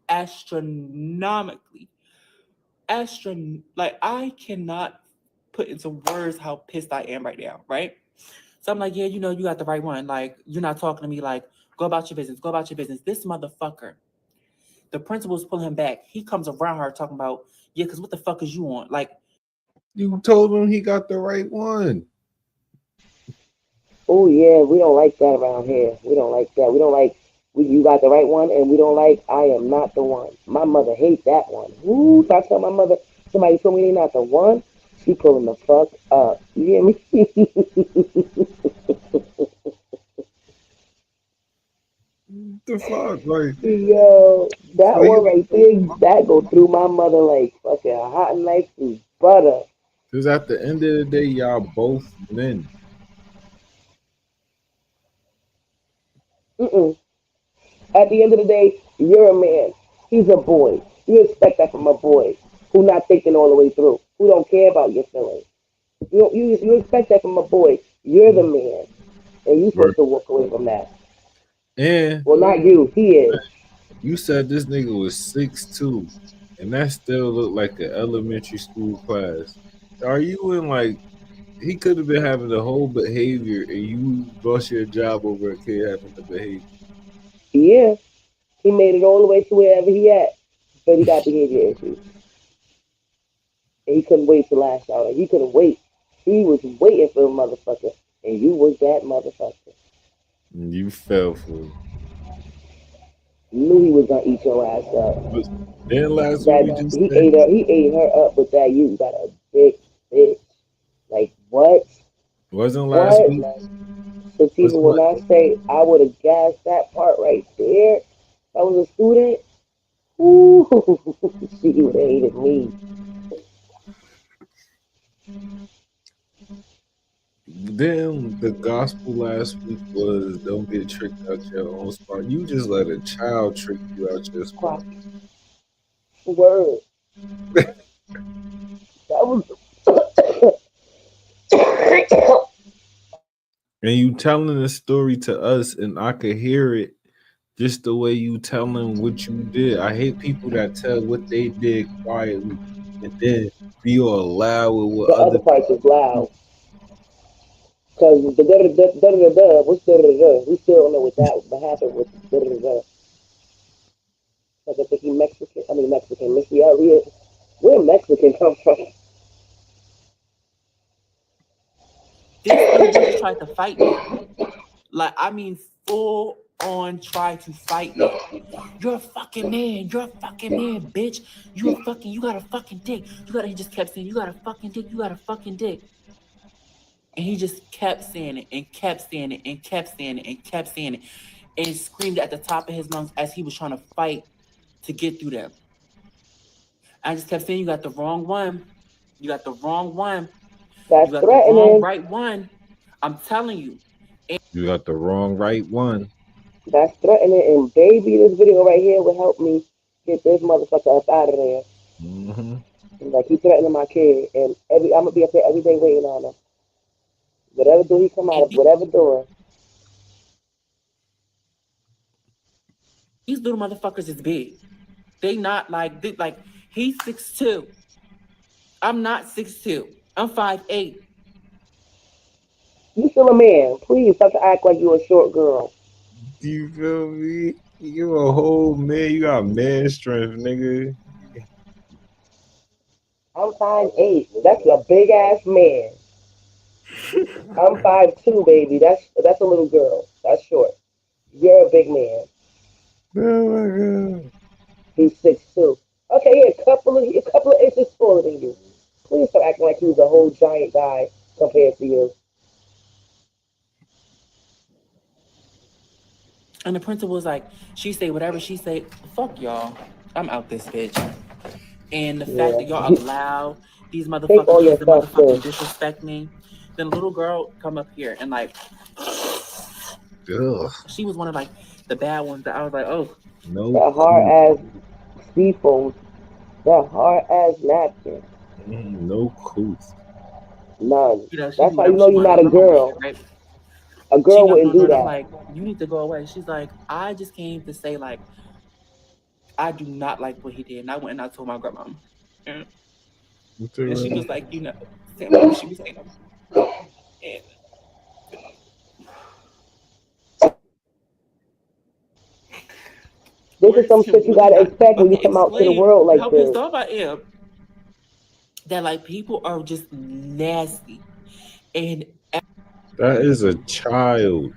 Speaker 2: astronomically, like, I cannot put into words how pissed I am right now, right? So I'm like, yeah, you know, you got the right one. Like, you're not talking to me like, go about your business, go about your business. This motherfucker, the principal's pulling him back. He comes around her talking about, yeah, because what the fuck is you on? Like,
Speaker 20: you told him he got the right one.
Speaker 3: Oh yeah, we don't like that around here. We don't like that. We don't like you got the right one, and we don't like I am not the one. My mother hates that one. Ooh, if I tell my mother somebody told me they're not the one, she pulling the fuck up. You hear me?
Speaker 20: The fuck, like,
Speaker 3: yo, that
Speaker 20: so
Speaker 3: one right there, that go through my mother like fucking hot knife through butter.
Speaker 20: Because at the end of the day, y'all both men.
Speaker 3: At the end of the day, you're a man. He's a boy. You expect that from a boy who not thinking all the way through, who don't care about your feelings. You expect that from a boy. You're the man, and you're supposed to walk away from that.
Speaker 20: And
Speaker 3: well, not you. He is.
Speaker 20: You said this nigga was 6'2", and that still looked like an elementary school class. Are you in like? He could have been having the whole behavior, and you lost your job over a kid having the behavior.
Speaker 3: Yeah, he made it all the way to wherever he at, but he got behavior issues, and he couldn't wait to lash out. He couldn't wait. He was waiting for the motherfucker, and you was that motherfucker.
Speaker 20: You fell for it.
Speaker 3: Knew he was gonna eat your ass up.
Speaker 20: Then last
Speaker 3: that,
Speaker 20: week you just
Speaker 3: he ate her up with that. You got a big bitch. Like what?
Speaker 20: Wasn't last week?
Speaker 3: Sativa, when I say I would have gassed that part right there, I was a student. Ooh, she would have hated me.
Speaker 20: Then the gospel last week was don't get tricked out your own spot. You just let a child trick you out your spot.
Speaker 3: Word. That was.
Speaker 20: And you telling the story to us, and I could hear it just the way you telling what you did. I hate people that tell what they did quietly and then be all loud with what
Speaker 3: the other parts is loud. Because the da-da-da-da-da-da, what's da-da-da-da? We still don't know what happened with da-da-da-da. Because I think he's Mexican. I mean, Mexican. Missy Elliott. Where Mexican come from?
Speaker 2: This dude tried to fight me. Like, I mean, full on try to fight me. You're a fucking man. You're a fucking man, bitch. You got a fucking dick. He just kept saying, you got a fucking dick. You got a fucking dick. And he just kept saying it and kept saying it and kept saying it and kept saying it and screamed at the top of his lungs as he was trying to fight to get through them. I just kept saying, you got the wrong one. You got the wrong one.
Speaker 3: That's
Speaker 2: you got
Speaker 3: threatening.
Speaker 2: the wrong right one. I'm telling you.
Speaker 20: You got the wrong right one.
Speaker 3: That's threatening. And baby, this video right here will help me get this motherfucker up out of there.
Speaker 20: Mm-hmm.
Speaker 3: Like, he threatening my kid. And I'm going to be up there every day waiting on him. Whatever door he come out of, whatever door.
Speaker 2: These little motherfuckers is big. They not like he's 6'2". I'm not 6'2". I'm 5'8".
Speaker 3: You still a man. Please stop to act like you a short girl.
Speaker 20: Do you feel me? You a whole man. You got man strength, nigga.
Speaker 3: I'm 5'8". That's a big ass man. I'm 5'2", baby. That's a little girl. That's short. You're a big man.
Speaker 20: Oh my god.
Speaker 3: He's 6'2". Okay, yeah, a couple of inches taller than you. Please stop acting like he was a whole giant guy compared to you.
Speaker 2: And the principal was like, she say whatever she say. Fuck y'all. I'm out this bitch. And the fact that y'all allow these motherfuckers to disrespect me, then a little girl come up here and like,
Speaker 20: Ugh.
Speaker 2: she was one of like the bad ones that I was like, oh,
Speaker 20: No.
Speaker 3: That hard ass seafood. That hard ass napkin.
Speaker 20: No cool.
Speaker 3: None.
Speaker 2: you know, she
Speaker 3: That's
Speaker 2: do
Speaker 3: how you
Speaker 2: whatever
Speaker 3: know
Speaker 2: she
Speaker 3: you're
Speaker 2: wants.
Speaker 3: not a
Speaker 2: My mama here,
Speaker 3: girl.
Speaker 2: right?
Speaker 3: A
Speaker 2: She
Speaker 3: girl
Speaker 2: knocked
Speaker 3: wouldn't
Speaker 2: on the
Speaker 3: do
Speaker 2: door and I'm
Speaker 3: that.
Speaker 2: like, you need to go away. She's like, I just came to say like, I do not like what he did. And I went and I told my grandma. And she was like, you know, saying whatever she was saying. And
Speaker 3: This is some shit you gotta expect when you come out to the world like
Speaker 2: how
Speaker 3: this.
Speaker 2: pissed off I am that like people are just nasty. And
Speaker 20: that is a child.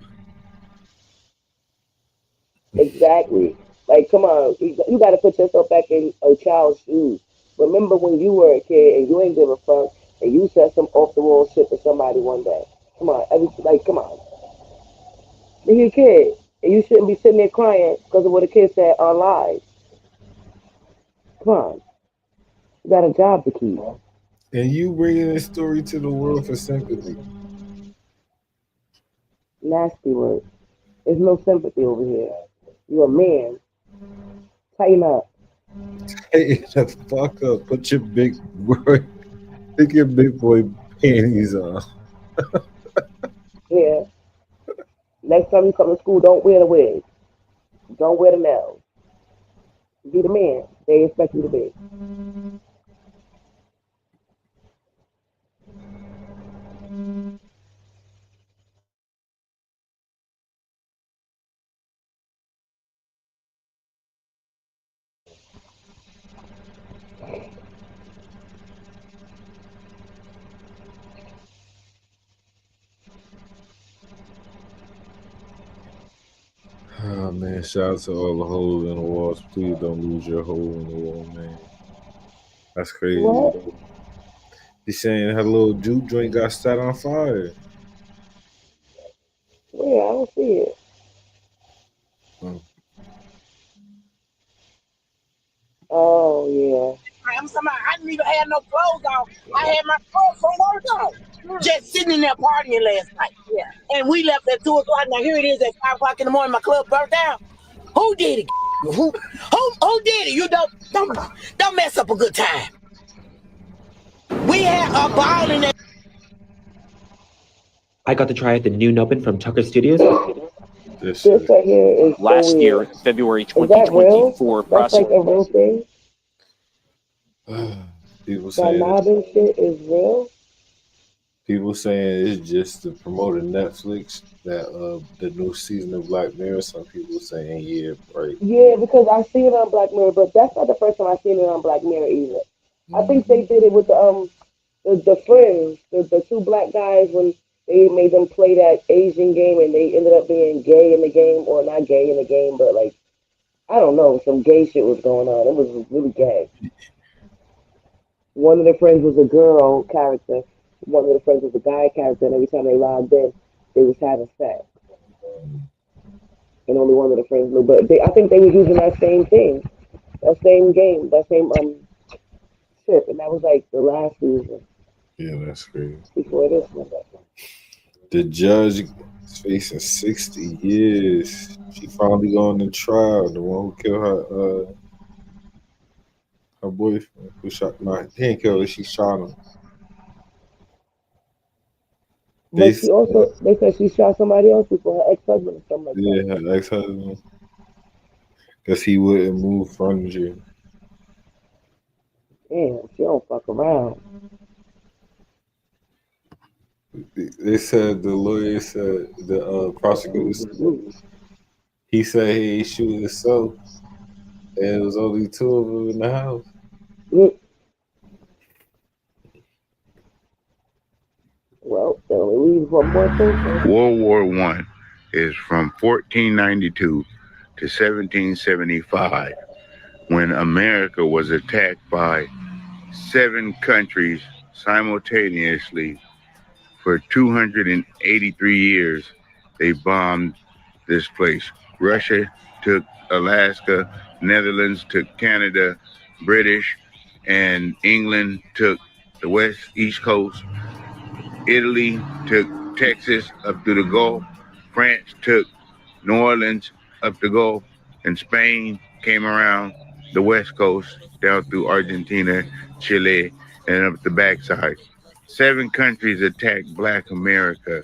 Speaker 3: Exactly. Like, come on, you got to put yourself back in a child's shoes. Remember when you were a kid and you ain't give a fuck and you said some off the wall shit to somebody one day. Come on, come on. You're a kid and you shouldn't be sitting there crying because of what a kid said online. Come on, you got a job to keep.
Speaker 20: And you bringing this story to the world for sympathy.
Speaker 3: Nasty word. There's no sympathy over here. You're a man. Tighten up.
Speaker 20: Hey, the fuck up. Put your big boy, take your big boy panties on.
Speaker 3: Yeah. Next time you come to school, don't wear the wig. Don't wear the nails. Be the man they expect you to be.
Speaker 20: Oh man, shout out to all the holes in the walls. Please don't lose your hole in the wall, man. That's crazy.
Speaker 3: What?
Speaker 20: He's saying her little juke joint got set on fire.
Speaker 3: Yeah, I don't see it. Oh yeah.
Speaker 5: I'm somebody, I didn't even have no clothes on. I had my clothes from work on. Just sitting in there partying last night. Yeah. And we left at 2 o'clock. Now here it is at 5 o'clock in the morning. My club burnt down. Who did it? Who did it? You don't mess up a good time. We had a ball in there.
Speaker 10: I got to try out the new nubbin from Tucker Studios.
Speaker 3: This right here is
Speaker 10: last
Speaker 3: so
Speaker 10: year,
Speaker 3: weird.
Speaker 10: February
Speaker 3: Is that real?
Speaker 10: 2024.
Speaker 3: That's like a real thing.
Speaker 20: People
Speaker 3: That
Speaker 20: saying
Speaker 3: knobbing shit is real.
Speaker 20: people saying it's just to promote Netflix that the new season of Black Mirror. Some people saying yeah, right.
Speaker 3: Yeah, because I see it on Black Mirror, but that's not the first time I've seen it on Black Mirror either. I think they did it with the friends, the two black guys when they made them play that Asian game and they ended up being gay in the game, or not gay in the game, but like I don't know, some gay shit was going on. It was really gay. One of the friends was a girl character, one of the friends was a guy character, and every time they logged in, they was having sex. And only one of the friends knew. But I think they were using that same thing, that same game, that same shit, and that was like the last season.
Speaker 20: Yeah, that's crazy.
Speaker 3: Before this one.
Speaker 20: The judge is facing 60 years. She finally going to trial. The one who killed her boyfriend, who shot. No, he didn't kill her. She shot him.
Speaker 3: But they said she shot somebody else before, her ex-husband or something like that.
Speaker 20: Yeah, her ex-husband. Because he wouldn't move furniture.
Speaker 3: Damn, she don't fuck around.
Speaker 20: They said, the lawyer said, the prosecutor said, he said he ain't shoot himself. And it was only two of them in the house.
Speaker 3: Well, they only leave one more person.
Speaker 11: World War I is from 1492 to 1775, when America was attacked by 7 countries simultaneously. For 283 years, they bombed this place. Russia took Alaska, Netherlands took Canada, British and England took the East Coast. Italy took Texas up through the Gulf. France took New Orleans up the Gulf. And Spain came around the West Coast down through Argentina, Chile, and up the backside. 7 countries attacked Black America.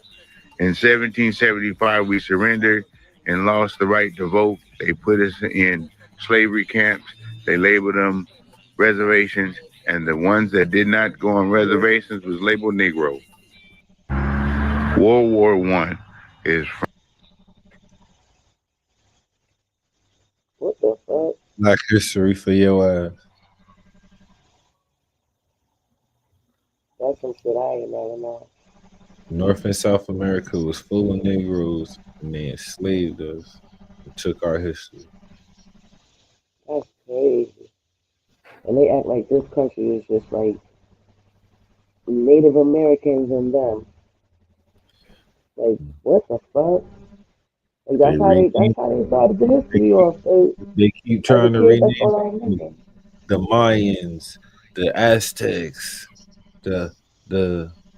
Speaker 11: In 1775, we surrendered and lost the right to vote. They put us in slavery camps. They labeled them reservations, and the ones that did not go on reservations was labeled Negro. World War I is from...
Speaker 3: What the fuck?
Speaker 20: Black history for your ass.
Speaker 3: That's some shit I ain't never know.
Speaker 20: North and South America was full of Negroes, and they enslaved us and took our history.
Speaker 3: That's crazy. And they act like this country is just like Native Americans and them. Like, what the fuck? Like, that's how they started the history off.
Speaker 20: They keep trying to rename the Mayans, the Aztecs, the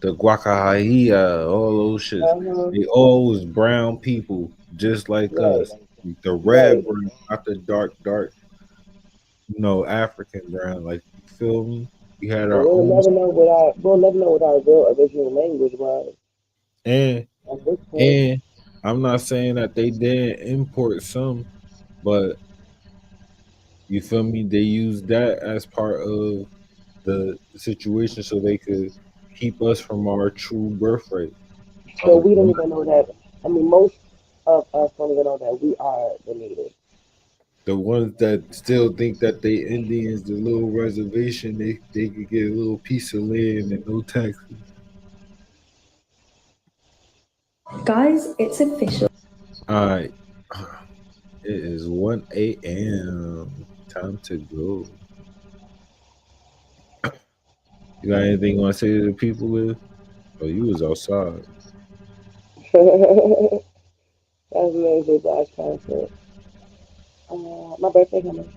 Speaker 20: Guacajaya, all those shits. They all was brown people just like us. The red brown, not the dark, African brown. Like, you feel me? We had our
Speaker 3: we'll
Speaker 20: own.
Speaker 3: never know what our real original language was.
Speaker 20: And I'm not saying that they didn't import some, but you feel me? They used that as part of the situation so they could keep us from our true birthright.
Speaker 3: So we don't even know that. I mean, most of us don't even know that we are the natives.
Speaker 20: The ones that still think that they Indians, the little reservation, they could get a little piece of land and no taxes.
Speaker 7: Guys, it's official.
Speaker 20: All right. It is 1 a.m. Time to go. You got anything you want to say to the people, Liv? Oh, you was outside.
Speaker 3: That's amazing, Black concert. My birthday coming.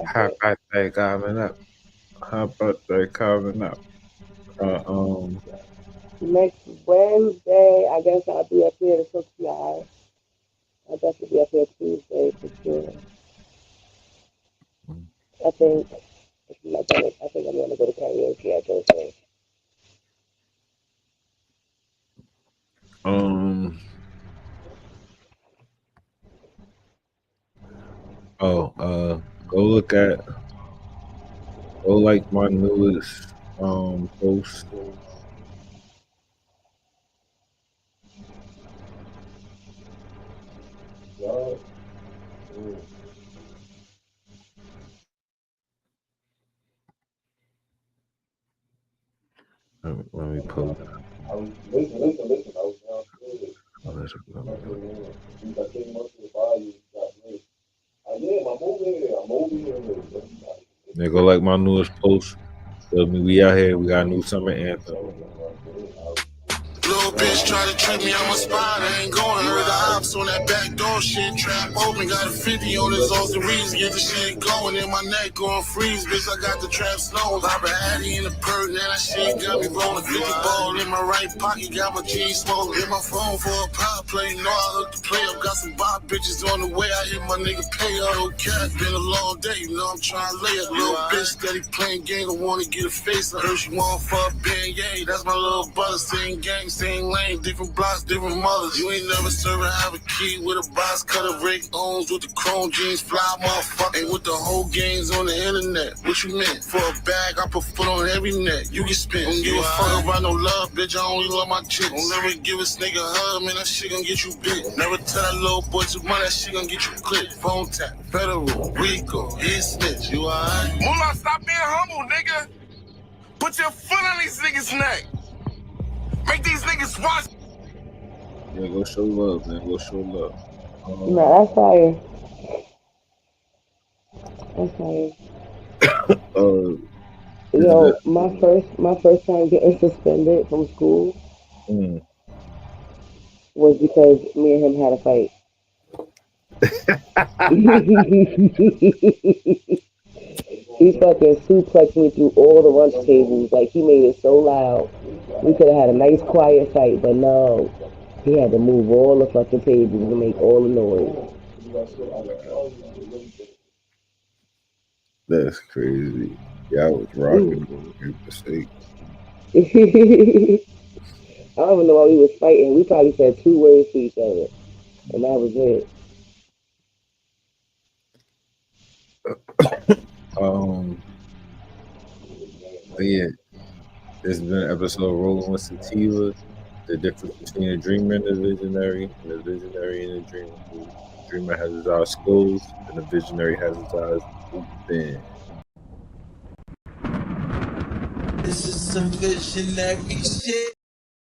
Speaker 20: Happy birthday coming up. Happy birthday coming up.
Speaker 3: Next Wednesday, I guess I'll be up here to cook for y'all. I'll definitely be up here Tuesday for sure. I think if I'm not done it, I think I'm gonna go to karaoke at Thursday.
Speaker 20: Go like my newest post. Let me post. They go like my newest post. Tell me we out here. We got a new summer anthem.
Speaker 13: Little bitch try to trick me on my spot. I ain't going. Heard the ops on that back door shit. Trap open. Got a 50 on his Austin Reeves. Get the shit going. In my neck going freeze. Bitch, I got the trap snows. Pop a Addy in the perk. Now that shit got me rolling 50 ball in my right pocket. Got my jeans smoking. Hit my phone for a pop play. Know I look to play up. Got some bop bitches on the way. I hit my nigga pay up. Cat been a long day. You know I'm trying to lay up. Little bitch steady playing game. I wanna get a face. I heard she want for a band. Yeah, that's my little brother. Same gang. Same lane, different blocks, different mothers. You ain't never served have a key with a box cutter, Rick Owens with the chrome jeans, fly motherfucker. Ain't with the whole games on the internet. What you meant? For a bag, I put foot on every neck. You get spent. Don't give a fuck about no love, bitch. I only love my chicks. Don't never give a nigga a hug, man. That shit gon' get you big. Never tell that little boy to run, that shit gon' get you clipped. Phone tap, Federal, Rico, he snitch. You alright?
Speaker 18: Moolah, stop being humble, nigga. Put your foot on these niggas' neck. Make these niggas watch.
Speaker 20: Yeah, go show love, man. Go show love.
Speaker 3: No, that's fire. That's fire. Yo, my first time getting suspended from school was because me and him had a fight. He fucking suplexed me through all the lunch tables. Like, he made it so loud. We could have had a nice quiet fight, but no. He had to move all the fucking tables and make all the noise.
Speaker 20: That's crazy. Yeah, I was rocking the mistake.
Speaker 3: I don't even know why we was fighting. We probably said 2 words to each other, and that was it.
Speaker 20: But yeah, this has been an episode of Rolling With Sativa. The difference between a dreamer and a visionary, and the visionary and a dreamer. The dreamer has his eyes closed, and the visionary has his eyes open.
Speaker 13: This is some visionary shit.